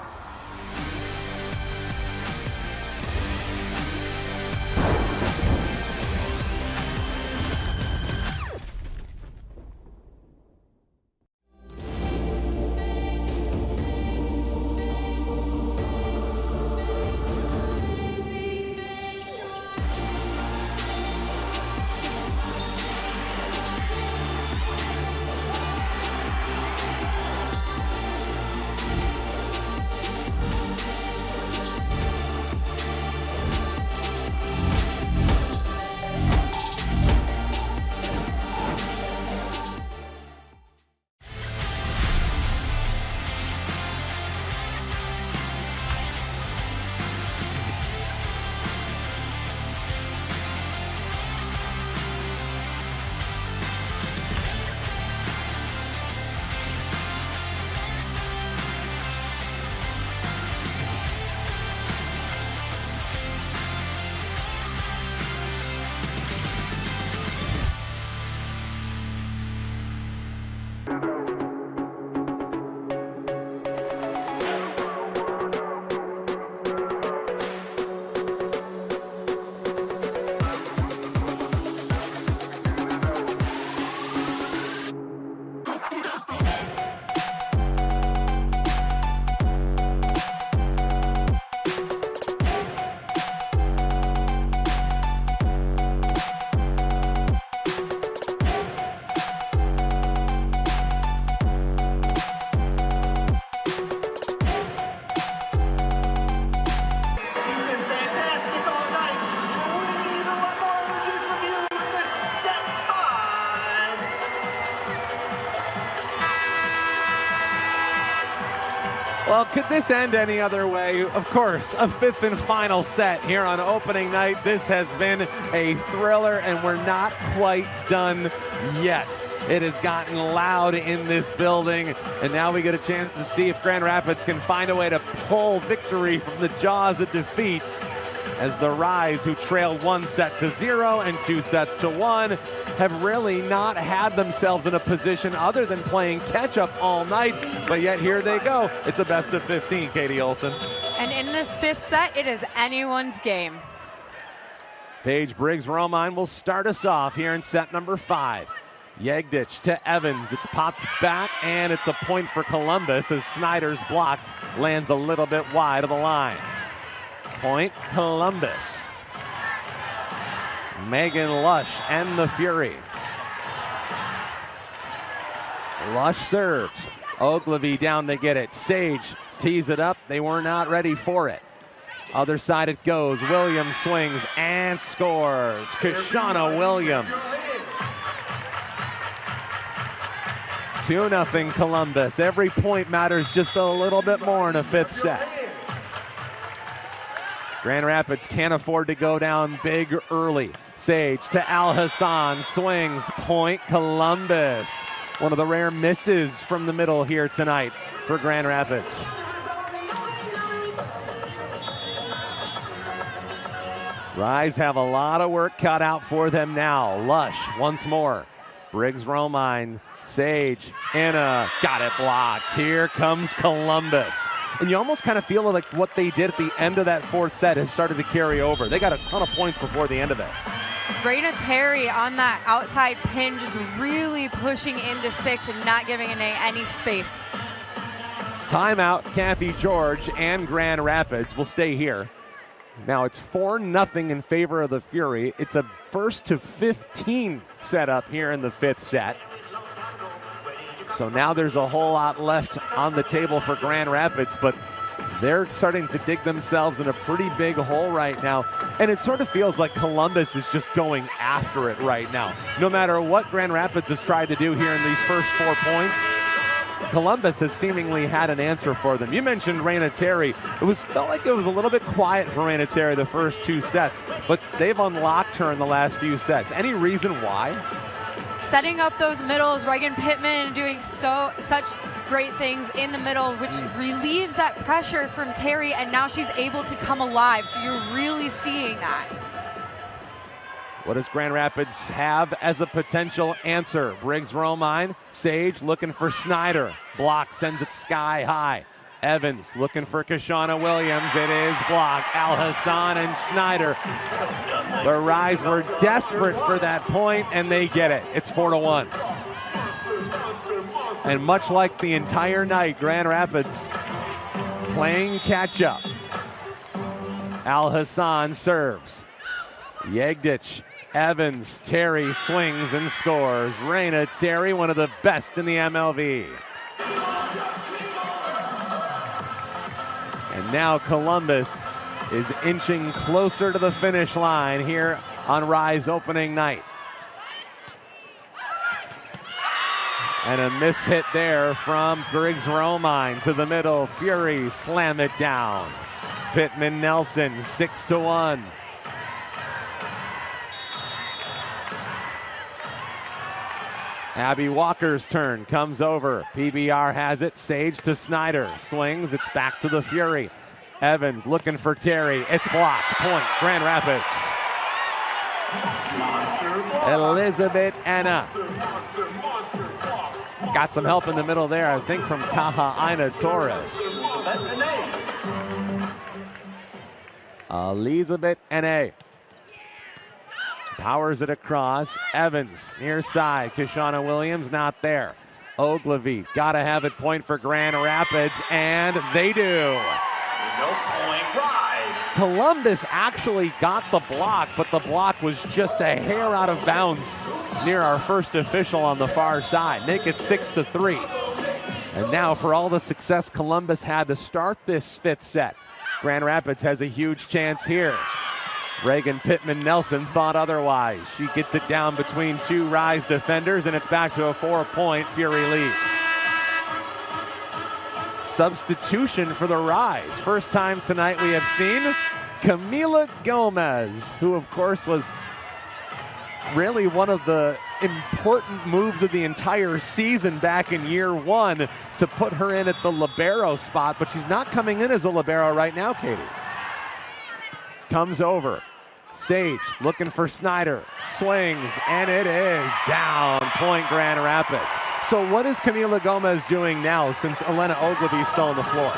Well, could this end any other way? Of course, a fifth and final set here on opening night. This has been a thriller, and we're not quite done yet. It has gotten loud in this building, and now we get a chance to see if Grand Rapids can find a way to pull victory from the jaws of defeat, as the Rise, who trailed 1-0 and 2-1, have really not had themselves in a position other than playing catch-up all night, but yet here they go. It's a best of 15, Katie Olson. And in this fifth set, it is anyone's game. Paige Briggs-Romine will start us off here in set number 5. Yegdich to Evans. It's popped back, and it's a point for Columbus as Snyder's block lands a little bit wide of the line. Point Columbus. Megan Lush and the Fury. Lush serves. Ogilvy down to get it. Sage tees it up. They were not ready for it. Other side it goes. Williams swings and scores. Kashana Williams. 2-0 Columbus. Every point matters just a little bit more in a fifth set. Grand Rapids can't afford to go down big early. Sage to Al Hassan, swings, point Columbus. One of the rare misses from the middle here tonight for Grand Rapids. Rise have a lot of work cut out for them now. Lush once more. Briggs-Romine, Sage, Anna, got it blocked. Here comes Columbus. And you almost kind of feel like what they did at the end of that fourth set has started to carry over. They got a ton of points before the end of it. Raina Terry on that outside pin, just really pushing into 6 and not giving any space. Timeout, Kathy George and Grand Rapids will stay here. Now it's 4-0 in favor of the Fury. It's a 1st to 15 setup here in the fifth set. So now there's a whole lot left on the table for Grand Rapids, but they're starting to dig themselves in a pretty big hole right now. And it sort of feels like Columbus is just going after it right now. No matter what Grand Rapids has tried to do here in these first 4 points, Columbus has seemingly had an answer for them. You mentioned Raina Terry. Felt like it was a little bit quiet for Raina Terry the first 2 sets, but they've unlocked her in the last few sets. Any reason why? Setting up those middles, Regan Pittman doing such great things in the middle, which relieves that pressure from Terry, and now she's able to come alive. So you're really seeing that. What does Grand Rapids have as a potential answer? Briggs-Romine, Sage looking for Snyder. Block sends it sky high. Evans looking for Kashana Williams. It is blocked. Al Hassan and Snyder. The Rise were desperate for that point, and they get it. It's 4-1. And much like the entire night, Grand Rapids playing catch up. Al Hassan serves. Yegdich, Evans, Terry swings and scores. Raina Terry, one of the best in the MLV. And now Columbus is inching closer to the finish line here on Rise opening night. And a mishit there from Briggs-Romine to the middle. Fury slam it down. Pittman Nelson 6-1. Abby Walker's turn comes over. PBR has it. Sage to Snyder. Swings. It's back to the Fury. Evans looking for Terry. It's blocked. Point. Grand Rapids. Elizabeth Anna. Got some help in the middle there, I think, from Taha Ina Torres. Elizabeth Anna. Powers it across. Evans near side. Kashana Williams not there. Ogilvy gotta have it. Point for Grand Rapids, and they do. No point, Rise. Columbus actually got the block, but the block was just a hair out of bounds near our first official on the far side. Make it 6-3. And now for all the success Columbus had to start this fifth set, Grand Rapids has a huge chance here. Reagan Pittman Nelson thought otherwise. She gets it down between 2 Rise defenders, and it's back to a 4-point Fury lead. substitution for the Rise. First time tonight we have seen Camila Gomez, who of course was really one of the important moves of the entire season back in year one to put her in at the libero spot, but she's not coming in as a libero right now, Katie. Comes over. Sage looking for Snyder, swings, and it is down, point Grand Rapids. So what is Camila Gomez doing now since Elena Ogilvy's still on the floor?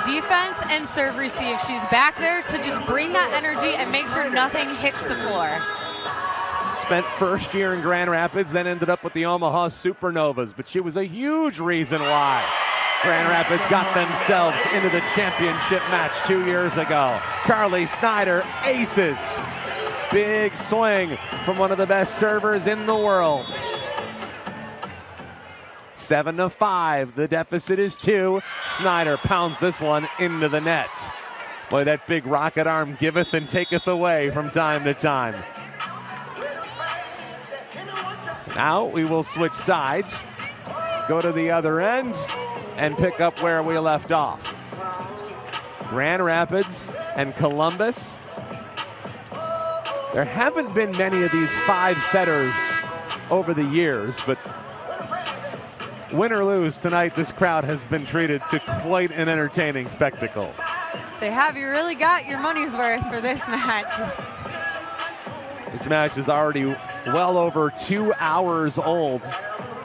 Defense and serve receive. She's back there to just bring that energy and make sure nothing hits the floor. Spent first year in Grand Rapids, then ended up with the Omaha Supernovas, but she was a huge reason why Grand Rapids got themselves into the championship match 2 years ago. Carly Snyder aces. Big swing from one of the best servers in the world. 7-5, the deficit is 2. Snyder pounds this one into the net. Boy, that big rocket arm giveth and taketh away from time to time. So now we will switch sides, go to the other end, and pick up where we left off. Grand Rapids and Columbus. There haven't been many of these 5-setters over the years, but win or lose tonight, this crowd has been treated to quite an entertaining spectacle. They have. You really got your money's worth for this match. This match is already well over 2 hours old.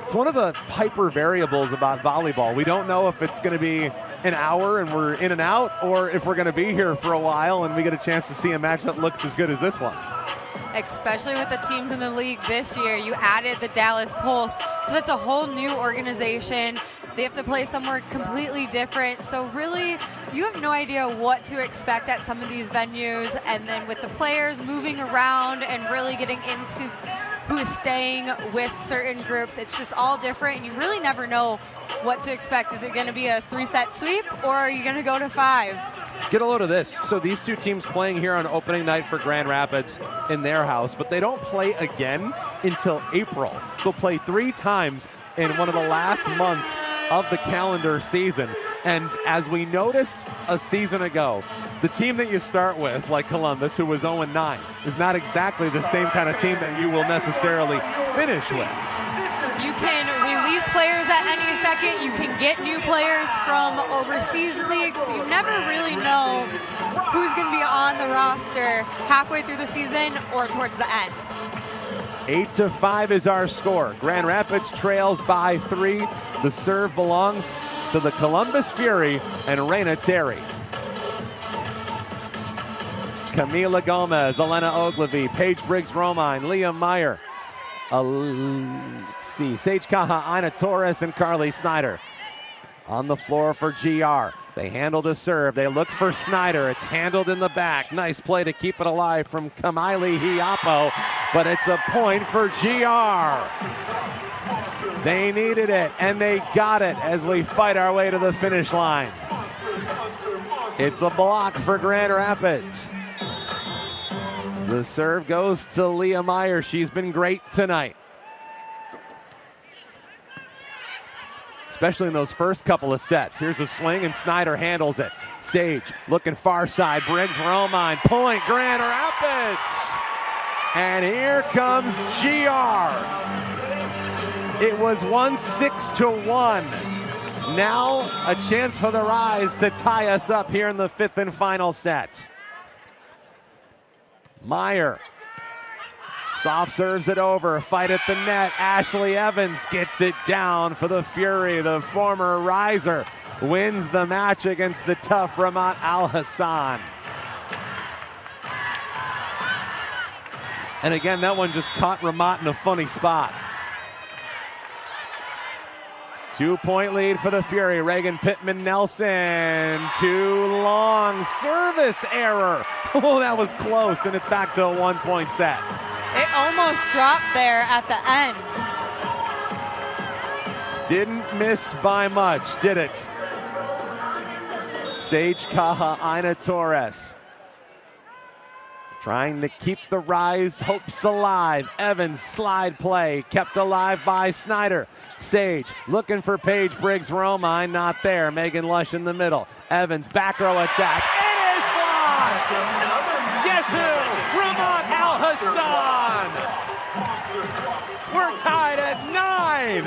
It's one of the hyper variables about volleyball. We don't know if it's going to be an hour and we're in and out, or if we're going to be here for a while and we get a chance to see a match that looks as good as this one. Especially with the teams in the league this year. You added the Dallas Pulse, so that's a whole new organization. They have to play somewhere completely different. So really, you have no idea what to expect at some of these venues. And then with the players moving around and really getting into who is staying with certain groups, it's just all different. And you really never know what to expect. Is it going to be a 3-set sweep, or are you going to go to 5? Get a load of this. So these two teams playing here on opening night for Grand Rapids in their house, but they don't play again until April. They'll play 3 times in one of the last months of the calendar season. And as we noticed a season ago, the team that you start with, like Columbus, who was 0-9, is not exactly the same kind of team that you will necessarily finish with. You can release players at any second. You can get new players from overseas leagues. You never really know who's going to be on the roster halfway through the season or towards the end. 8-5 is our score. Grand Rapids trails by 3. The serve belongs to the Columbus Fury and Raina Terry. Camila Gomez, Elena Ogilvy, Paige Briggs-Romine, Leah Meyer. Let's see, Sage Caja, Ina Torres, and Carly Snyder on the floor for GR. They handle the serve. They look for Snyder. It's handled in the back. Nice play to keep it alive from Kamaile Hiapo, but it's a point for GR. They needed it, and they got it as we fight our way to the finish line. It's a block for Grand Rapids. The serve goes to Leah Meyer. She's been great tonight, especially in those first couple of sets. Here's a swing, and Snyder handles it. Sage looking far side. Briggs-Romine, point Grand Rapids. And here comes GR. It was 1-6-1. Now a chance for the Rise to tie us up here in the 5th and final set. Meyer soft serves it over, fight at the net. Ashley Evans gets it down for the Fury. The former Riser wins the match against the tough Ramat Al-Hassan. And again, that one just caught Ramat in a funny spot. 2-point lead for the Fury. Reagan Pittman-Nelson, too long. Service error. Oh, that was close, and it's back to a 1-point set. It almost dropped there at the end. Didn't miss by much, did it? Sage Caja, Ina Torres. trying to keep the Rise hopes alive. Evans slide play kept alive by Snyder. Sage looking for Paige Briggs-Romine, not there. Megan Lush in the middle. Evans back row attack. It is blocked! Guess who? Ramon Al-Hassan! We're tied at 9!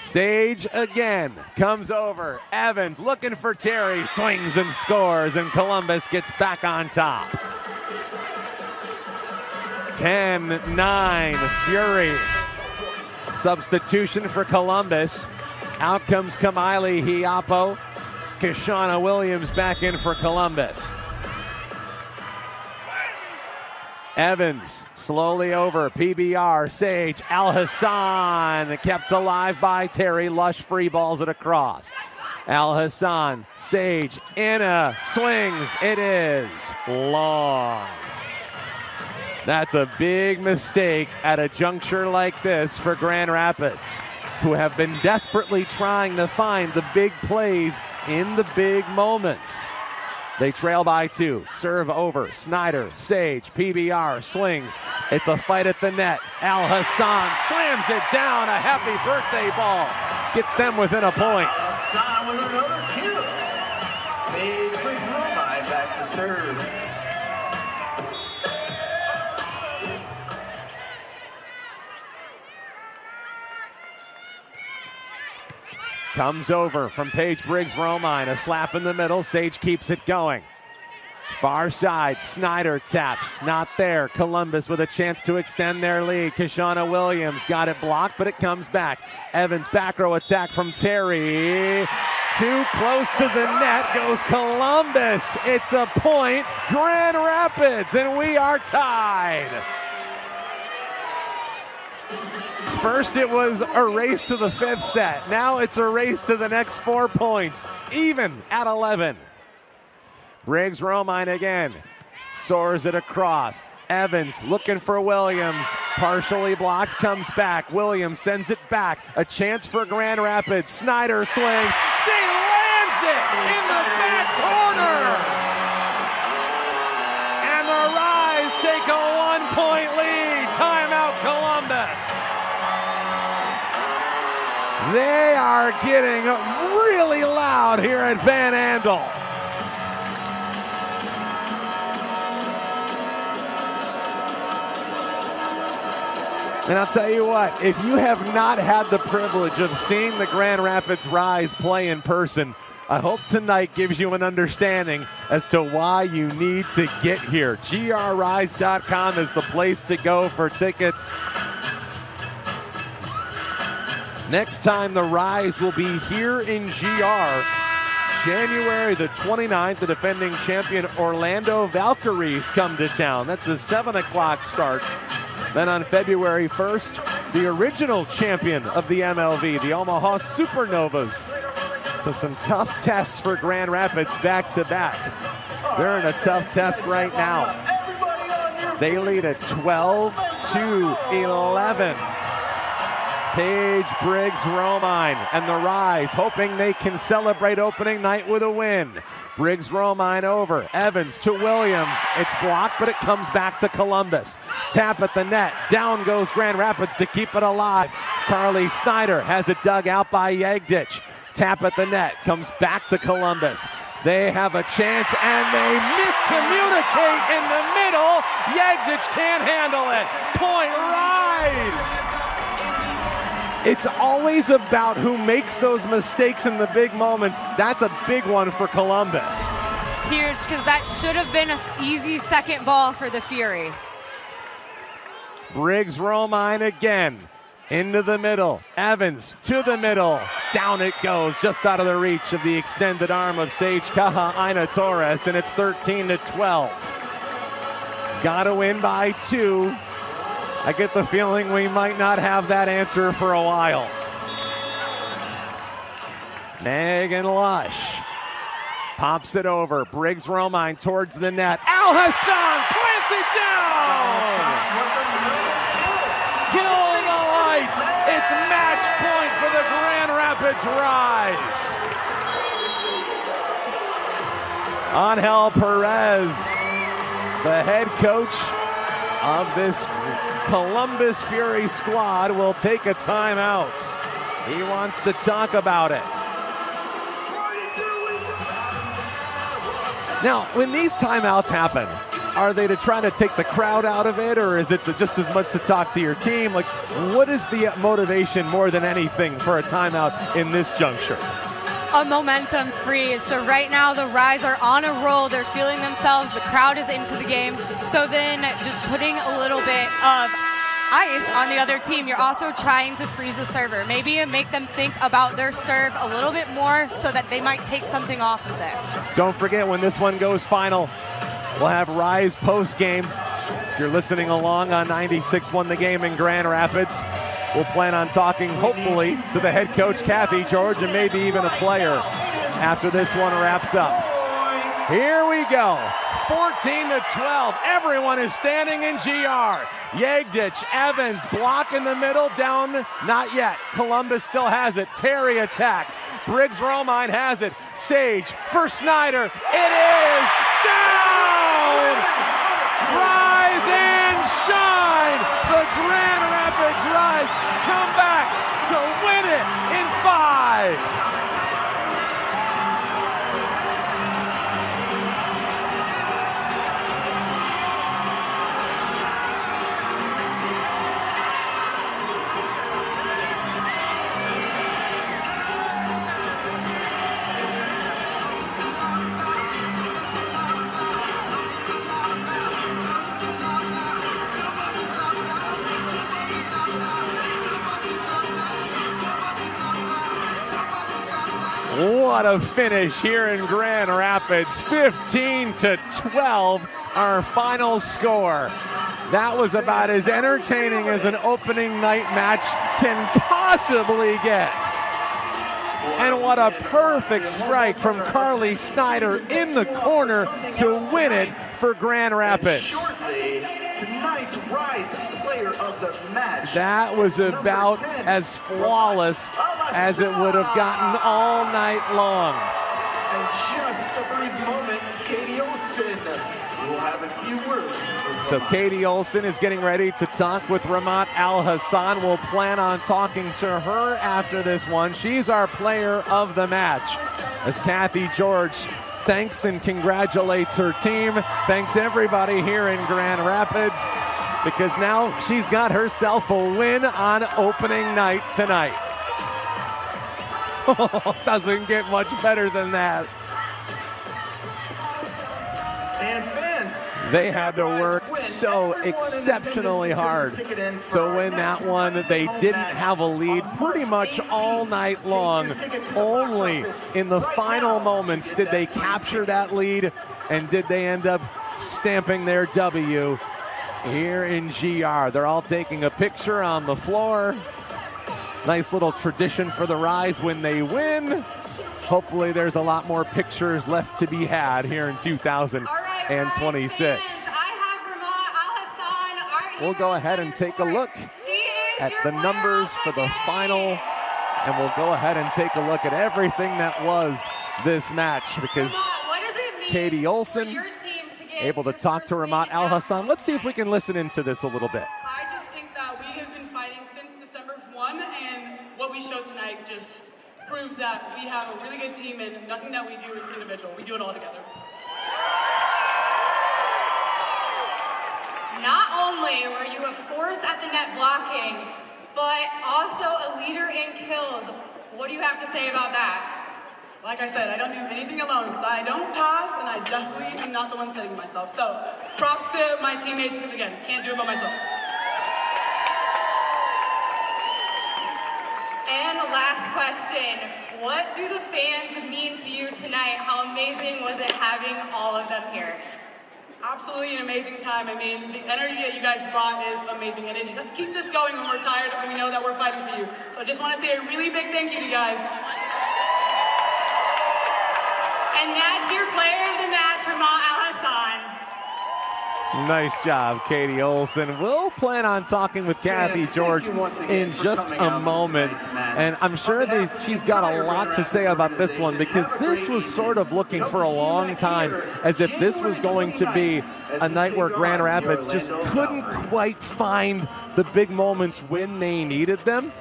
Sage again comes over. Evans looking for Terry, swings and scores, and Columbus gets back on top. 10-9 Fury. Substitution for Columbus. Out comes Kamaile Hiapo. Kashana Williams back in for Columbus. Evans slowly over, PBR, Sage, Al-Hassan kept alive by Terry. Lush free balls it across. Al-Hassan, Sage, Inna, swings, it is long. That's a big mistake at a juncture like this for Grand Rapids, who have been desperately trying to find the big plays in the big moments. They trail by 2. Serve over. Snyder, Sage, PBR, swings. It's a fight at the net. Al-Hassan slams it down. A happy birthday ball. Gets them within a point. Al-Hassan with another kill. Paige Briggs-Romine back to serve. Comes over from Paige Briggs-Romine. A slap in the middle. Sage keeps it going. Far side, Snyder taps. Not there. Columbus with a chance to extend their lead. Kashana Williams got it blocked, but it comes back. Evans back row attack from Terry. Too close to the net goes Columbus. It's a point. Grand Rapids, and we are tied. First it was a race to the 5th set. Now it's a race to the next 4 points. Even at 11. Briggs-Romine again. Soars it across. Evans looking for Williams. Partially blocked, comes back. Williams sends it back. A chance for Grand Rapids. Snyder swings. She lands it in the back corner. And the Rise take a 1-point lead. Timeout Columbus. They are getting really loud here at Van Andel. And I'll tell you what, if you have not had the privilege of seeing the Grand Rapids Rise play in person, I hope tonight gives you an understanding as to why you need to get here. grrise.com is the place to go for tickets. Next time the Rise will be here in GR, January the 29th, the defending champion Orlando Valkyries come to town. That's a 7 o'clock start. Then on February 1st, the original champion of the MLV, the Omaha Supernovas. So some tough tests for Grand Rapids back to back. They're in a tough test right now. They lead at 12-11. Paige Briggs-Romine and the Rise hoping they can celebrate opening night with a win. Briggs-Romine over. Evans to Williams. It's blocked, but it comes back to Columbus. Tap at the net. Down goes Grand Rapids to keep it alive. Carly Snyder has it dug out by Yegdich. Tap at the net. Comes back to Columbus. They have a chance and they miscommunicate in the middle. Yegdich can't handle it. Point Rise. It's always about who makes those mistakes in the big moments. That's a big one for Columbus. Huge, because that should have been an easy second ball for the Fury. Briggs-Romine again. Into the middle. Evans to the middle. Down it goes, just out of the reach of the extended arm of Sage Kahaina Torres, and it's 13-12. Got to win by 2. I get the feeling we might not have that answer for a while. Megan Lush pops it over. Briggs-Romine towards the net. Al-Hassan plants it down! Kill the lights! It's match point for the Grand Rapids Rise. Angel Perez, the head coach of this Columbus Fury squad, will take a timeout. He wants to talk about it. Now, when these timeouts happen, are they to try to take the crowd out of it, or is it just as much to talk to your team? Like, what is the motivation more than anything for a timeout in this juncture? A momentum freeze. So right now the Rise are on a roll. They're feeling themselves. The crowd is into the game. So then just putting a little bit of ice on the other team, you're also trying to freeze the server. Maybe make them think about their serve a little bit more so that they might take something off of this. Don't forget, when this one goes final, we'll have Rise post game. If you're listening along on 96.1 The Game in Grand Rapids, we'll plan on talking, hopefully, to the head coach, Kathy George, and maybe even a player after this one wraps up. Here we go, 14-12. Everyone is standing in GR. Yegdich, Evans, block in the middle, down, not yet. Columbus still has it. Terry attacks. Briggs Romine has it. Sage for Snyder. It is down! Rise and shine! The Grand Rapids Rise come back to win it in 5. What a finish here in Grand Rapids. 15-12, our final score. That was about as entertaining as an opening night match can possibly get. And what a perfect strike from Carly Snyder in the corner to win it for Grand Rapids. Tonight's Rise Player of the Match. That was about as flawless as it would have gotten all night long. And just a brief moment, Katie Olson will have a few words. So Katie Olson is getting ready to talk with Ramat Al-Hassan. We'll plan on talking to her after this one. She's our player of the match. As Kathy George thanks and congratulates her team. Thanks everybody here in Grand Rapids, because now she's got herself a win on opening night tonight. Doesn't get much better than that. And fans, they had to work so exceptionally hard to win that one. They didn't have a lead pretty much all night long. Only in the final moments did they capture that lead, and did they end up stamping their W here in GR. They're all taking a picture on the floor. Nice little tradition for the Rise when they win. Hopefully there's a lot more pictures left to be had here in 2026. We'll go ahead and take a look at the numbers for the final, and we'll go ahead and take a look at everything that was this match, because Katie Olson able to talk to Ramat Al-Hassan. Let's see if we can listen into this a little bit. I just think that we have been fighting since December 1, and what we showed tonight just proves that we have a really good team, and nothing that we do is individual. We do it all together. Not only were you a force at the net blocking, but also a leader in kills. What do you have to say about that? Like I said, I don't do anything alone, because I don't pass, and I definitely am not the one setting myself. So props to my teammates, because again, can't do it by myself. And the last question, what do the fans mean to you tonight? How amazing was it having all of them here? Absolutely an amazing time. I mean, the energy that you guys brought is amazing, and it keeps us going when we're tired and we know that we're fighting for you. So I just want to say a really big thank you to you guys. And that's your player of the match, Ramat Al-Hassan. Nice job, Katie Olson. We'll plan on talking with Kathy George in just a moment. And I'm sure she's got a lot to say about this one, because this was sort of looking for a long time as if this was going to be a night where Grand Rapids just couldn't quite find the big moments when they needed them.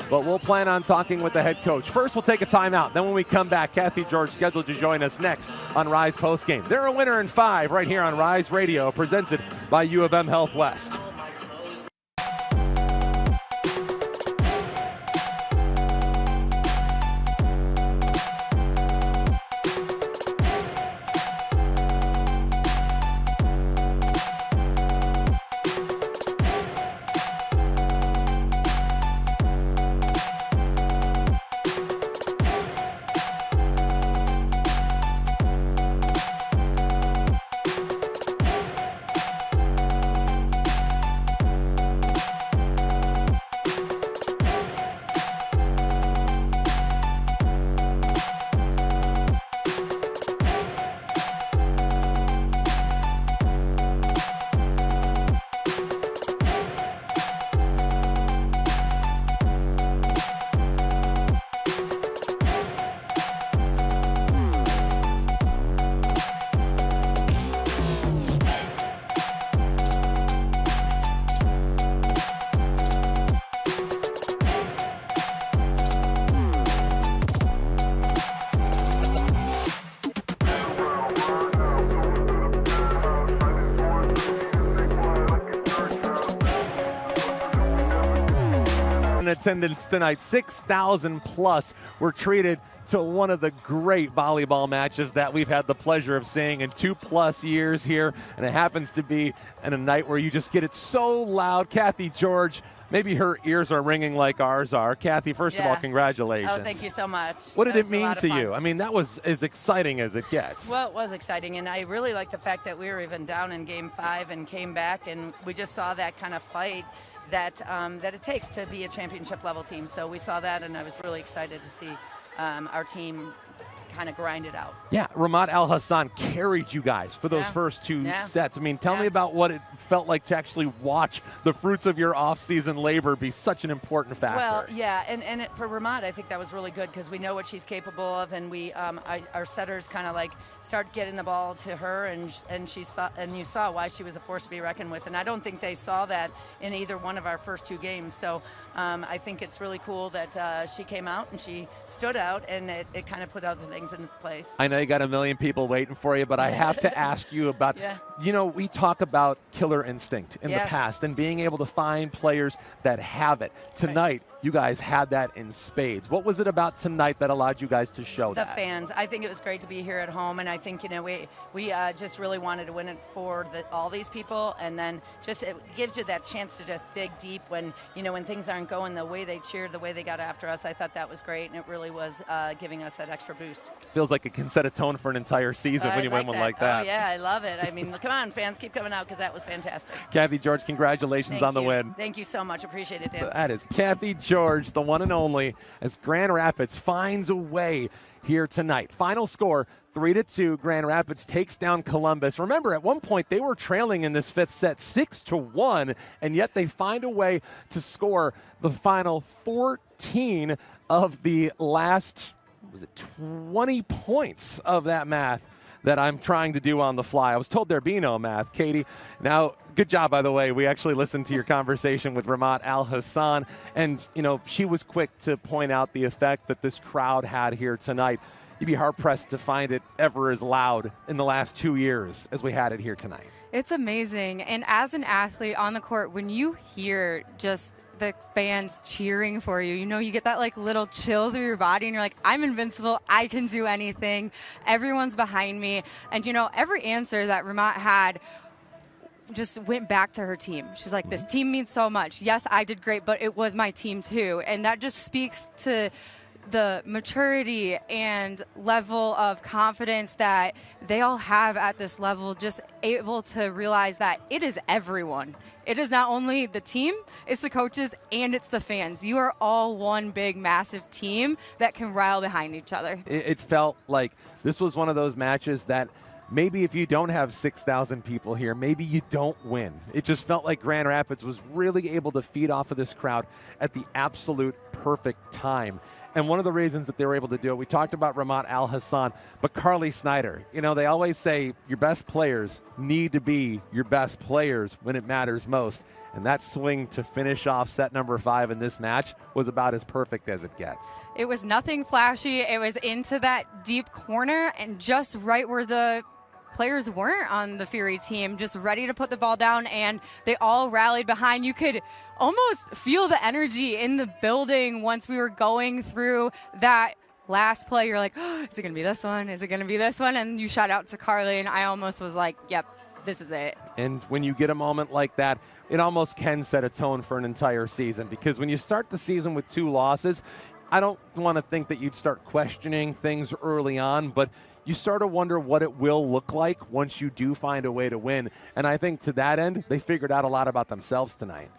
But we'll plan on talking with the head coach. First, we'll take a timeout. Then when we come back, Kathy George scheduled to join us next on Rise Postgame. They're a winner in 5 right here on Rise Radio, presented by U of M Health West. Attendance tonight, 6,000 plus were treated to one of the great volleyball matches that we've had the pleasure of seeing in 2+ years here, and it happens to be in a night where you just get it so loud. Kathy George, maybe her ears are ringing like ours are. Kathy, first of all, congratulations. Oh, thank you so much. What did it mean to you? I mean, that was as exciting as it gets. Well, it was exciting, and I really like the fact that we were even down in Game 5 and came back, and we just saw that kind of fight that it takes to be a championship level team. So we saw that, and I was really excited to see our team kind of grind it out. Yeah, Ramat Al-Hassan carried you guys for those first 2 sets. I mean, tell me about what it felt like to actually watch the fruits of your off-season labor be such an important factor. Well, yeah, and for Ramat, I think that was really good because we know what she's capable of, and we our setters kind of like start getting the ball to her, and she saw, and you saw why she was a force to be reckoned with. And I don't think they saw that in either one of our first 2 games. So I think it's really cool that she came out and she stood out, and it kind of put other things into place. I know you got a million people waiting for you, but I have to ask you about, you know, we talk about killer instinct in the past and being able to find players that have it. Tonight, you guys had that in spades. What was it about tonight that allowed you guys to show that? The fans. I think it was great to be here at home, and I think, you know, we just really wanted to win it for all these people, and then just it gives you that chance to just dig deep when, you know, when things aren't going the way they cheered, the way they got after us. I thought that was great, and it really was giving us that extra boost. Feels like it can set a tone for an entire season when you win one like that. Oh, yeah, I love it. I mean, come on, fans, keep coming out because that was fantastic. Kathy George, congratulations on the win. Thank you so much. Appreciate it, Dan. That is Kathy George, the one and only, as Grand Rapids finds a way here tonight. Final score, 3-2. Grand Rapids takes down Columbus. Remember, at one point they were trailing in this 5th set 6-1, and yet they find a way to score the final 14 of the last, was it 20 points of that math that I'm trying to do on the fly. I was told there'd be no math, Katie. Now, good job, by the way. We actually listened to your conversation with Ramat Al-Hassan, and, you know, she was quick to point out the effect that this crowd had here tonight. You'd be hard-pressed to find it ever as loud in the last 2 years as we had it here tonight. It's amazing. And as an athlete on the court, when you hear just the fans cheering for you, you know, you get that like little chill through your body, and you're like, I'm invincible, I can do anything, everyone's behind me. And you know, every answer that Ramat had just went back to her team. She's like, this team means so much. Yes, I did great, but it was my team too. And that just speaks to the maturity and level of confidence that they all have at this level, just able to realize that it is everyone. It is not only the team, it's the coaches, and it's the fans. You are all one big, massive team that can rile behind each other. It felt like this was one of those matches that maybe if you don't have 6,000 people here, maybe you don't win. It just felt like Grand Rapids was really able to feed off of this crowd at the absolute perfect time. And one of the reasons that they were able to do it, we talked about Ramat Al-Hassan, but Carly Snyder. You know, they always say your best players need to be your best players when it matters most. And that swing to finish off set number 5 in this match was about as perfect as it gets. It was nothing flashy. It was into that deep corner and just right where the players weren't on the Fury team, just ready to put the ball down, and they all rallied behind. You could almost feel the energy in the building once we were going through that last play. You're like, oh, is it going to be this one? Is it going to be this one? And you shout out to Carly, and I almost was like, yep, this is it. And when you get a moment like that, it almost can set a tone for an entire season, because when you start the season with 2 losses, I don't want to think that you'd start questioning things early on, but you start to wonder what it will look like once you do find a way to win. And I think to that end, they figured out a lot about themselves tonight.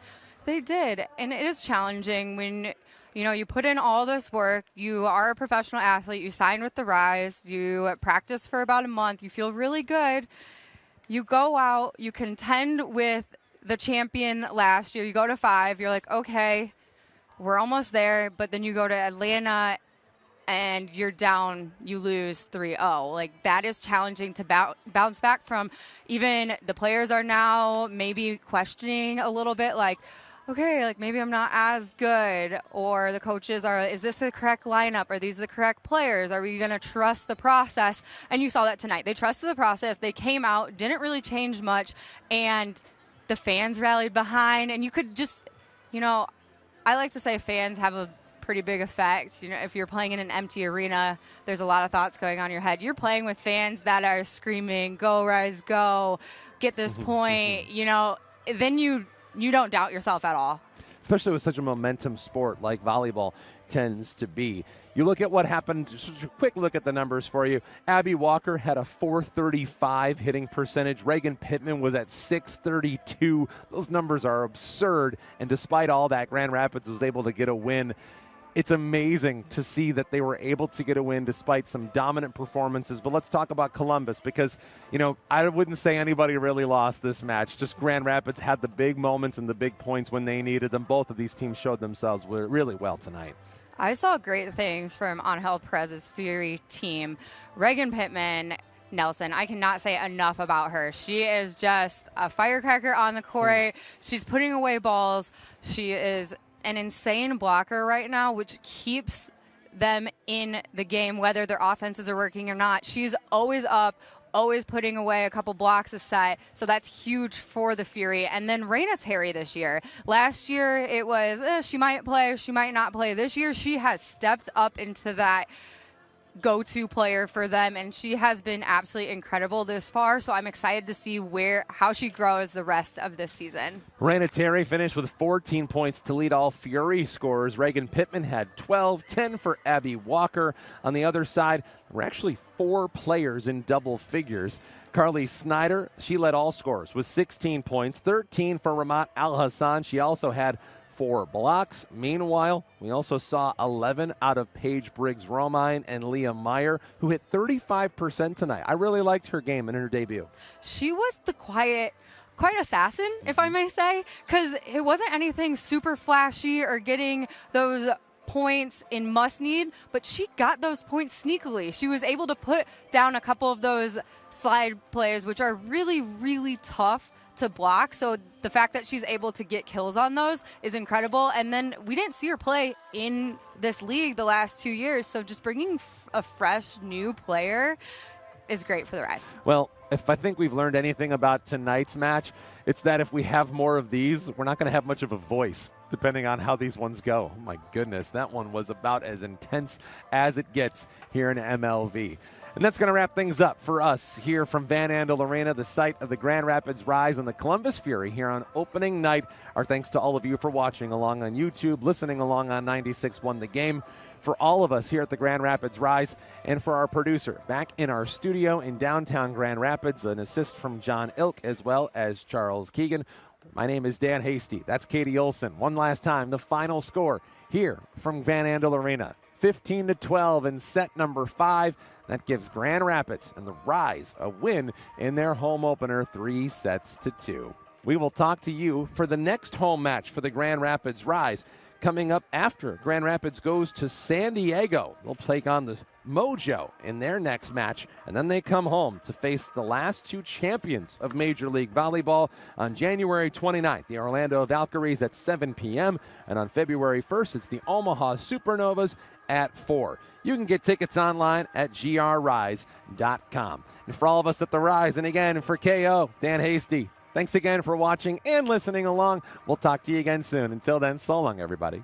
They did, and it is challenging when, you know, you put in all this work, you are a professional athlete, you sign with the Rise, you practice for about a month, you feel really good, you go out, you contend with the champion last year, you go to 5, you're like, okay, we're almost there, but then you go to Atlanta and you're down, you lose 3-0. Like, that is challenging to bounce back from. Even the players are now maybe questioning a little bit, like, okay, like maybe I'm not as good, or the coaches are, is this the correct lineup? Are these the correct players? Are we going to trust the process? And you saw that tonight. They trusted the process. They came out, didn't really change much, and the fans rallied behind. And you could just, you know, I like to say fans have a pretty big effect. You know, if you're playing in an empty arena, there's a lot of thoughts going on in your head. You're playing with fans that are screaming, go Rise, go, get this point, you know, then you don't doubt yourself at all. Especially with such a momentum sport like volleyball tends to be. You look at what happened, just a quick look at the numbers for you. Abby Walker had a .435 hitting percentage. Reagan Pittman was at .632. Those numbers are absurd, and despite all that, Grand Rapids was able to get a win. It's amazing to see that they were able to get a win despite some dominant performances. But let's talk about Columbus, because, you know, I wouldn't say anybody really lost this match. Just Grand Rapids had the big moments and the big points when they needed them. Both of these teams showed themselves really well tonight. I saw great things from Angel Perez's Fury team. Reagan Pittman, Nelson, I cannot say enough about her. She is just a firecracker on the court. She's putting away balls. She is an insane blocker right now, which keeps them in the game, whether their offenses are working or not. She's always up, always putting away a couple blocks a set, so that's huge for the Fury. And then Raina Terry this year. Last year, it was, she might play, she might not play. This year, she has stepped up into that go-to player for them, and she has been absolutely incredible this far, so I'm excited to see how she grows the rest of this season. Raina Terry finished with 14 points to lead all Fury scorers. Reagan Pittman had 12, 10 for Abby Walker. On the other side, there were actually 4 players in double figures. Carly Snyder, she led all scorers with 16 points, 13 for Ramat Al-Hassan. She also had 4 blocks. Meanwhile, we also saw 11 out of Paige Briggs-Romine and Leah Meyer, who hit 35% tonight. I really liked her game in her debut. She was the quiet assassin, if I may say, because it wasn't anything super flashy or getting those points in must need, but she got those points sneakily. She was able to put down a couple of those slide plays, which are really, really tough to block. So the fact that she's able to get kills on those is incredible. And then we didn't see her play in this league the last 2 years. So just bringing a fresh new player is great for the Rise. Well, if I think we've learned anything about tonight's match, it's that if we have more of these, we're not going to have much of a voice, depending on how these ones go. Oh my goodness, that one was about as intense as it gets here in MLV. And that's going to wrap things up for us here from Van Andel Arena, the site of the Grand Rapids Rise and the Columbus Fury here on opening night. Our thanks to all of you for watching along on YouTube, listening along on 96.1 The Game. For all of us here at the Grand Rapids Rise, and for our producer back in our studio in downtown Grand Rapids, an assist from John Ilk as well as Charles Keegan. My name is Dan Hasty. That's Katie Olson. One last time, the final score here from Van Andel Arena. 15-12 in set number 5. That gives Grand Rapids and the Rise a win in their home opener, 3-2. We will talk to you for the next home match for the Grand Rapids Rise coming up after Grand Rapids goes to San Diego. They'll take on the Mojo in their next match, and then they come home to face the last 2 champions of Major League Volleyball on January 29th, the Orlando Valkyries at 7 p.m., and on February 1st, it's the Omaha Supernovas at 4. You can get tickets online at grrise.com. And for all of us at the Rise, and again, for KO, Dan Hasty, thanks again for watching and listening along. We'll talk to you again soon. Until then, so long, everybody.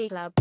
Club.